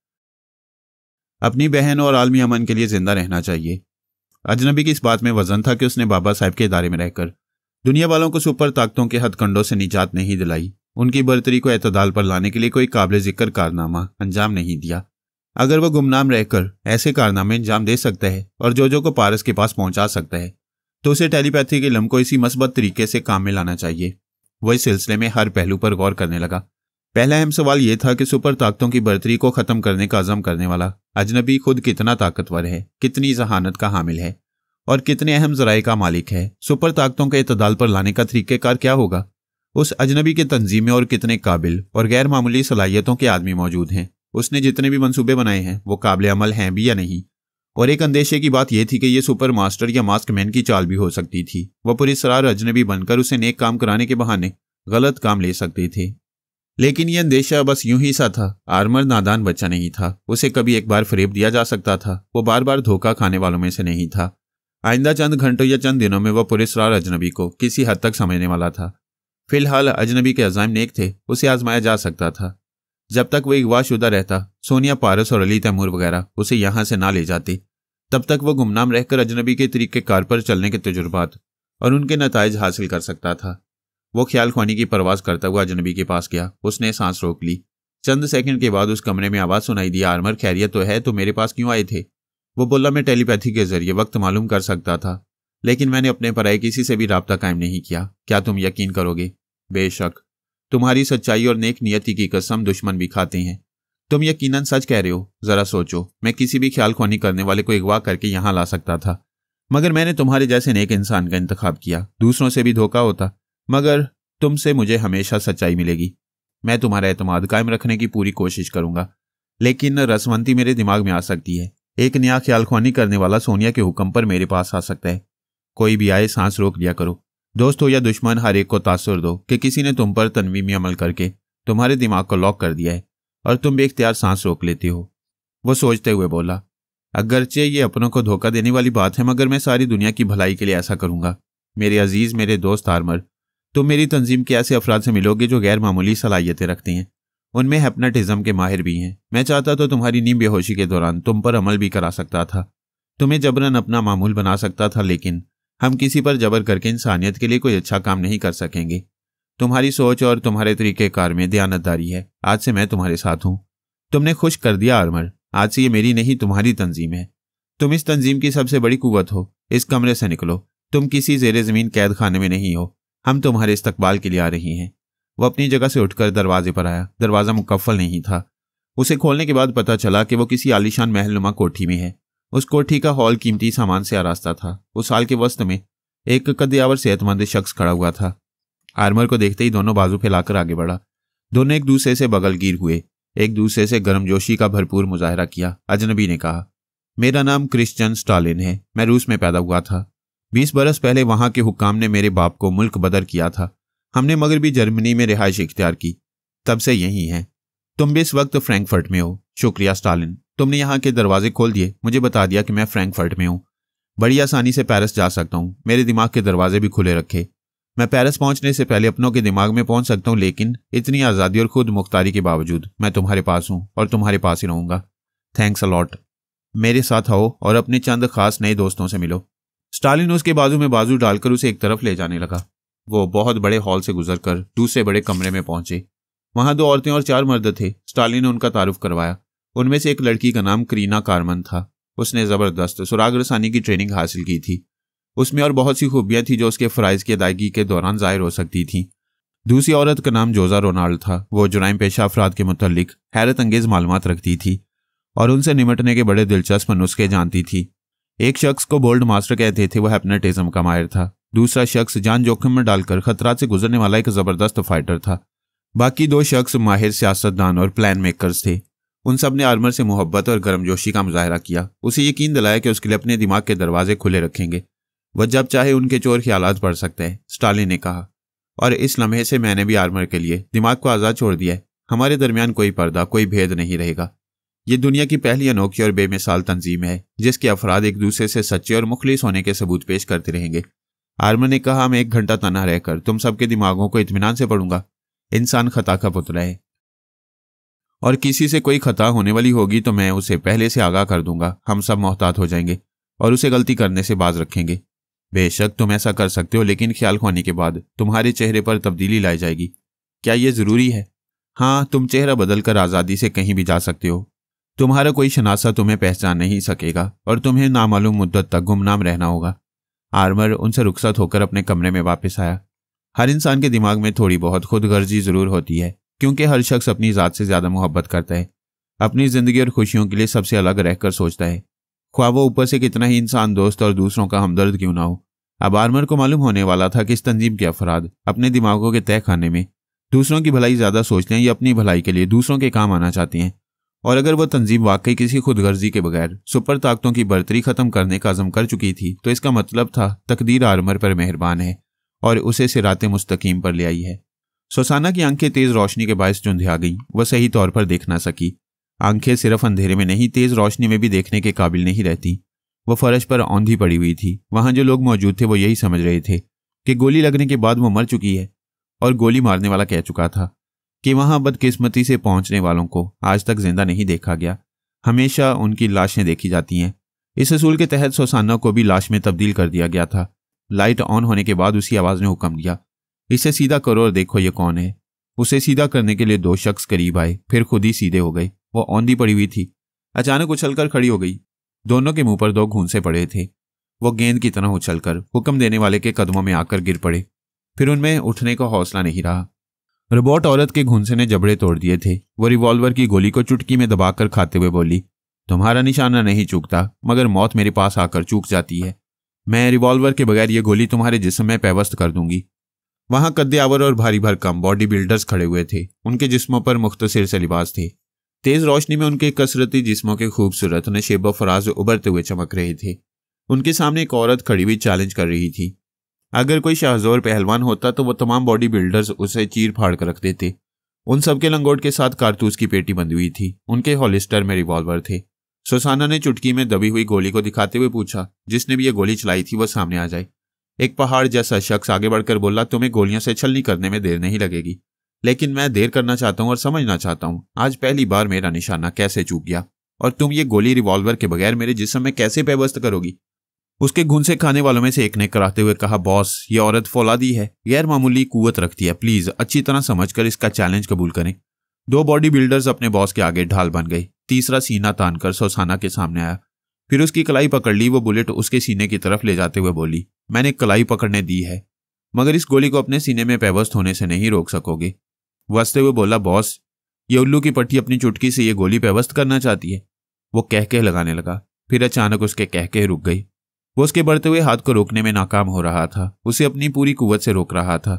अपनी बहन और आलमी अमन के लिए जिंदा रहना चाहिए। अजनबी की इस बात में वजन था कि उसने बाबा साहब के इदारे में रहकर दुनिया वालों को सुपर ताकतों के हथकंडों से निजात नहीं दिलाई, उनकी बर्तरी को एतदाल पर लाने के लिए कोई काबिल जिक्र कारनामा अंजाम नहीं दिया। अगर वह गुमनाम रहकर ऐसे कारनामे अंजाम दे सकता है और जोजो को पारस के पास पहुंचा सकता है तो उसे टेलीपैथी के इल्म को इसी मस्बत तरीके से काम में लाना चाहिए। वह इस सिलसिले में हर पहलू पर गौर करने लगा। पहला अहम सवाल यह था कि सुपर ताकतों की बर्तरी को खत्म करने का अज़म करने वाला अजनबी खुद कितना ताकतवर है, कितनी जहानत का हामिल है और कितने अहम जराए का मालिक है। सुपर ताकतों के इतदाल पर लाने का तरीक़ेकार क्या होगा। उस अजनबी के तंजीम में और कितने काबिल और गैर मामूली सलाहियतों के आदमी मौजूद हैं। उसने जितने भी मंसूबे बनाए हैं वो काबिल अमल हैं भी या नहीं। और एक अंदेशे की बात यह थी कि यह सुपर मास्टर या मास्क मैन की चाल भी हो सकती थी। वह पुरस्रार अजनबी बनकर उसे नेक काम कराने के बहाने गलत काम ले सकते थे। लेकिन यह अंदेशा बस यूं ही सा था। आर्मर नादान बच्चा नहीं था, उसे कभी एक बार फरेब दिया जा सकता था। वो बार बार धोखा खाने वालों में से नहीं था। आइंदा चंद घंटों या चंद दिनों में वह पुरस्रार अजनबी को किसी हद तक समझने वाला था। फिलहाल अजनबी के अज़ाइम नेक थे, उसे आजमाया जा सकता था। जब तक वह अगवाशुदा रहता, सोनिया, पारस और अली तैमूर वगैरह उसे यहां से ना ले जाते, तब तक वह गुमनाम रहकर अजनबी के तरीक़ेकार पर चलने के तजुर्बात और उनके नताइज हासिल कर सकता था। वो ख्याल ख्वानी की परवाज करता हुआ अजनबी के पास गया। उसने सांस रोक ली। चंद सेकंड के बाद उस कमरे में आवाज़ सुनाई दी, आर्मर खैरियत तो है, तो मेरे पास क्यों आए थे। वो बोला, मैं टेलीपैथी के जरिए वक्त मालूम कर सकता था, लेकिन मैंने अपने पराए किसी से भी राब्ता कायम नहीं किया। क्या तुम यकीन करोगे? बेशक, तुम्हारी सच्चाई और नेक नियति की कसम दुश्मन भी खाते हैं। तुम यकीनन सच कह रहे हो। जरा सोचो, मैं किसी भी ख्याल ख्वानी करने वाले को अगवा करके यहां ला सकता था, मगर मैंने तुम्हारे जैसे नेक इंसान का इंतखाब किया। दूसरों से भी धोखा होता, मगर तुमसे मुझे हमेशा सच्चाई मिलेगी। मैं तुम्हारा एतमाद कायम रखने की पूरी कोशिश करूंगा, लेकिन रसवंती मेरे दिमाग में आ सकती है। एक नया ख्याल ख्वानी करने वाला सोनिया के हुक्म पर मेरे पास आ सकता है। कोई भी आए, सांस रोक लिया करो। दोस्त हो या दुश्मन, हर एक को तासुर दो कि किसी ने तुम पर तनवीमी अमल करके तुम्हारे दिमाग को लॉक कर दिया है और तुम बेख्तियार सांस रोक लेते हो। वो सोचते हुए बोला, अगरचे ये अपनों को धोखा देने वाली बात है, मगर मैं सारी दुनिया की भलाई के लिए ऐसा करूंगा। मेरे अजीज, मेरे दोस्त आर्मर, तुम मेरी तंजीम के ऐसे अफराद से मिलोगे जो गैर मामूली सलाहियतें रखते हैं। उनमें हिप्नोटिज्म के माहिर भी हैं। मैं चाहता तो तुम्हारी नीम बेहोशी के दौरान तुम पर अमल भी करा सकता था, तुम्हें जबरन अपना मामूल बना सकता था, लेकिन हम किसी पर जबर करके इंसानियत के लिए कोई अच्छा काम नहीं कर सकेंगे। तुम्हारी सोच और तुम्हारे तरीक़ेकार में दयानतदारी है। आज से मैं तुम्हारे साथ हूं। तुमने खुश कर दिया आर्मर। आज से ये मेरी नहीं, तुम्हारी तंजीम है। तुम इस तंजीम की सबसे बड़ी कुव्वत हो। इस कमरे से निकलो। तुम किसी ज़ेरे ज़मीन कैद खाने में नहीं हो। हम तुम्हारे इस्तकबाल के लिए आ रही हैं। वो अपनी जगह से उठकर दरवाजे पर आया। दरवाज़ा मुकफ्फल नहीं था। उसे खोलने के बाद पता चला कि वो किसी आलीशान महलनुमा कोठी में है। उस कोठी का हॉल कीमती सामान से आरास्ता था। उस हाल के वस्त में एक कद्यावर सेहतमंद शख्स खड़ा हुआ था। आर्मर को देखते ही दोनों बाजू फैलाकर आगे बढ़ा। दोनों एक दूसरे से बगलगीर हुए, एक दूसरे से गर्मजोशी का भरपूर मुजाहरा किया। अजनबी ने कहा, मेरा नाम क्रिश्चियन स्टालिन है। मैं रूस में पैदा हुआ था। 20 बरस पहले वहां के हुक्काम ने मेरे बाप को मुल्क बदर किया था। हमने मगरबी जर्मनी में रिहाइश इख्तियार की। तब से यही हैं। तुम भी इस वक्त फ्रैंकफर्ट में हो। शुक्रिया स्टालिन, तुमने यहाँ के दरवाजे खोल दिए। मुझे बता दिया कि मैं फ्रैंकफर्ट में हूँ। बड़ी आसानी से पेरिस जा सकता हूँ। मेरे दिमाग के दरवाजे भी खुले रखे। मैं पेरिस पहुंचने से पहले अपनों के दिमाग में पहुंच सकता हूँ, लेकिन इतनी आज़ादी और खुद मुख्तारी के बावजूद मैं तुम्हारे पास हूँ और तुम्हारे पास ही रहूंगा। Thanks a lot. मेरे साथ आओ और अपने चंद खास नए दोस्तों से मिलो। स्टालिन उसके बाजू में बाजू डालकर उसे एक तरफ ले जाने लगा। वो बहुत बड़े हॉल से गुजरकर दूसरे बड़े कमरे में पहुंचे। वहां 2 औरतें और 4 मर्द थे। स्टालिन ने उनका तारुफ करवाया। उनमें से एक लड़की का नाम करीना कारमन था। उसने जबरदस्त सुराग रसानी की ट्रेनिंग हासिल की थी। उसमें और बहुत सी खूबियां थी जो उसके फ़राइज़ की अदायगी के दौरान जाहिर हो सकती थी। दूसरी औरत का नाम जोजा रोनाल्ड था। वो जुराइम पेशा अफराद के मुतल्लिक हैरत अंगेज मालूमात रखती थी और उनसे निमटने के बड़े दिलचस्प नुस्खे जानती थी। एक शख्स को बोल्ड मास्टर कहते थे। वह हिप्नोटिज्म का माहिर था। दूसरा शख्स जान जोखिम में डालकर खतरात से गुजरने वाला एक जबरदस्त फाइटर था। बाकी 2 शख्स माहिर सियासतदान और प्लान मेकर्स थे। उन सब ने आर्मर से मोहब्बत और गर्मजोशी का मुजाहरा किया। उसे यकीन दिलाया कि उसके लिए अपने दिमाग के दरवाजे खुले रखेंगे। वह जब चाहे उनके चोर ख्यालात पढ़ सकता है, स्टालिन ने कहा। और इस लम्हे से मैंने भी आर्मर के लिए दिमाग को आज़ाद छोड़ दिया है। हमारे दरमियान कोई पर्दा, कोई भेद नहीं रहेगा। ये दुनिया की पहली अनोखी और बेमिसाल तंजीम है जिसके अफराद एक दूसरे से सच्चे और मुखलिस होने के सबूत पेश करते रहेंगे। आर्मर ने कहा, मैं 1 घंटा तन्हा रहकर तुम सबके दिमागों को इत्मीनान से पढ़ूंगा। इंसान खता का पुतला है और किसी से कोई खता होने वाली होगी तो मैं उसे पहले से आगाह कर दूंगा। हम सब मोहतात हो जाएंगे और उसे गलती करने से बाज रखेंगे। बेशक तुम ऐसा कर सकते हो, लेकिन ख्याल खोने के बाद तुम्हारे चेहरे पर तब्दीली लाई जाएगी। क्या यह जरूरी है? हाँ, तुम चेहरा बदलकर आज़ादी से कहीं भी जा सकते हो। तुम्हारा कोई शनासा तुम्हें पहचान नहीं सकेगा और तुम्हें नामालूम मुद्दत तक गुमनाम रहना होगा। आर्मर उनसे रुखसत होकर अपने कमरे में वापस आया। हर इंसान के दिमाग में थोड़ी बहुत खुदगर्जी जरूर होती है, क्योंकि हर शख्स अपनी ज़ात से ज़्यादा मोहब्बत करता है, अपनी ज़िंदगी और खुशियों के लिए सबसे अलग रहकर सोचता है, ख्वाह वो ऊपर से कितना ही इंसान दोस्त और दूसरों का हमदर्द क्यों ना हो। अब आर्मर को मालूम होने वाला था कि इस तंजीम के अफराद अपने दिमागों के तय खाने में दूसरों की भलाई ज़्यादा सोचते हैं या अपनी भलाई के लिए दूसरों के काम आना चाहते हैं। और अगर वह तंजीम वाकई किसी खुदगर्जी के बगैर सुपर ताकतों की बर्तरी खत्म करने का अज़म कर चुकी थी तो इसका मतलब था तकदीर आर्मर पर मेहरबान है और उसे सिराते मुस्तकीम पर ले आई है। सुसाना की आंखें तेज रोशनी के बायस चुंधिया गईं। वह सही तौर पर देख ना सकी। आंखें सिर्फ अंधेरे में नहीं, तेज रोशनी में भी देखने के काबिल नहीं रहती। वह फर्श पर औंधी पड़ी हुई थी। वहां जो लोग मौजूद थे वो यही समझ रहे थे कि गोली लगने के बाद वो मर चुकी है और गोली मारने वाला कह चुका था कि वहां बदकिस्मती से पहुंचने वालों को आज तक जिंदा नहीं देखा गया, हमेशा उनकी लाशें देखी जाती हैं। इस असूल के तहत सुसाना को भी लाश में तब्दील कर दिया गया था। लाइट ऑन होने के बाद उसी आवाज ने हुक्म दिया, इसे सीधा करो और देखो ये कौन है। उसे सीधा करने के लिए 2 शख्स करीब आए, फिर खुद ही सीधे हो गए। वो औंधी पड़ी हुई थी, अचानक उछलकर खड़ी हो गई। दोनों के मुंह पर 2 घूंसे पड़े थे। वो गेंद की तरह उछलकर हुक्म देने वाले के कदमों में आकर गिर पड़े। फिर उनमें उठने का हौसला नहीं रहा। रोबोट औरत के घुंसे ने जबड़े तोड़ दिए थे। वो रिवॉल्वर की गोली को चुटकी में दबाकर खाते हुए बोली, तुम्हारा निशाना नहीं चूकता, मगर मौत मेरे पास आकर चूक जाती है। मैं रिवॉल्वर के बगैर ये गोली तुम्हारे जिस्म में पैवस्त कर दूंगी। वहां कद्देआवर और भारी भरकम बॉडी बिल्डर्स खड़े हुए थे। उनके जिस्मों पर मुख्तसिर से लिबास थे। तेज रोशनी में उनके कसरती जिस्मों के खूबसूरत नशेब व फराज उभरते हुए चमक रहे थे। उनके सामने एक औरत खड़ी हुई चैलेंज कर रही थी। अगर कोई शाहजोर पहलवान होता तो वो तमाम बॉडी बिल्डर्स उसे चीर फाड़ कर रख देते। उन सबके लंगोट के साथ कारतूस की पेटी बंधी हुई थी। उनके हॉलिस्टर में रिवॉल्वर थे। सुसाना ने चुटकी में दबी हुई गोली को दिखाते हुए पूछा, जिसने भी ये गोली चलाई थी वो सामने आ जाए। एक पहाड़ जैसा शख्स आगे बढ़कर बोला, तुम्हें गोलियों से छलनी करने में देर नहीं लगेगी, लेकिन मैं देर करना चाहता हूं और समझना चाहता हूं आज पहली बार मेरा निशाना कैसे चूक गया और तुम ये गोली रिवॉल्वर के बगैर मेरे जिस्म में कैसे पैवस्त करोगी। उसके घुंसे खाने वालों में से एक ने कराते हुए कहा, बॉस ये औरत फौलादी है, गैर मामूली कुव्वत रखती है, प्लीज अच्छी तरह समझकर इसका चैलेंज कबूल करें। 2 बॉडी बिल्डर्स अपने बॉस के आगे ढाल बन गए। तीसरा सीना तानकर सुसाना के सामने आया, फिर उसकी कलाई पकड़ ली। वो बुलेट उसके सीने की तरफ ले जाते हुए बोली, मैंने कलाई पकड़ने दी है, मगर इस गोली को अपने सीने में पैवस्त होने से नहीं रोक सकोगे। वसते हुए बोला, बॉस ये उल्लू की पट्टी अपनी चुटकी से ये गोली पैवस्त करना चाहती है। वो कहके लगाने लगा, फिर अचानक उसके कहके रुक गई। वो उसके बढ़ते हुए हाथ को रोकने में नाकाम हो रहा था। उसे अपनी पूरी कुव्वत से रोक रहा था।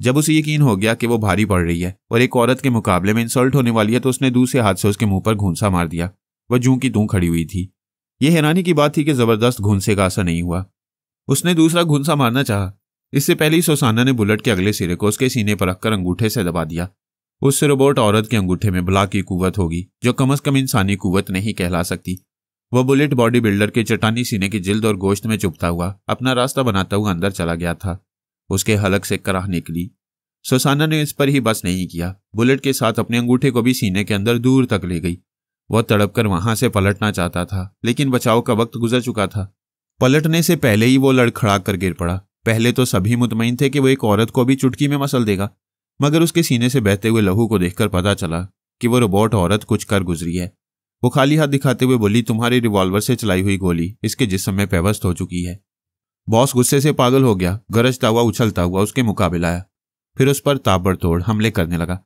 जब उसे यकीन हो गया कि वो भारी पड़ रही है और एक औरत के मुकाबले में इंसल्ट होने वाली है तो उसने दूसरे हाथ से उसके मुंह पर घूंसा मार दिया। वह जूं की तूं खड़ी हुई थी। यह हैरानी की बात थी कि जबरदस्त घूंसे का असर नहीं हुआ। उसने दूसरा घूंसा मारना चाहा। इससे पहले ही सुसाना ने बुलेट के अगले सिरे को उसके सीने पर रखकर अंगूठे से दबा दिया। उस रोबोट औरत के अंगूठे में बला की कुव्वत होगी जो कम अज कम इंसानी कुव्वत नहीं कहला सकती। वह बुलेट बॉडी बिल्डर के चट्टानी सीने की जिल्द और गोश्त में चुभता हुआ अपना रास्ता बनाता हुआ अंदर चला गया था। उसके हलक से कराह निकली। सुसाना ने इस पर ही बस नहीं किया, बुलेट के साथ अपने अंगूठे को भी सीने के अंदर दूर तक ले गई। वह तड़पकर वहां से पलटना चाहता था, लेकिन बचाव का वक्त गुजर चुका था। पलटने से पहले ही वो लड़खड़ा कर गिर पड़ा। पहले तो सभी मुतमईन थे कि वो एक औरत को भी चुटकी में मसल देगा, मगर उसके सीने से बहते हुए लहू को देखकर पता चला कि वो रोबोट औरत कुछ कर गुजरी है। वो खाली हाथ दिखाते हुए बोली, तुम्हारी रिवॉल्वर से चलाई हुई गोली इसके जिस्म में पैवस्त हो चुकी है। बॉस गुस्से से पागल हो गया। गरजता हुआ उछलता हुआ उसके मुकाबले आया, फिर उस पर ताबड़तोड़ हमले करने लगा।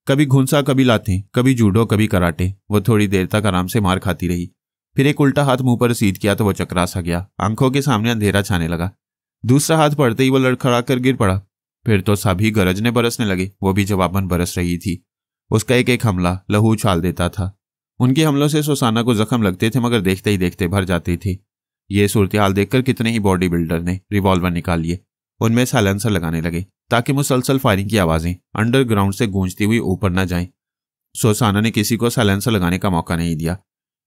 कभी घुंसा, कभी लातें, कभी जूडो, कभी कराटे। वो थोड़ी देर तक आराम से मार खाती रही, फिर एक उल्टा हाथ मुंह पर सीध किया तो वो चकरा सा गया। आंखों के सामने अंधेरा छाने लगा। दूसरा हाथ पड़ते ही वो लड़खड़ा कर गिर पड़ा। फिर तो सभी गरजने बरसने लगे। वो भी जवाबन बरस रही थी। उसका एक एक हमला लहू उछाल देता था। उनके हमलों से सुसाना को जख्म लगते थे, मगर देखते ही देखते भर जाते थे। ये सूरत हाल देखकर कितने ही बॉडी बिल्डर ने रिवॉल्वर निकाल लिए। उनमें साइलेंसर लगाने लगे ताकि मुसलसल फायरिंग की आवाजें अंडरग्राउंड से गूंजती हुई ऊपर न जाएं। सुसाना ने किसी को साइलेंसर लगाने का मौका नहीं दिया।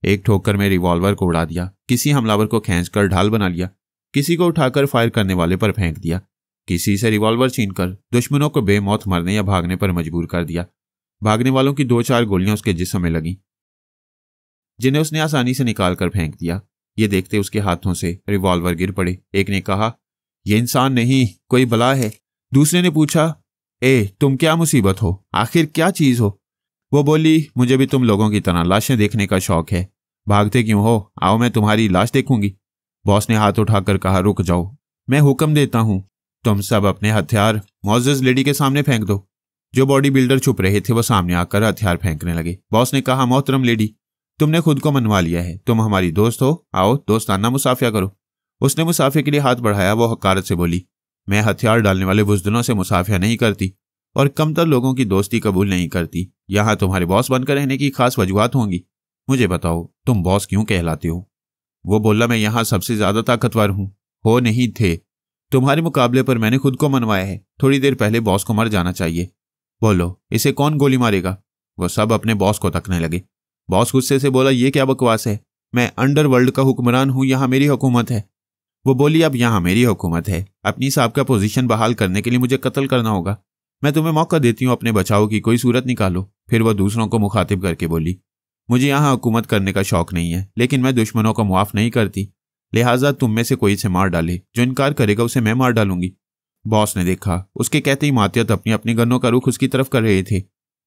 एक ठोकर में रिवॉल्वर को उड़ा दिया, किसी हमलावर को खींचकर ढाल बना लिया, किसी को उठाकर फायर करने वाले पर फेंक दिया, किसी से रिवॉल्वर छीनकर दुश्मनों को बेमौत मरने या भागने पर मजबूर कर दिया। भागने वालों की 2-4 गोलियां उसके जिस्म में लगीं, जिन्हें उसने आसानी से निकाल कर फेंक दिया। ये देखते उसके हाथों से रिवॉल्वर गिर पड़े। एक ने कहा, यह इंसान नहीं, कोई बला है। दूसरे ने पूछा, तुम क्या मुसीबत हो, आखिर क्या चीज हो? वो बोली, मुझे भी तुम लोगों की तरह लाशें देखने का शौक है। भागते क्यों हो? आओ मैं तुम्हारी लाश देखूंगी। बॉस ने हाथ उठाकर कहा, रुक जाओ, मैं हुक्म देता हूं, तुम सब अपने हथियार मोजेस लेडी के सामने फेंक दो। जो बॉडी बिल्डर छुप रहे थे वो सामने आकर हथियार फेंकने लगे। बॉस ने कहा, मोहतरम लेडी, तुमने खुद को मनवा लिया है, तुम हमारी दोस्त हो, आओ दोस्ताना मुसाफिया करो। उसने मुसाफे के लिए हाथ बढ़ाया। वो हकारत से बोली, मैं हथियार डालने वाले बुज़दिलों से मुसाफिया नहीं करती और कमतर लोगों की दोस्ती कबूल नहीं करती। यहां तुम्हारे बॉस बनकर रहने की खास वजूहात होंगी। मुझे बताओ, तुम बॉस क्यों कहलाते हो? वो बोला, मैं यहां सबसे ज्यादा ताकतवर हूं। हो नहीं थे, तुम्हारे मुकाबले पर मैंने खुद को मनवाया है। थोड़ी देर पहले बॉस को मर जाना चाहिए। बोलो, इसे कौन गोली मारेगा? वो सब अपने बॉस को तकने लगे। बॉस गुस्से से बोला, ये क्या बकवास है? मैं अंडरवर्ल्ड का हुक्मरान हूं, यहां मेरी हुकूमत है। वो बोली, अब यहां मेरी हुकूमत है। अपनी साहब का पोजीशन बहाल करने के लिए मुझे कत्ल करना होगा। मैं तुम्हें मौका देती हूं, अपने बचाव की कोई सूरत निकालो। फिर वह दूसरों को मुखातिब करके बोली, मुझे यहां हुकूमत करने का शौक नहीं है, लेकिन मैं दुश्मनों को मुआफ नहीं करती। लिहाजा तुम में से कोई इसे मार डाले, जो इनकार करेगा उसे मैं मार डालूंगी। बॉस ने देखा, उसके कहते ही मातियत अपनी अपनी गन्नों का रुख उसकी तरफ कर रहे थे।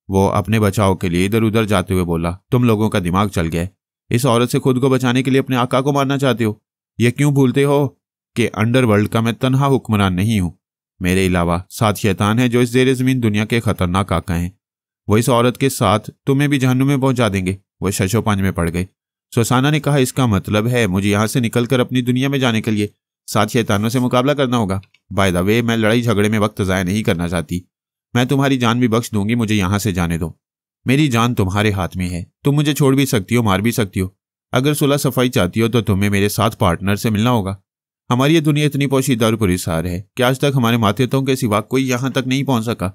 वो अपने बचाव के लिए इधर उधर जाते हुए बोला, तुम लोगों का दिमाग चल गया है। इस औरत से खुद को बचाने के लिए अपने आका को मारना चाहते हो। यह क्यों भूलते हो कि अंडरवर्ल्ड का मैं तन्हा हुक्मरान नहीं हूं। मेरे अलावा 7 शैतान हैं जो इस ज़ेरे ज़मीन दुनिया के खतरनाक आका हैं। वो इस औरत के साथ तुम्हें भी जहन्नुम में पहुंचा देंगे। वो शशोपंज में पड़ गए। सुसाना ने कहा, इसका मतलब है मुझे यहां से निकलकर अपनी दुनिया में जाने के लिए 7 शैतानों से मुकाबला करना होगा। बाय द वे, मैं लड़ाई झगड़े में वक्त ज़ाया नहीं करना चाहती। मैं तुम्हारी जान भी बख्श दूंगी, मुझे यहां से जाने दो। मेरी जान तुम्हारे हाथ में है, तुम मुझे छोड़ भी सकती हो, मार भी सकती हो। अगर सुलह सफाई चाहती हो तो तुम्हें मेरे साथ पार्टनर से मिलना होगा। हमारी ये दुनिया इतनी पोशीदा और पुरस्कार है कि आज तक हमारे मातहतों के सिवा कोई यहां तक नहीं पहुंच सका।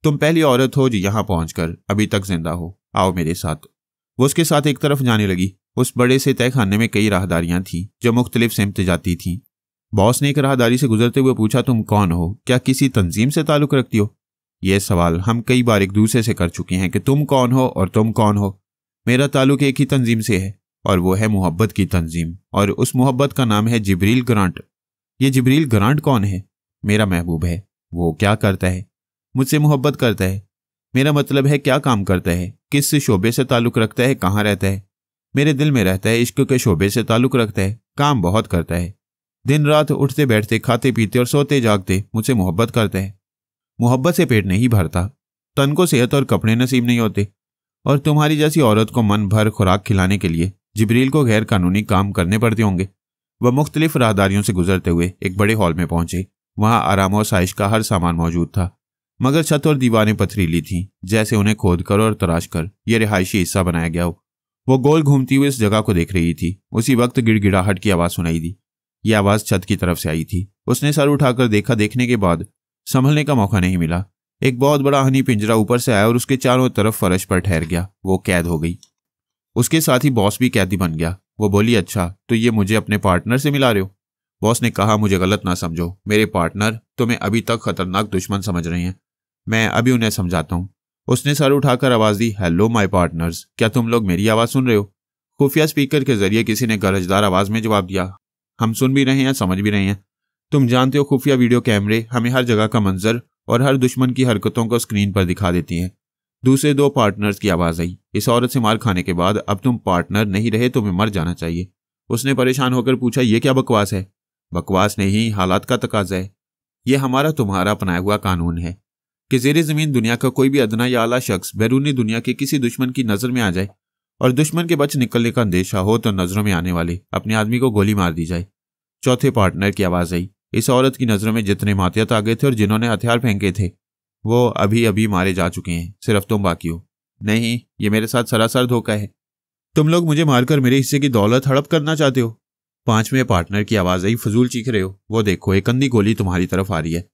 तुम पहली औरत हो जो यहां पहुंचकर अभी तक जिंदा हो। आओ मेरे साथ। वो उसके साथ एक तरफ जाने लगी। उस बड़े से तहखाने में कई राहदारियां थीं जो मुख्तलिफ सिमत जाती थीं। बॉस ने एक राहदारी से गुजरते हुए पूछा, तुम कौन हो? क्या किसी तंजीम से ताल्लुक रखती हो? यह सवाल हम कई बार एक दूसरे से कर चुके हैं कि तुम कौन हो और तुम कौन हो। मेरा ताल्लुक एक ही तंजीम से है और वो है मोहब्बत की तंजीम, और उस मोहब्बत का नाम है जिब्रील ग्रांट। ये जिब्रील ग्रांट कौन है? मेरा महबूब है। वो क्या करता है? मुझसे मोहब्बत करता है। मेरा मतलब है क्या काम करता है, किस शोबे से ताल्लुक रखता है, कहाँ रहता है? मेरे दिल में रहता है, इश्क के शोबे से ताल्लुक रखता है, काम बहुत करता है। दिन रात उठते बैठते, खाते पीते और सोते जागते मुझसे मोहब्बत करता है। मोहब्बत से पेट नहीं भरता, तन को सेहत और कपड़े नसीब नहीं होते, और तुम्हारी जैसी औरत को मन भर खुराक खिलाने के लिए जिब्रील को गैर कानूनी काम करने पड़ते होंगे। वह मुख्तलिफ राहदारियों से गुजरते हुए एक बड़े हॉल में पहुंचे। वहां आराम और साइश का हर सामान मौजूद था, मगर छत और दीवारें पथरीली थीं, जैसे उन्हें खोद कर और तराश कर यह रिहायशी हिस्सा बनाया गया हो। वो गोल घूमती हुई इस जगह को देख रही थी। उसी वक्त गिड़गिड़ाहट की आवाज़ सुनाई दी। यह आवाज़ छत की तरफ से आई थी। उसने सर उठाकर देखा। देखने के बाद संभलने का मौका नहीं मिला। एक बहुत बड़ा हनी पिंजरा ऊपर से आया और उसके चारों तरफ फर्श पर ठहर गया। वो कैद हो गई। उसके साथ ही बॉस भी कैदी बन गया। वो बोली, अच्छा तो ये मुझे अपने पार्टनर से मिला रहे हो? बॉस ने कहा, मुझे गलत ना समझो, मेरे पार्टनर तुम्हें अभी तक खतरनाक दुश्मन समझ रहे हैं। मैं अभी उन्हें समझाता हूँ। उसने सर उठाकर आवाज़ दी, हेलो माय पार्टनर्स, क्या तुम लोग मेरी आवाज़ सुन रहे हो? खुफिया स्पीकर के जरिए किसी ने गरजदार आवाज़ में जवाब दिया, हम सुन भी रहे हैं, समझ भी रहे हैं। तुम जानते हो खुफिया वीडियो कैमरे हमें हर जगह का मंजर और हर दुश्मन की हरकतों को स्क्रीन पर दिखा देती हैं। दूसरे 2 पार्टनर्स की आवाज़ आई, इस औरत से मार खाने के बाद अब तुम पार्टनर नहीं रहे, तुम्हें मर जाना चाहिए। उसने परेशान होकर पूछा, यह क्या बकवास है? बकवास नहीं, हालात का तकाजा है। यह हमारा तुम्हारा अपनाया हुआ कानून है कि ज़ेरे ज़मीन दुनिया का कोई भी अदना या आला शख्स बैरूनी दुनिया के किसी दुश्मन की नज़र में आ जाए और दुश्मन के बच निकलने का अंदेशा हो तो नज़रों में आने वाले अपने आदमी को गोली मार दी जाए। चौथे पार्टनर की आवाज़ आई, इस औरत की नज़रों में जितने मातियत आ गए थे और जिन्होंने हथियार फेंके थे वो अभी अभी मारे जा चुके हैं, सिर्फ तुम बाकी हो। नहीं, ये मेरे साथ सरासर धोखा है। तुम लोग मुझे मारकर मेरे हिस्से की दौलत हड़प करना चाहते हो। 5वें पार्टनर की आवाज़ आई, फजूल चीख रहे हो? वो देखो, एक अंधी गोली तुम्हारी तरफ आ रही है।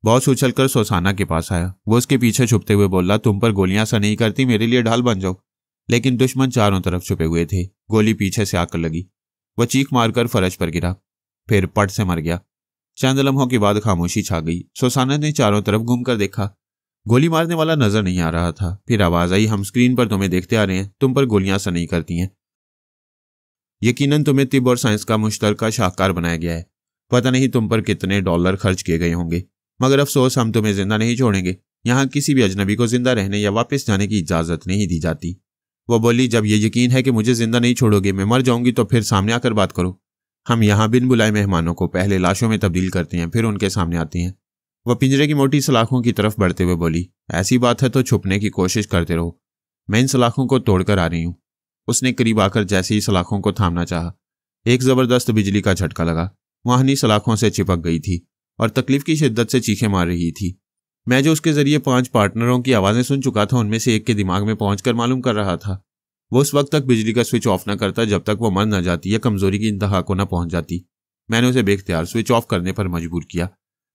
बॉस उछलकर सोसाना के पास आया। वो उसके पीछे छुपते हुए बोला, तुम पर गोलियां सा नहीं करती, मेरे लिए ढाल बन जाओ। लेकिन दुश्मन चारों तरफ छुपे हुए थे। गोली पीछे से आकर लगी। वह चीख मारकर फर्श पर गिरा, फिर पट से मर गया। चंद लम्हों के बाद खामोशी छा गई। सोसाना ने चारों तरफ घूमकर देखा। गोली मारने वाला नजर नहीं आ रहा था। फिर आवाज आई, हम स्क्रीन पर तुम्हें देखते आ रहे हैं, तुम पर गोलियां सा नहीं करती हैं। यकीनन तुम्हें तिब्ब और साइंस का मुश्तरका शाहकार बनाया गया है। पता नहीं तुम पर कितने डॉलर खर्च किए गए होंगे, मगर अफसोस हम तुम्हें जिंदा नहीं छोड़ेंगे। यहाँ किसी भी अजनबी को जिंदा रहने या वापस जाने की इजाजत नहीं दी जाती। वो बोली, जब ये यकीन है कि मुझे जिंदा नहीं छोड़ोगे, मैं मर जाऊंगी, तो फिर सामने आकर बात करो। हम यहाँ बिन बुलाए मेहमानों को पहले लाशों में तब्दील करते हैं, फिर उनके सामने आते हैं। वह पिंजरे की मोटी सलाखों की तरफ बढ़ते हुए बोली, ऐसी बात है तो छुपने की कोशिश करते रहो, मैं इन सलाखों को तोड़कर आ रही हूँ। उसने करीब आकर जैसे ही सलाखों को थामना चाहा, एक जबरदस्त बिजली का झटका लगा। वाहनी सलाखों से चिपक गई थी और तकलीफ की शिद्दत से चीखें मार रही थी। मैं जो उसके जरिए 5 पार्टनरों की आवाजें सुन चुका था, उनमें से एक के दिमाग में पहुंचकर मालूम कर रहा था। वो उस वक्त तक बिजली का स्विच ऑफ न करता जब तक वो मर न जाती या कमजोरी की इंतहा को न पहुंच जाती। मैंने उसे बेख्तियार स्विच ऑफ करने पर मजबूर किया।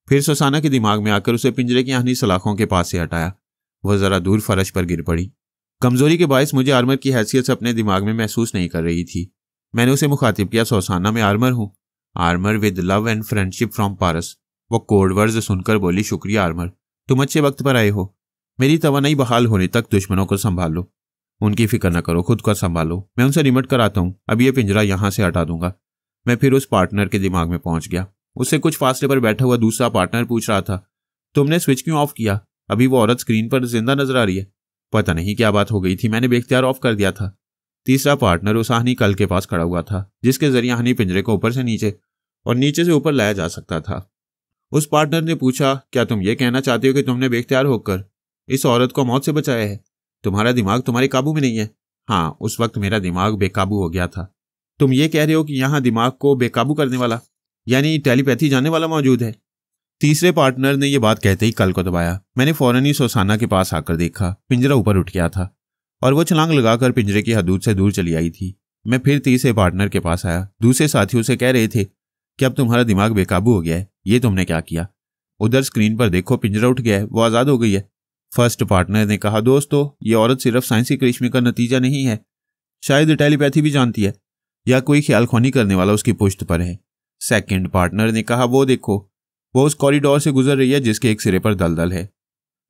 फिर सोसाना के दिमाग में आकर उसे पिंजरे की आहनी सलाखों के पास से हटाया। वह जरा दूर फर्श पर गिर पड़ी। कमजोरी के बायस मुझे आर्मर की हैसियत से अपने दिमाग में महसूस नहीं कर रही थी। मैंने उसे मुखातिब किया, सोसाना मैं आर्मर हूँ, armour with love and friendship from Paras. वो कोड वर्ड्स सुनकर बोली, शुक्रिया आर्मर, तुम अच्छे वक्त पर आए हो। मेरी तवानाई बहाल होने तक दुश्मनों को संभाल लो, उनकी फिक्र न करो, खुद को संभालो। मैं उनसे निमट कर आता हूँ, अब ये पिंजरा यहाँ से हटा दूंगा। मैं फिर उस पार्टनर के दिमाग में पहुंच गया। उससे कुछ फासले पर बैठा हुआ दूसरा पार्टनर पूछ रहा था, तुमने स्विच क्यों ऑफ किया? अभी वो औरत स्क्रीन पर जिंदा नजर आ रही है। पता नहीं क्या बात हो गई थी, मैंने बेख्तियार ऑफ कर दिया था। तीसरा पार्टनर उस आहनी कल के पास खड़ा हुआ था, जिसके जरिए आहनी पिंजरे को ऊपर से नीचे और नीचे से ऊपर लाया जा सकता था। उस पार्टनर ने पूछा, क्या तुम ये कहना चाहते हो कि तुमने बेख्तियार होकर इस औरत को मौत से बचाया है? तुम्हारा दिमाग तुम्हारे काबू में नहीं है? हाँ, उस वक्त मेरा दिमाग बेकाबू हो गया था। तुम ये कह रहे हो कि यहाँ दिमाग को बेकाबू करने वाला, यानी टेलीपैथी जानने वाला मौजूद है? तीसरे पार्टनर ने यह बात कहते ही कल को दबाया। मैंने फौरन ही सोसाना के पास आकर देखा, पिंजरा ऊपर उठ गया था और वो छलांग लगाकर पिंजरे की हदूद से दूर चली आई थी। मैं फिर तीसरे पार्टनर के पास आया। दूसरे साथियों से कह रहे थे कि अब तुम्हारा दिमाग बेकाबू हो गया है, ये तुमने क्या किया? उधर स्क्रीन पर देखो, पिंजरा उठ गया है, वो आज़ाद हो गई है। फर्स्ट पार्टनर ने कहा, दोस्तों ये औरत सिर्फ साइंसी करिश्मे का नतीजा नहीं है, शायद टेलीपैथी भी जानती है या कोई ख्यालख्वानी करने वाला उसकी पुश्त पर है। सेकंड पार्टनर ने कहा, वो देखो, वो उस कॉरिडोर से गुजर रही है जिसके एक सिरे पर दलदल है।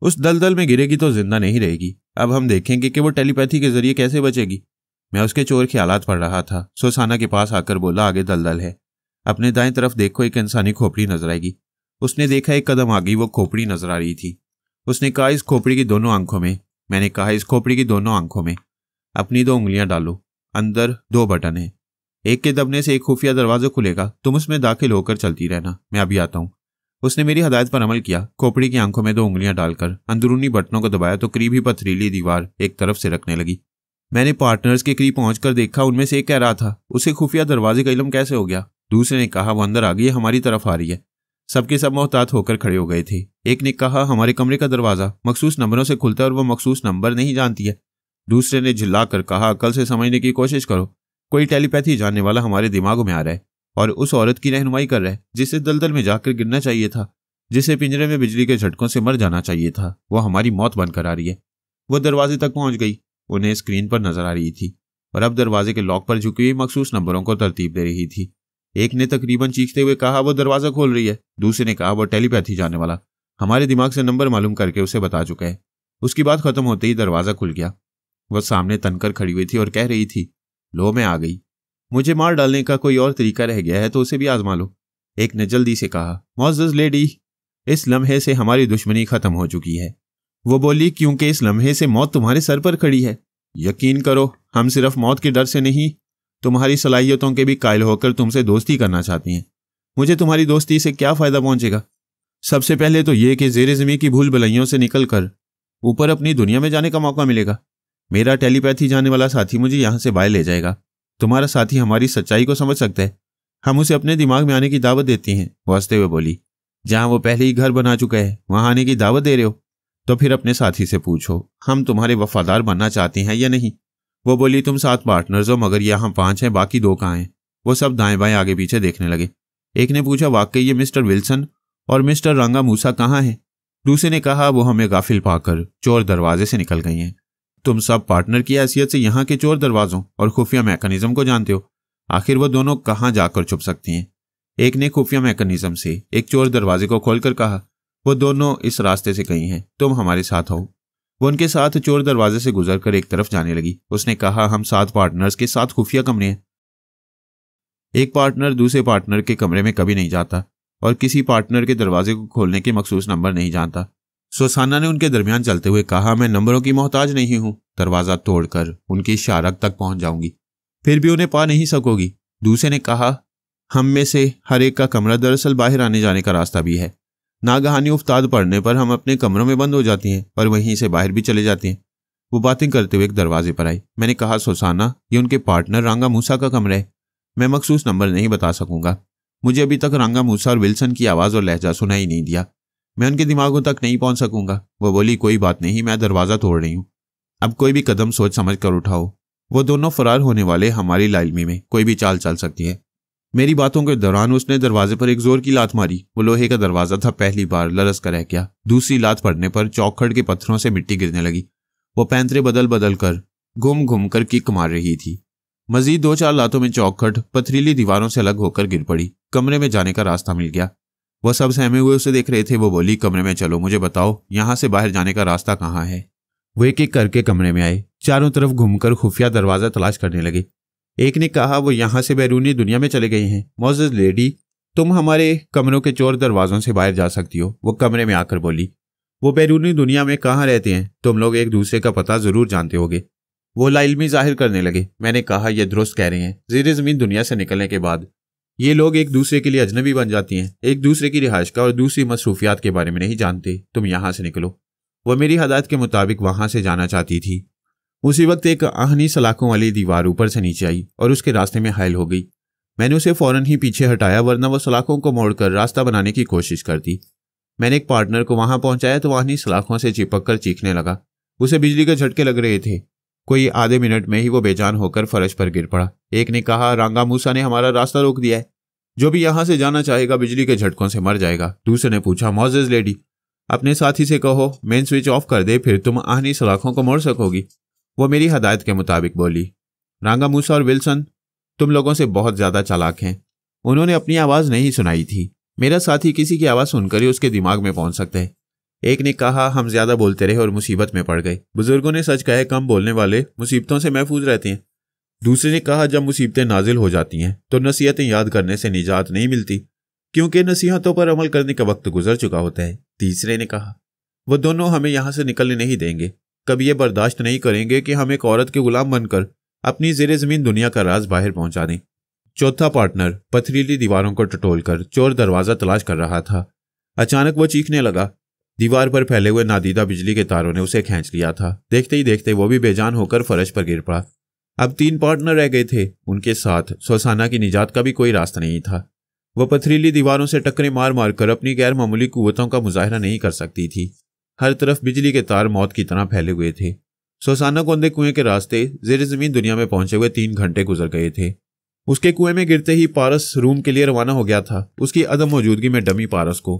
उस दलदल में गिरेगी तो जिंदा नहीं रहेगी। अब हम देखेंगे कि वो टेलीपैथी के जरिए कैसे बचेगी। मैं उसके चोर ख्यालात पढ़ रहा था। सोसाना के पास आकर बोला, आगे दलदल है, अपने दाएं तरफ देखो, एक इंसानी खोपड़ी नजर आएगी। उसने देखा, एक कदम आगे वो खोपड़ी नजर आ रही थी। उसने कहा, इस खोपड़ी की दोनों आंखों में। मैंने कहा, इस खोपड़ी की दोनों आंखों में अपनी 2 उंगलियां डालो। अंदर 2 बटन है, एक के दबने से एक खुफिया दरवाजा खुलेगा, तुम उसमें दाखिल होकर चलती रहना, मैं अभी आता हूं। उसने मेरी हदायत पर अमल किया। खोपड़ी की आंखों में 2 उंगलियां डालकर अंदरूनी बटनों को दबाया तो करीब ही पथरीली दीवार एक तरफ से रखने लगी। मैंने पार्टनर्स के करीब पहुंचकर देखा, उनमें से एक कह रहा था, उसे खुफिया दरवाजे का इल्म कैसे हो गया? दूसरे ने कहा, वो अंदर आ गई, हमारी तरफ आ रही है। सबके सब मोहतात होकर खड़े हो गए थे। एक ने कहा, हमारे कमरे का दरवाजा मखसूस नंबरों से खुलता है और वो मखसूस नंबर नहीं जानती है। दूसरे ने झिल्लाकर कहा, अकल से समझने की कोशिश करो, कोई टेलीपैथी जानने वाला हमारे दिमागों में आ रहा है और उस औरत की रहनुमाई कर रहा है जिसे दलदल में जाकर गिरना चाहिए था, जिसे पिंजरे में बिजली के झटकों से मर जाना चाहिए था, वो हमारी मौत बनकर आ रही है। वो दरवाजे तक पहुंच गई, उन्हें स्क्रीन पर नजर आ रही थी और अब दरवाजे के लॉक पर झुकी हुई मखसूस नंबरों को तरतीब दे रही थी। एक ने तकरीबन चीखते हुए कहा, वो दरवाजा खोल रही है। दूसरे ने कहा, वो टेलीपैथी जानने वाला हमारे दिमाग से नंबर मालूम करके उसे बता चुका है। उसकी बात खत्म होते ही दरवाजा खुल गया। वह सामने तनकर खड़ी हुई थी और कह रही थी, लो मैं आ गई, मुझे मार डालने का कोई और तरीका रह गया है तो उसे भी आजमा लो। एक ने जल्दी से कहा, मौजूद लेडी, इस लम्हे से हमारी दुश्मनी खत्म हो चुकी है। वो बोली, क्योंकि इस लम्हे से मौत तुम्हारे सर पर खड़ी है। यकीन करो, हम सिर्फ मौत के डर से नहीं, तुम्हारी सलाहियतों के भी कायल होकर तुमसे दोस्ती करना चाहती हैं। मुझे तुम्हारी दोस्ती से क्या फायदा पहुंचेगा? सबसे पहले तो ये कि जेर ज़मीं की भूल भलाइयों से निकलकर ऊपर अपनी दुनिया में जाने का मौका मिलेगा। मेरा टेलीपैथी जानने वाला साथी मुझे यहां से बाहर ले जाएगा। तुम्हारा साथी हमारी सच्चाई को समझ सकता है, हम उसे अपने दिमाग में आने की दावत देते हैं। वो हंसते हुए बोली, जहां वो पहले ही घर बना चुका है वहां आने की दावत दे रहे हो? तो फिर अपने साथी से पूछो, हम तुम्हारे वफादार बनना चाहते हैं या नहीं। वो बोली, तुम 7 पार्टनर्स हो मगर यहाँ 5 हैं, बाकी 2 कहाँ हैं? वो सब दाएं बाएं आगे पीछे देखने लगे। एक ने पूछा, वाकई ये मिस्टर विल्सन और मिस्टर रंगा मूसा कहाँ हैं? दूसरे ने कहा, वो हमें गाफिल पाकर चोर दरवाजे से निकल गई हैं। तुम सब पार्टनर की हैसियत से यहाँ के चोर दरवाजों और खुफिया मैकेनिज्म को जानते हो। आखिर वो दोनों कहाँ जाकर छुप सकती हैं? एक ने खुफिया मैकेनिज्म से एक चोर दरवाजे को खोलकर कहा, वो दोनों इस रास्ते से गई हैं, तुम हमारे साथ आओ। वो उनके साथ चोर दरवाजे से गुजरकर एक तरफ जाने लगी। उसने कहा, हम 7 पार्टनर्स के 7 खुफिया कमरे हैं। एक पार्टनर दूसरे पार्टनर के कमरे में कभी नहीं जाता और किसी पार्टनर के दरवाजे को खोलने के मखसूस नंबर नहीं जानता। सुसाना ने उनके दरमियान चलते हुए कहा, मैं नंबरों की मोहताज नहीं हूं। दरवाजा तोड़कर उनकी शारक तक पहुंच जाऊंगी, फिर भी उन्हें पा नहीं सकोगी। दूसरे ने कहा, हम में से हर एक का कमरा दरअसल बाहर आने जाने का रास्ता भी है। नागहानी उफ्ताद पड़ने पर हम अपने कमरों में बंद हो जाती हैं और वहीं से बाहर भी चले जाते हैं। वो बातें करते हुए एक दरवाजे पर आई। मैंने कहा, सुसाना, ये उनके पार्टनर रांगा मूसा का कमरा है। मैं मखसूस नंबर नहीं बता सकूंगा। मुझे अभी तक रांगा मूसा और विल्सन की आवाज़ और लहजा सुनाई नहीं दिया। मैं उनके दिमागों तक नहीं पहुंच सकूंगा। वो बोली, कोई बात नहीं, मैं दरवाज़ा तोड़ रही हूँ। अब कोई भी कदम सोच समझ कर उठाओ। वो दोनों फरार होने वाले हमारी लाइलमी में कोई भी चाल चल सकती है। मेरी बातों के दौरान उसने दरवाजे पर एक जोर की लात मारी। वो लोहे का दरवाजा था। पहली बार लरस कर रह गया। दूसरी लात पड़ने पर चौखड़ के पत्थरों से मिट्टी गिरने लगी। वो पैंतरे बदल बदल कर घूम घूम कर किक मार रही थी। मजीद 2-4 लातों में चौखट पथरीली दीवारों से अलग होकर गिर पड़ी। कमरे में जाने का रास्ता मिल गया। वह सब सहमे हुए उसे देख रहे थे। वो बोली, कमरे में चलो, मुझे बताओ यहाँ से बाहर जाने का रास्ता कहाँ है। वो एक एक करके कमरे में आए। चारों तरफ घूमकर खुफिया दरवाजा तलाश करने लगे। एक ने कहा, वो यहाँ से बैरूनी दुनिया में चले गए हैं। मोअज़्ज़ज़ लेडी, तुम हमारे कमरों के चोर दरवाजों से बाहर जा सकती हो। वो कमरे में आकर बोली, वो बैरूनी दुनिया में कहाँ रहते हैं? तुम लोग एक दूसरे का पता जरूर जानते होगे। वो लाइल्मी जाहिर करने लगे। मैंने कहा, यह दुरुस्त कह रहे हैं। ज़ेरे ज़मीन दुनिया से निकलने के बाद ये लोग एक दूसरे के लिए अजनबी बन जाती हैं। एक दूसरे की रिहाइश का और दूसरी मसरूफियात के बारे में नहीं जानते। तुम यहाँ से निकलो। वह मेरी हदायत के मुताबिक वहां से जाना चाहती थी। उसी वक्त एक आहनी सलाखों वाली दीवार ऊपर से नीचे आई और उसके रास्ते में हायल हो गई। मैंने उसे फौरन ही पीछे हटाया, वरना वो सलाखों को मोड़कर रास्ता बनाने की कोशिश करती। मैंने एक पार्टनर को वहां पहुंचाया तो आहनी सलाखों से चिपक कर चीखने लगा। उसे बिजली के झटके लग रहे थे। कोई आधे मिनट में ही वो बेजान होकर फर्श पर गिर पड़ा। एक ने कहा, रांगा मूसा ने हमारा रास्ता रोक दिया है। जो भी यहां से जाना चाहेगा बिजली के झटकों से मर जाएगा। दूसरे ने पूछा, मोअज़्ज़ज़ लेडी, अपने साथी से कहो मेन स्विच ऑफ कर दे, फिर तुम आहनी सलाखों को मोड़ सकोगी। वो मेरी हदायत के मुताबिक बोली। रांगा मूसा और विल्सन तुम लोगों से बहुत ज्यादा चालाक हैं। उन्होंने अपनी आवाज नहीं सुनाई थी। मेरा साथी किसी की आवाज सुनकर ही उसके दिमाग में पहुंच सकते हैं। एक ने कहा, हम ज्यादा बोलते रहे और मुसीबत में पड़ गए। बुजुर्गों ने सच कहा है, कम बोलने वाले मुसीबतों से महफूज रहते हैं। दूसरे ने कहा, जब मुसीबतें नाजिल हो जाती हैं तो नसीहतें याद करने से निजात नहीं मिलती, क्योंकि नसीहतों पर अमल करने का वक्त गुजर चुका होता है। तीसरे ने कहा, वो दोनों हमें यहां से निकलने नहीं देंगे। कभी ये बर्दाश्त नहीं करेंगे कि हम एक औरत के गुलाम बनकर अपनी ज़ेरे ज़मीन दुनिया का राज बाहर पहुंचा दें। चौथा पार्टनर पथरीली दीवारों को टटोलकर चोर दरवाजा तलाश कर रहा था। अचानक वो चीखने लगा। दीवार पर फैले हुए नादीदा बिजली के तारों ने उसे खींच लिया था। देखते ही देखते वो भी बेजान होकर फर्श पर गिर पड़ा। अब 3 पार्टनर रह गए थे। उनके साथ सुसाना की निजात का भी कोई रास्ता नहीं था। वह पथरीली दीवारों से टक्करें मार मार कर अपनी गैर मामूली कुव्वतों का मुजाहरा नहीं कर सकती थी। हर तरफ बिजली के तार मौत की तरह फैले हुए थे। सुसाना को अंधे कुएं के रास्ते ज़ेरे ज़मीन दुनिया में पहुंचे हुए 3 घंटे गुजर गए थे। उसके कुएं में गिरते ही पारस रूम के लिए रवाना हो गया था। उसकी अदम मौजूदगी में डमी पारस को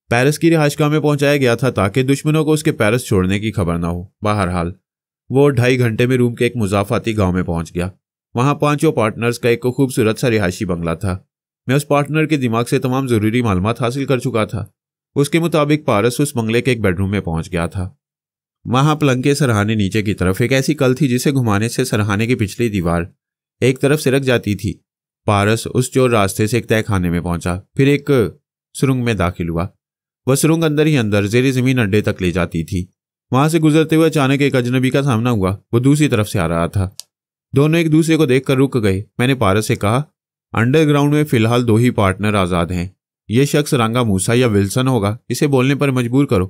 पेरिस की रिहाइशगाह में पहुंचाया गया था ताकि दुश्मनों को उसके पेरिस छोड़ने की खबर ना हो। बहरहाल वो 2.5 घंटे में रूम के एक मुजाफाती गांव में पहुंच गया। वहां 5 पार्टनर्स का एक खूबसूरत सा रिहायशी बंगला था। मैं उस पार्टनर के दिमाग से तमाम जरूरी मालूमात हासिल कर चुका था। उसके मुताबिक पारस उस बंगले के एक बेडरूम में पहुंच गया था। वहां पलंग के सरहाने नीचे की तरफ एक ऐसी कल थी जिसे घुमाने से सरहाने की पिछली दीवार एक तरफ सिरक जाती थी। पारस उस चोर रास्ते से एक तय खाने में पहुंचा, फिर एक सुरंग में दाखिल हुआ। वह सुरंग अंदर ही अंदर ज़ेरे ज़मीन अड्डे तक ले जाती थी। वहां से गुजरते हुए अचानक एक अजनबी का सामना हुआ। वो दूसरी तरफ से आ रहा था। दोनों एक दूसरे को देखकर रुक गए। मैंने पारस से कहा, अंडरग्राउंड में फिलहाल 2 ही पार्टनर आजाद हैं। यह शख्स रांगा मूसा या विल्सन होगा। इसे बोलने पर मजबूर करो।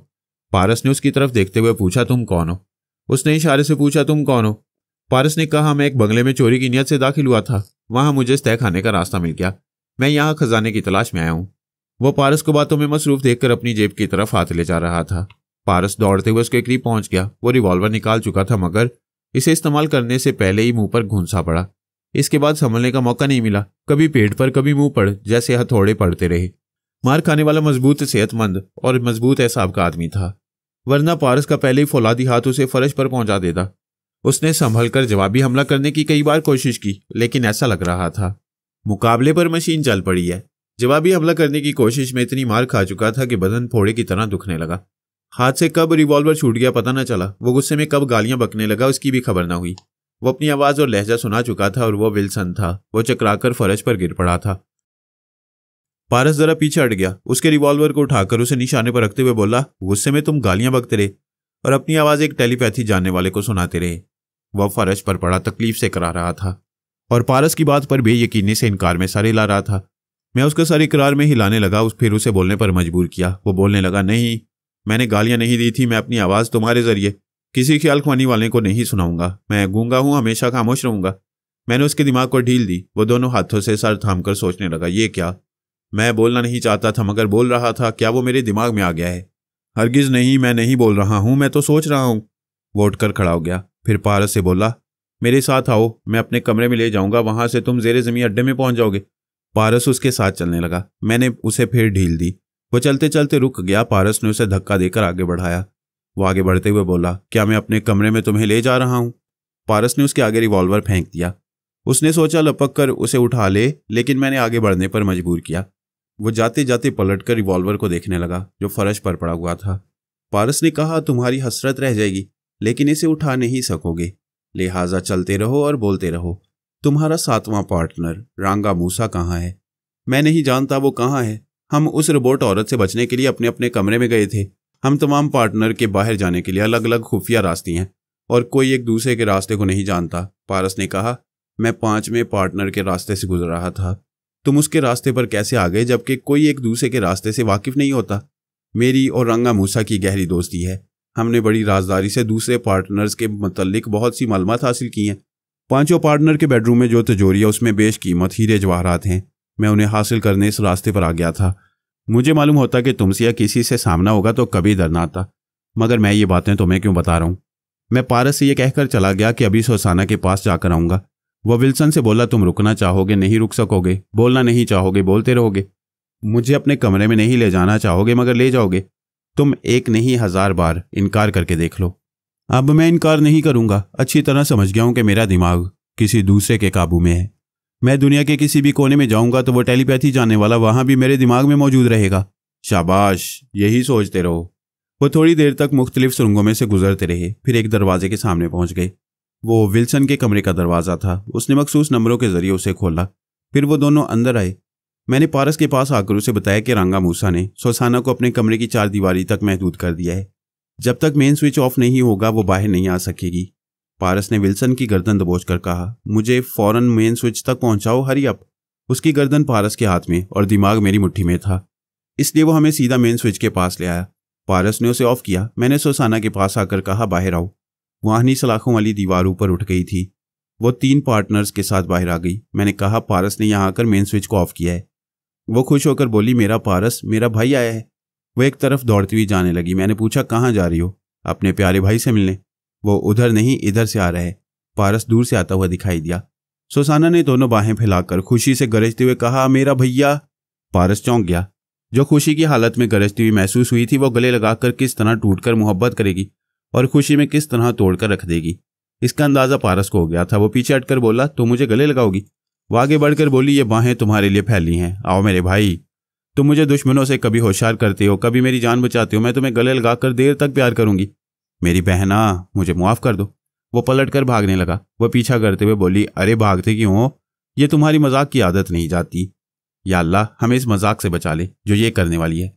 पारस ने उसकी तरफ देखते हुए पूछा, तुम कौन हो? उसने इशारे से पूछा, तुम कौन हो? पारस ने कहा, मैं एक बंगले में चोरी की नियत से दाखिल हुआ था। वहां मुझे तय खाने का रास्ता मिल गया। मैं यहाँ खजाने की तलाश में आया हूँ। वो पारस को बातों में मसरूफ देखकर अपनी जेब की तरफ हाथ ले जा रहा था। पारस दौड़ते हुए उसके करीब पहुंच गया। वो रिवॉल्वर निकाल चुका था, मगर इसे इस्तेमाल करने से पहले ही मुंह पर घुंसा पड़ा। इसके बाद संभलने का मौका नहीं मिला। कभी पेट पर, कभी मुंह पर, जैसे हथौड़े पड़ते रहे। मार खाने वाला मजबूत, सेहतमंद और मजबूत एसाब का आदमी था, वरना पारस का पहले ही फौलादी हाथ उसे फर्श पर पहुंचा देता। उसने संभल कर जवाबी हमला करने की कई बार कोशिश की, लेकिन ऐसा लग रहा था मुकाबले पर मशीन चल पड़ी है। जवाबी हमला करने की कोशिश में इतनी मार खा चुका था कि बदन फोड़े की तरह दुखने लगा। हाथ से कब रिवॉल्वर छूट गया पता न चला। वो गुस्से में कब गालियां बकने लगा उसकी भी खबर न हुई। वो अपनी आवाज और लहजा सुना चुका था और वो विल्सन था। वो चकराकर फर्श पर गिर पड़ा था। पारस जरा पीछे हट गया। उसके रिवॉल्वर को उठाकर उसे निशाने पर रखते हुए बोला, गुस्से में तुम गालियां बकते रहे और अपनी आवाज एक टेलीपैथी जानने वाले को सुनाते रहे। वह फर्श पर पड़ा तकलीफ से करा रहा था और पारस की बात पर बेयकीनी से इनकार में सर हिला रहा था। मैं उसका सर इकरार में हिलाने लगा, फिर उसे बोलने पर मजबूर किया। वो बोलने लगा, नहीं, मैंने गालियां नहीं दी थी। मैं अपनी आवाज तुम्हारे जरिए किसी ख्याल खुआनी वाले को नहीं सुनाऊंगा। मैं गूंगा हूं, हमेशा खामोश रहूंगा। मैंने उसके दिमाग को ढील दी। वो दोनों हाथों से सर थामकर सोचने लगा, ये क्या? मैं बोलना नहीं चाहता था मगर बोल रहा था। क्या वो मेरे दिमाग में आ गया है? हरगिज नहीं, मैं नहीं बोल रहा हूं, मैं तो सोच रहा हूं। वो उठकर खड़ा हो गया। फिर पारस से बोला, मेरे साथ आओ, मैं अपने कमरे में ले जाऊंगा, वहां से तुम जेरे जमीन अड्डे में पहुंच जाओगे। पारस उसके साथ चलने लगा। मैंने उसे फिर ढील दी। वो चलते चलते रुक गया। पारस ने उसे धक्का देकर आगे बढ़ाया। वो आगे बढ़ते हुए बोला, क्या मैं अपने कमरे में तुम्हें ले जा रहा हूं? पारस ने उसके आगे रिवॉल्वर फेंक दिया। उसने सोचा लपक कर उसे उठा ले, लेकिन मैंने आगे बढ़ने पर मजबूर किया। वो जाते जाते पलटकर रिवॉल्वर को देखने लगा जो फर्श पर पड़ा हुआ था। पारस ने कहा, तुम्हारी हसरत रह जाएगी, लेकिन इसे उठा नहीं सकोगे, लिहाजा चलते रहो और बोलते रहो। तुम्हारा 7वां पार्टनर रांगा मूसा कहाँ है? मैं नहीं जानता वो कहाँ है। हम उस रोबोट औरत से बचने के लिए अपने अपने कमरे में गए थे। हम तमाम पार्टनर के बाहर जाने के लिए अलग अलग खुफिया रास्ते हैं और कोई एक दूसरे के रास्ते को नहीं जानता। पारस ने कहा, मैं 5वें पार्टनर के रास्ते से गुजर रहा था। तुम उसके रास्ते पर कैसे आ गए जबकि कोई एक दूसरे के रास्ते से वाकिफ नहीं होता? मेरी और रांगा मूसा की गहरी दोस्ती है। हमने बड़ी राजदारी से दूसरे पार्टनर्स के मुतल्लिक बहुत सी मालूमात हासिल की हैं। 5वें पार्टनर के बेडरूम में जो तिजोरी है उसमें बेशकीमत हीरे जवाहरात हैं। मैं उन्हें हासिल करने इस रास्ते पर आ गया था। मुझे मालूम होता कि तुमसे या किसी से सामना होगा तो कभी डर ना आता, मगर मैं ये बातें तुम्हें क्यों बता रहा हूँ? मैं पारस से ये कहकर चला गया कि अभी सुसाना के पास जाकर आऊँगा। वह विल्सन से बोला, तुम रुकना चाहोगे नहीं रुक सकोगे, बोलना नहीं चाहोगे बोलते रहोगे, मुझे अपने कमरे में नहीं ले जाना चाहोगे मगर ले जाओगे। तुम एक नहीं 1000 बार इनकार करके देख लो। अब मैं इनकार नहीं करूँगा। अच्छी तरह समझ गया हूँ कि मेरा दिमाग किसी दूसरे के काबू में है। मैं दुनिया के किसी भी कोने में जाऊंगा तो वो टेलीपैथी जानने वाला वहां भी मेरे दिमाग में मौजूद रहेगा। शाबाश, यही सोचते रहो। वो थोड़ी देर तक मुख्तलिफ सुरंगों में से गुजरते रहे, फिर एक दरवाजे के सामने पहुंच गए। वो विल्सन के कमरे का दरवाज़ा था। उसने मखसूस नंबरों के जरिए उसे खोला। फिर वो दोनों अंदर आए। मैंने पारस के पास आकर उसे बताया कि रांगा मूसा ने सुसाना को अपने कमरे की 4 दीवारी तक महदूद कर दिया है। जब तक मेन स्विच ऑफ नहीं होगा वो बाहर नहीं आ सकेगी। पारस ने विल्सन की गर्दन दबोचकर कहा, मुझे फौरन मेन स्विच तक पहुंचाओ, हरी अप। उसकी गर्दन पारस के हाथ में और दिमाग मेरी मुट्ठी में था, इसलिए वो हमें सीधा मेन स्विच के पास ले आया। पारस ने उसे ऑफ किया। मैंने सुसाना के पास आकर कहा, बाहर आओ। वाहनी सलाखों वाली दीवार ऊपर उठ गई थी। वो 3 पार्टनर्स के साथ बाहर आ गई। मैंने कहा, पारस ने यहाँ आकर मेन स्विच को ऑफ किया है। वो खुश होकर बोली, मेरा पारस, मेरा भाई आया है। वो एक तरफ दौड़ती हुई जाने लगी। मैंने पूछा, कहाँ जा रही हो? अपने प्यारे भाई से मिलने। वो उधर नहीं इधर से आ रहा है। पारस दूर से आता हुआ दिखाई दिया। सुसाना ने दोनों बाहें फैलाकर खुशी से गरजते हुए कहा, मेरा भैया। पारस चौंक गया। जो खुशी की हालत में गरजती हुई महसूस हुई थी वो गले लगाकर किस तरह टूटकर मोहब्बत करेगी और खुशी में किस तरह तोड़कर रख देगी, इसका अंदाजा पारस को हो गया था। वो पीछे हटकर बोला, तुम मुझे गले लगाओगी? वो आगे बढ़कर बोली, ये बाहें तुम्हारे लिए फैली हैं, आओ मेरे भाई। तुम मुझे दुश्मनों से कभी होशियार करते हो, कभी मेरी जान बचाते हो। मैं तुम्हें गले लगाकर देर तक प्यार करूंगी। मेरी बहना, मुझे मुआफ कर दो। वो पलटकर भागने लगा। वो पीछा करते हुए बोली, अरे भागते क्यों हो? ये तुम्हारी मजाक की आदत नहीं जाती। या अल्लाह, हमें इस मजाक से बचा ले जो ये करने वाली है।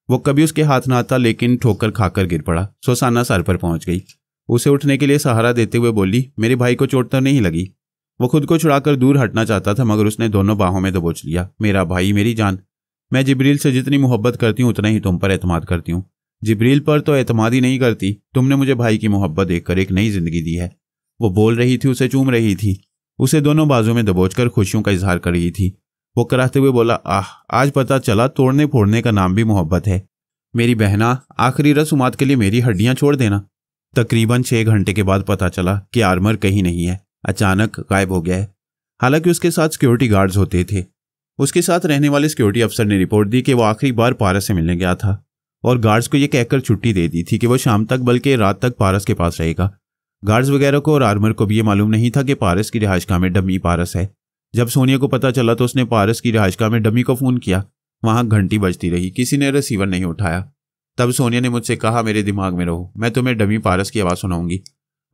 वो कभी उसके हाथ ना आता, लेकिन ठोकर खाकर गिर पड़ा। सुसाना सर पर पहुंच गई। उसे उठने के लिए सहारा देते हुए बोली, मेरे भाई को चोट तो नहीं लगी? वो खुद को छुड़ाकर दूर हटना चाहता था मगर उसने दोनों बाहों में दबोच लिया। मेरा भाई, मेरी जान, मैं जिब्रील से जितनी मोहब्बत करती हूँ उतना ही तुम पर एतमाद करती हूँ। जिब्रील पर तो एतमाद ही नहीं करती। तुमने मुझे भाई की मोहब्बत देखकर एक नई जिंदगी दी है। वो बोल रही थी, उसे चूम रही थी, उसे दोनों बाजू में दबोचकर खुशियों का इजहार कर रही थी। वो कराहते हुए बोला, आह, आज पता चला तोड़ने फोड़ने का नाम भी मोहब्बत है। मेरी बहना, आखिरी रस्मात के लिए मेरी हड्डियां छोड़ देना। तकरीबन 6 घंटे के बाद पता चला कि आर्मर कहीं नहीं है, अचानक गायब हो गया है। हालांकि उसके साथ सिक्योरिटी गार्ड्स होते थे। उसके साथ रहने वाले सिक्योरिटी अफसर ने रिपोर्ट दी कि वो आखिरी बार पारस से मिलने गया था और गार्ड्स को ये कहकर छुट्टी दे दी थी कि वो शाम तक बल्कि रात तक पारस के पास रहेगा। गार्ड्स वगैरह को और आर्मर को भी ये मालूम नहीं था कि पारस की रिहाइशगाह में डमी पारस है। जब सोनिया को पता चला तो उसने पारस की रिहाइशगाह में डमी को फ़ोन किया। वहाँ घंटी बजती रही, किसी ने रिसीवर नहीं उठाया। तब सोनिया ने मुझसे कहा, मेरे दिमाग में रहो, मैं तुम्हें डमी पारस की आवाज़ सुनाऊंगी।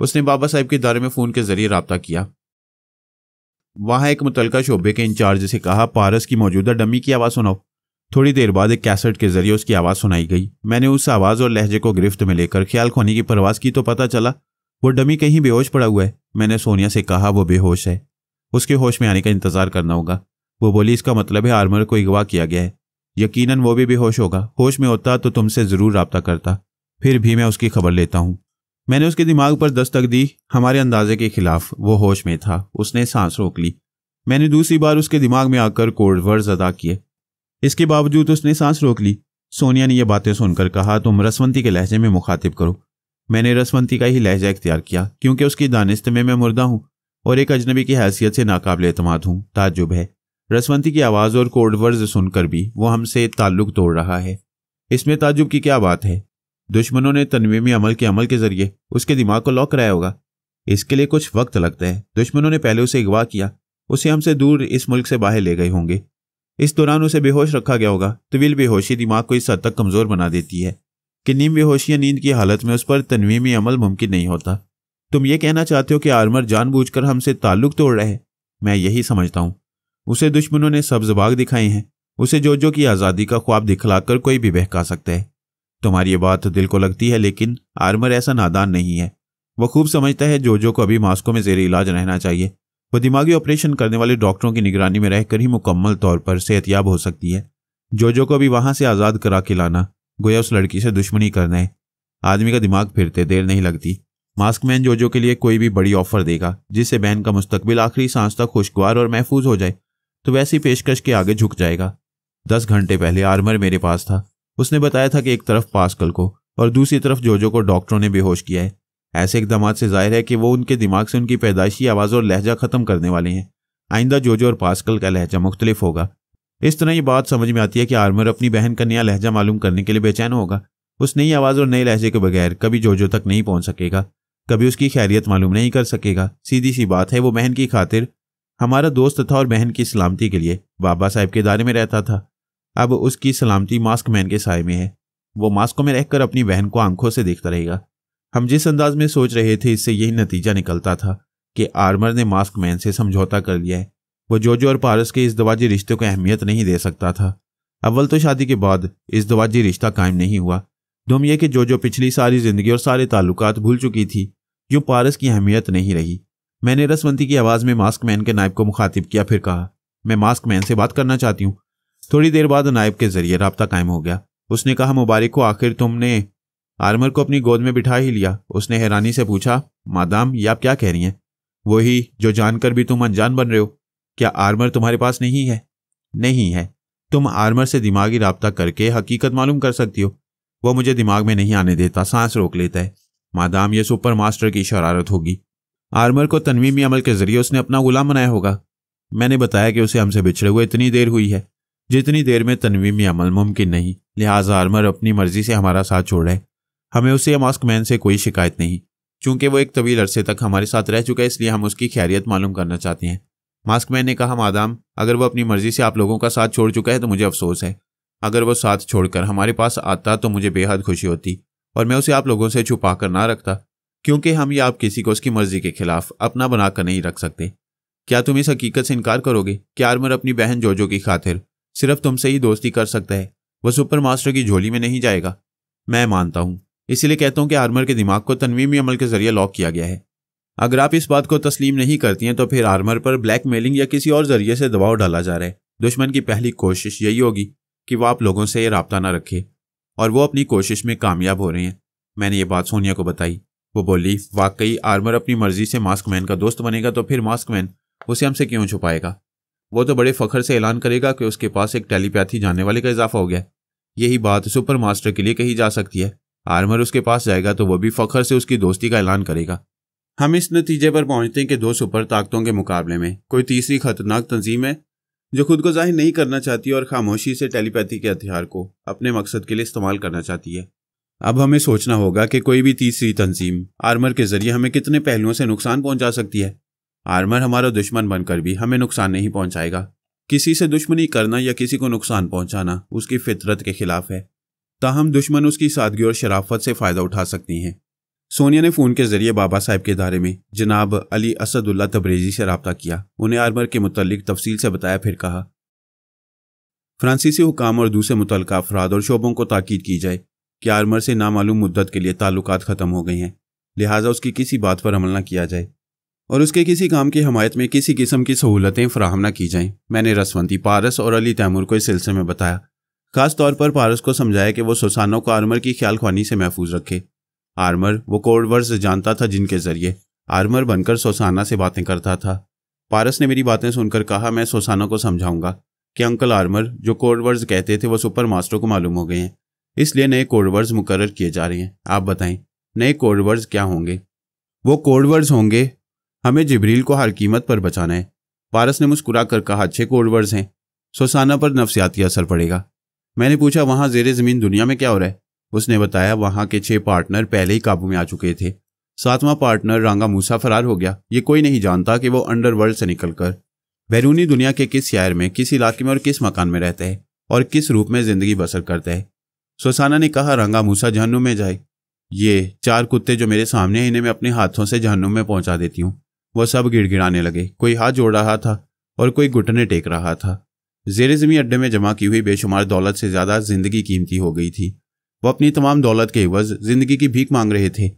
उसने बाबा साहब के इदारे में फ़ोन के जरिए रब्ता किया। वहाँ एक मुतलका शोबे के इंचार्ज से कहा, पारस की मौजूदा डमी की आवाज़ सुनाओ। थोड़ी देर बाद एक कैसेट के जरिए उसकी आवाज़ सुनाई गई। मैंने उस आवाज़ और लहजे को गिरफ्त में लेकर ख्याल खोने की परवाज़ की तो पता चला वो डमी कहीं बेहोश पड़ा हुआ है। मैंने सोनिया से कहा, वो बेहोश है, उसके होश में आने का इंतज़ार करना होगा। वो बोली, इसका मतलब है आर्मर को अगवा किया गया है, यकीनन वो भी बेहोश होगा। होश में होता तो तुमसे ज़रूर रब्ता करता, फिर भी मैं उसकी खबर लेता हूँ। मैंने उसके दिमाग पर दस्तक दी। हमारे अंदाजे के खिलाफ वो होश में था। उसने सांस रोक ली। मैंने दूसरी बार उसके दिमाग में आकर कोड वर्ड्स अदा किए। इसके बावजूद उसने सांस रोक ली। सोनिया ने यह बातें सुनकर कहा, तुम रसवंती के लहजे में मुखातिब करो। मैंने रसवंती का ही लहजा इख्तियार किया क्योंकि उसकी दानिश्त में मैं मुर्दा हूँ और एक अजनबी की हैसियत से नाकाबिल एतमाद हूँ। ताज्जुब है, रसवंती की आवाज़ और कोड वर्ड्स सुनकर भी वो हमसे ताल्लुक तोड़ रहा है। इसमें ताज्जुब की क्या बात है? दुश्मनों ने तनवीमी अमल के जरिए उसके दिमाग को लॉक कराया होगा। इसके लिए कुछ वक्त लगता है। दुश्मनों ने पहले उसे अगवा किया, उसे हमसे दूर इस मुल्क से बाहर ले गए होंगे। इस दौरान उसे बेहोश रखा गया होगा। तवील बेहोशी दिमाग को इस हद तक कमज़ोर बना देती है कि नीम बेहोशी या नींद की हालत में उस पर तनवीमी अमल मुमकिन नहीं होता। तुम ये कहना चाहते हो कि आर्मर जानबूझकर हमसे ताल्लुक तोड़ रहे हैं? मैं यही समझता हूँ। उसे दुश्मनों ने सब्ज बाग दिखाए हैं। उसे जोजो की आज़ादी का ख्वाब दिखलाकर कोई भी बहका सकता है। तुम्हारी ये बात दिल को लगती है, लेकिन आर्मर ऐसा नादान नहीं है। वो खूब समझता है जोजो को अभी मास्को में ज़ेर इलाज रहना चाहिए। वो दिमागी ऑपरेशन करने वाले डॉक्टरों की निगरानी में रहकर ही मुकम्मल तौर पर सेहतयाब हो सकती है। जोजो को भी वहाँ से आज़ाद करा के लाना गोया उस लड़की से दुश्मनी करना है। आदमी का दिमाग फिरते देर नहीं लगती। मास्कमैन जोजो के लिए कोई भी बड़ी ऑफर देगा जिससे बहन का मुस्तकबिल आखिरी सांस तक खुशगवार और महफूज हो जाए तो वैसी पेशकश के आगे झुक जाएगा। 10 घंटे पहले आर्मर मेरे पास था। उसने बताया था कि एक तरफ पास्कल को और दूसरी तरफ जोजो को डॉक्टरों ने बेहोश किया है। ऐसे इकदाम से जाहिर है कि वो उनके दिमाग से उनकी पैदाइशी आवाज़ और लहजा ख़त्म करने वाले हैं। आइंदा जोजो और पास्कल का लहजा मुख्तलिफ होगा। इस तरह ये बात समझ में आती है कि आर्मर अपनी बहन का नया लहजा मालूम करने के लिए बेचैन होगा। उस नई आवाज़ और नए लहजे के बगैर कभी जोजो तक नहीं पहुंच सकेगा, कभी उसकी खैरियत मालूम नहीं कर सकेगा। सीधी सी बात है, वो बहन की खातिर, हमारा दोस्त था और बहन की सलामती के लिए बाबा साहब के दायरे में रहता था। अब उसकी सलामती मास्कमैन के साए में है। वो मास्को में रहकर अपनी बहन को आंखों से देखता रहेगा। हम जिस अंदाज में सोच रहे थे, इससे यही नतीजा निकलता था कि आर्मर ने मास्कमैन से समझौता कर लिया है। वो जोजो और पारस के इज़दवाजी रिश्ते को अहमियत नहीं दे सकता था। अव्वल तो शादी के बाद इज़दवाजी रिश्ता कायम नहीं हुआ। दुम यह कि जोजो पिछली सारी जिंदगी और सारे ताल्लुकात भूल चुकी थी। यूं पारस की अहमियत नहीं रही। मैंने रसवंती की आवाज़ में मास्कमैन के नायब को मुखातिब किया, फिर कहा, मैं मास्कमैन से बात करना चाहती हूँ। थोड़ी देर बाद नायब के जरिए रब्ता कायम हो गया। उसने कहा, मुबारक हो, आखिर तुमने आर्मर को अपनी गोद में बिठा ही लिया। उसने हैरानी से पूछा, मादाम ये आप क्या कह रही हैं? वही जो जानकर भी तुम अनजान बन रहे हो। क्या आर्मर तुम्हारे पास नहीं है? नहीं है। तुम आर्मर से दिमागी राब्ता करके हकीकत मालूम कर सकती हो। वो मुझे दिमाग में नहीं आने देता, सांस रोक लेता है। मादाम ये सुपर मास्टर की शरारत होगी। आर्मर को तनवीमी अमल के जरिए उसने अपना गुलाम बनाया होगा। मैंने बताया कि उसे हमसे बिछड़े हुए इतनी देर हुई है जितनी देर में तनवीमी अमल मुमकिन नहीं। लिहाजा आर्मर अपनी मर्जी से हमारा साथ छोड़ रहा है। हमें उसे या मास्कमैन से कोई शिकायत नहीं। चूंकि वो एक तवील अरसे तक हमारे साथ रह चुका है, इसलिए हम उसकी खैरियत मालूम करना चाहते हैं। मास्कमैन ने कहा, मादाम अगर वो अपनी मर्जी से आप लोगों का साथ छोड़ चुका है तो मुझे अफसोस है। अगर वो साथ छोड़कर हमारे पास आता तो मुझे बेहद खुशी होती और मैं उसे आप लोगों से छुपा कर ना रखता, क्योंकि हम या आप किसी को उसकी मर्जी के खिलाफ अपना बनाकर नहीं रख सकते। क्या तुम इस हकीकत से इनकार करोगे कि आर्मर अपनी बहन जोजो की खातिर सिर्फ तुमसे ही दोस्ती कर सकता है? वह सुपर मास्टर की झोली में नहीं जाएगा। मैं मानता हूँ, इसीलिए कहता हूँ कि आर्मर के दिमाग को तनवीमी अमल के जरिए लॉक किया गया है। अगर आप इस बात को तस्लीम नहीं करती हैं तो फिर आर्मर पर ब्लैकमेलिंग या किसी और जरिए से दबाव डाला जा रहा है। दुश्मन की पहली कोशिश यही होगी कि वह आप लोगों से ये राब्ता ना रखे, और वो अपनी कोशिश में कामयाब हो रहे हैं। मैंने ये बात सोनिया को बताई। वो बोली, वाकई आर्मर अपनी मर्जी से मास्कमैन का दोस्त बनेगा तो फिर मास्कमैन उसे हमसे क्यों छुपाएगा? वो तो बड़े फख्र से ऐलान करेगा कि उसके पास एक टेलीपैथी जानने वाले का इजाफा हो गया। यही बात सुपर मास्टर के लिए कही जा सकती है। आर्मर उसके पास जाएगा तो वो भी फख्र से उसकी दोस्ती का ऐलान करेगा। हम इस नतीजे पर पहुंचते हैं कि दो सुपर ताकतों के मुकाबले में कोई तीसरी खतरनाक तंजीम है जो खुद को जाहिर नहीं करना चाहती और खामोशी से टेलीपैथी के हथियार को अपने मकसद के लिए इस्तेमाल करना चाहती है। अब हमें सोचना होगा कि कोई भी तीसरी तंजीम आर्मर के जरिए हमें कितने पहलुओं से नुकसान पहुंचा सकती है। आर्मर हमारा दुश्मन बनकर भी हमें नुकसान नहीं पहुंचाएगा। किसी से दुश्मनी करना या किसी को नुकसान पहुंचाना उसकी फितरत के खिलाफ है, ताहम दुश्मन उसकी सादगी और शराफत से फ़ायदा उठा सकती हैं। सोनिया ने फ़ोन के जरिए बाबा साहब के इदारे में जनाब अली असदुल्ला तबरेज़ी से रब्ता किया, उन्हें आर्मर के मुतल्लिक तफसील से बताया। फिर कहा, फ्रांसीसी हुकाम और दूसरे मुतल्लिका अफराद और शोबों को ताकीद की जाए कि आर्मर से नामालूम मुद्दत के लिए ताल्लुकात ख़त्म हो गए हैं, लिहाजा उसकी किसी बात पर अमल न किया जाए और उसके किसी काम की हमायत में किसी किस्म की सहूलतें फराहम न की जाएं। मैंने रसवंती, पारस और अली तैमूर को इस सिलसिले में बताया। खास तौर पर पारस को समझाया कि वो सुसाना को आर्मर की ख्याल ख्वानी से महफूज रखे। आर्मर वो कोड वर्ड्स जानता था जिनके जरिए आर्मर बनकर सुसाना से बातें करता था। पारस ने मेरी बातें सुनकर कहा, मैं सुसाना को समझाऊंगा कि अंकल आर्मर जो कोड वर्ड्स कहते थे वो सुपर मास्टर को मालूम हो गए हैं, इसलिए नए कोड वर्ड्स मुकर्रर किए जा रहे हैं। आप बताएं नए कोड वर्ड्स क्या होंगे? वो कोड वर्ड्स होंगे, हमें जिब्रील को हर कीमत पर बचाना है। पारस ने मुस्कुरा कर कहा, अच्छे कोड वर्ड्स हैं, सुसाना पर नफ्सियाती असर पड़ेगा। मैंने पूछा, वहाँ ज़ेरे ज़मीन दुनिया में क्या हो रहा है? उसने बताया, वहाँ के 6 पार्टनर पहले ही काबू में आ चुके थे। 7वां पार्टनर रांगा मूसा फरार हो गया। ये कोई नहीं जानता कि वो अंडरवर्ल्ड से निकलकर बैरूनी दुनिया के किस शहर में, किस इलाके में और किस मकान में रहता है और किस रूप में ज़िंदगी बसर करता है। सुसाना ने कहा, रांगा मूसा जहन्नुम में जाए। ये 4 कुत्ते जो मेरे सामने हैं, इन्हें मैं अपने हाथों से जहन्नुम में पहुंचा देती हूँ। वह सब गिड़गिड़ाने लगे। कोई हाथ जोड़ रहा था और कोई घुटने टेक रहा था। ज़ेरे ज़मीन अड्डे में जमा की हुई बेशुमार दौलत से ज़्यादा जिंदगी कीमती हो गई थी। वो अपनी तमाम दौलत के एवज जिंदगी की भीख मांग रहे थे।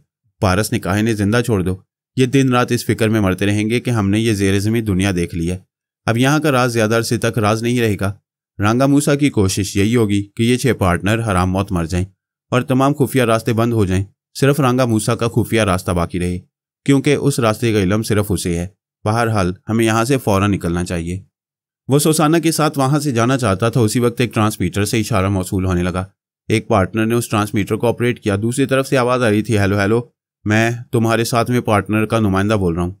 पारस ने कहा, इन्हें जिंदा छोड़ दो। ये दिन रात इस फिक्र में मरते रहेंगे कि हमने ये ज़ेरे ज़मीन दुनिया देख ली है, अब यहाँ का राज ज़्यादा अरसे तक राज नहीं रहेगा। रांगा मूसा की कोशिश यही होगी कि ये 6 पार्टनर हराम मौत मर जाएं और तमाम खुफिया रास्ते बंद हो जाएं। सिर्फ रांगा मूसा का खुफिया रास्ता बाकी रहे, क्योंकि उस रास्ते का इल्म सिर्फ उसे है। बहरहाल हमें यहाँ से फ़ौरन निकलना चाहिए। वो सुसाना के साथ वहाँ से जाना चाहता था। उसी वक्त एक ट्रांसमीटर से इशारा मौसूल होने लगा। एक पार्टनर ने उस ट्रांसमीटर को ऑपरेट किया। दूसरी तरफ से आवाज़ आ रही थी, हेलो हेलो, मैं तुम्हारे साथ में पार्टनर का नुमाइंदा बोल रहा हूँ।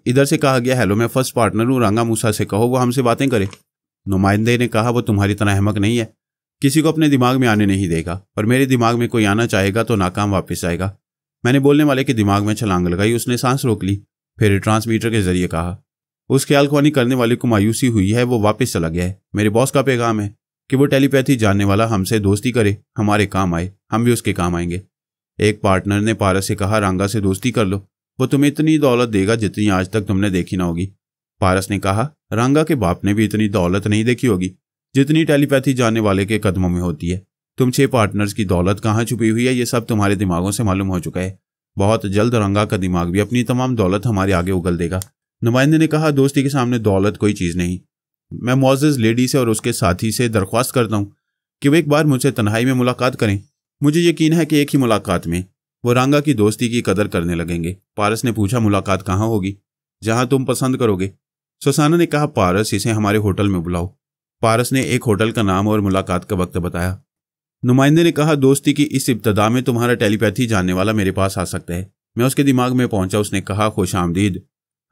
इधर से कहा गया, हेलो, मैं फर्स्ट पार्टनर हूँ, रांगा मूसा से कहो वो हमसे बातें करे। नुमाइंदे ने कहा, वो तुम्हारी तरह अहमक नहीं है, किसी को अपने दिमाग में आने नहीं देगा और मेरे दिमाग में कोई आना चाहेगा तो नाकाम वापस आएगा। मैंने बोलने वाले के दिमाग में छलांग लगाई। उसने सांस रोक ली, फिर ट्रांसमीटर के जरिए कहा, उस ख्याल ख्वानी करने वाले को मायूसी हुई है, वो वापस चला गया है। मेरे बॉस का पैगाम है कि वो टेलीपैथी जानने वाला हमसे दोस्ती करे, हमारे काम आए, हम भी उसके काम आएंगे। एक पार्टनर ने पारस से कहा, रांगा से दोस्ती कर लो, वो तुम्हें इतनी दौलत देगा जितनी आज तक तुमने देखी ना होगी। पारस ने कहा, रांगा के बाप ने भी इतनी दौलत नहीं देखी होगी जितनी टेलीपैथी जानने वाले के कदमों में होती है। तुम 6 पार्टनर्स की दौलत कहाँ छुपी हुई है, ये सब तुम्हारे दिमागों से मालूम हो चुका है। बहुत जल्द रांगा का दिमाग भी अपनी तमाम दौलत हमारे आगे उगल देगा। नुमाइंदे ने कहा, दोस्ती के सामने दौलत कोई चीज़ नहीं। मैं मुअज़्ज़ज़ लेडी से और उसके साथी से दरख्वास्त करता हूँ कि वो एक बार मुझसे तन्हाई में मुलाकात करें। मुझे यकीन है कि एक ही मुलाकात में वो रांगा की दोस्ती की कदर करने लगेंगे। पारस ने पूछा, मुलाकात कहाँ होगी? जहाँ तुम पसंद करोगे। सुसाना ने कहा, पारस, इसे हमारे होटल में बुलाओ। पारस ने एक होटल का नाम और मुलाकात का वक्त बताया। नुमाइंदे ने कहा, दोस्ती की इस इब्तदा में तुम्हारा टेलीपैथी जानने वाला मेरे पास आ सकता है। मैं उसके दिमाग में पहुंचा। उसने कहा, खुश आमदीद,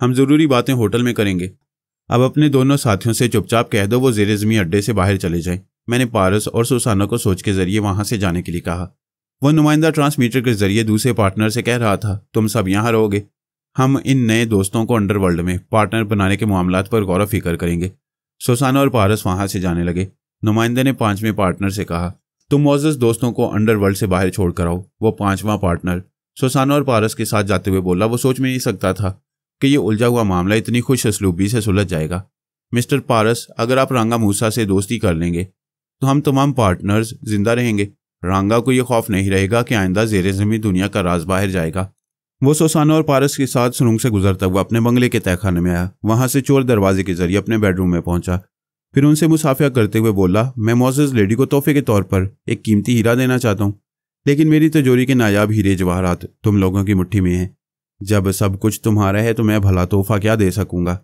हम ज़रूरी बातें होटल में करेंगे। अब अपने दोनों साथियों से चुपचाप कह दो वो ज़ेरे ज़मीन अड्डे से बाहर चले जाएं। मैंने पारस और सुसाना को सोच के जरिए वहां से जाने के लिए कहा। वह नुमाइंदा ट्रांसमीटर के जरिए दूसरे पार्टनर से कह रहा था, तुम सब यहाँ रहोगे, हम इन नए दोस्तों को अंडरवर्ल्ड में पार्टनर बनाने के मामलात पर गौर फिक्र करेंगे। सुसाना और पारस वहां से जाने लगे। नुमाइंदे ने 5वें पार्टनर से कहा, तुम मुअज़्ज़ज़ दोस्तों को अंडरवर्ल्ड से बाहर छोड़ कर आओ। वो 5वां पार्टनर सुसाना और पारस के साथ जाते हुए बोला। वो सोच में नहीं सकता था कि ये उलझा हुआ मामला इतनी खुश असलूबी से सुलझ जाएगा। मिस्टर पारस, अगर आप रांगा मूसा से दोस्ती कर लेंगे तो हम तमाम पार्टनर्स जिंदा रहेंगे। रांगा को यह खौफ नहीं रहेगा कि आइंदा ज़ेरे ज़मीन दुनिया का राज बाहर जाएगा। वो सुसाना और पारस के साथ सुरंग से गुजरता हुआ अपने बंगले के तहखाने में आया। वहां से चोर दरवाजे के जरिए अपने बेडरूम में पहुंचा। फिर उनसे मुसाफिया करते हुए बोला, मैं मुअज़्ज़ज़ लेडी को तोहफे के तौर पर एक कीमती हीरा देना चाहता हूँ, लेकिन मेरी तिजोरी के नायाब हीरे जवाहरात तुम लोगों की मुट्ठी में हैं। जब सब कुछ तुम्हारा है तो मैं भला तोहफा क्या दे सकूंगा।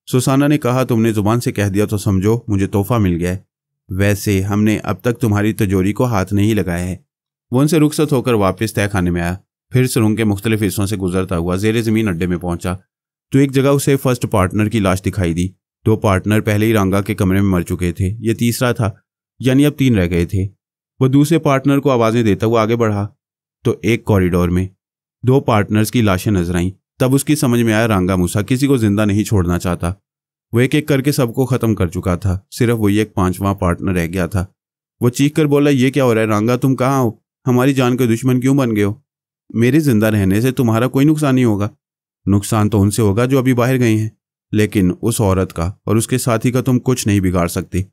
सुसाना ने कहा, तुमने जुबान से कह दिया तो समझो मुझे तोहफा मिल गया है। वैसे हमने अब तक तुम्हारी तिजोरी को हाथ नहीं लगाया है। वो उनसे रुखसत होकर वापस तहखाने में आया। फिर सुरंग के मुख्तलिफ हिस्सों से गुजरता हुआ ज़ेरे ज़मीन अड्डे में पहुंचा तो एक जगह उसे फर्स्ट पार्टनर की लाश दिखाई दी। 2 पार्टनर पहले ही रांगा के कमरे में मर चुके थे, ये तीसरा था, यानी अब 3 रह गए थे। वो दूसरे पार्टनर को आवाज़ें देता हुआ आगे बढ़ा तो एक कॉरिडोर में 2 पार्टनर्स की लाशें नजर आईं। तब उसकी समझ में आया रांगा मूसा किसी को जिंदा नहीं छोड़ना चाहता। वो एक एक करके सबको खत्म कर चुका था, सिर्फ वही एक 5वां पार्टनर रह गया था। वो चीख कर बोला, ये क्या हो रहा है रांगा, तुम कहाँ हो? हमारी जान के दुश्मन क्यों बन गए हो? मेरे जिंदा रहने से तुम्हारा कोई नुकसान नहीं होगा। नुकसान तो उनसे होगा जो अभी बाहर गए हैं, लेकिन उस औरत का और उसके साथी का तुम कुछ नहीं बिगाड़ सकते,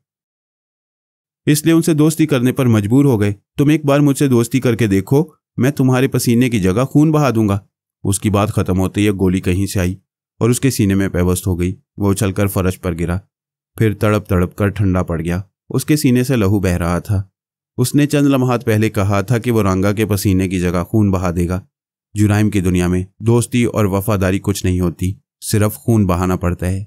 इसलिए उनसे दोस्ती करने पर मजबूर हो गए। तुम एक बार मुझसे दोस्ती करके देखो, मैं तुम्हारे पसीने की जगह खून बहा दूंगा। उसकी बात खत्म होते ही गोली कहीं से आई और उसके सीने में पेवस्त हो गई। वो उछलकर फर्श पर गिरा, फिर तड़प तड़प कर ठंडा पड़ गया। उसके सीने से लहू बह रहा था। उसने चंद लम्हात पहले कहा था कि वो रांगा के पसीने की जगह खून बहा देगा। जुराइम की दुनिया में दोस्ती और वफादारी कुछ नहीं होती, सिर्फ खून बहाना पड़ता है।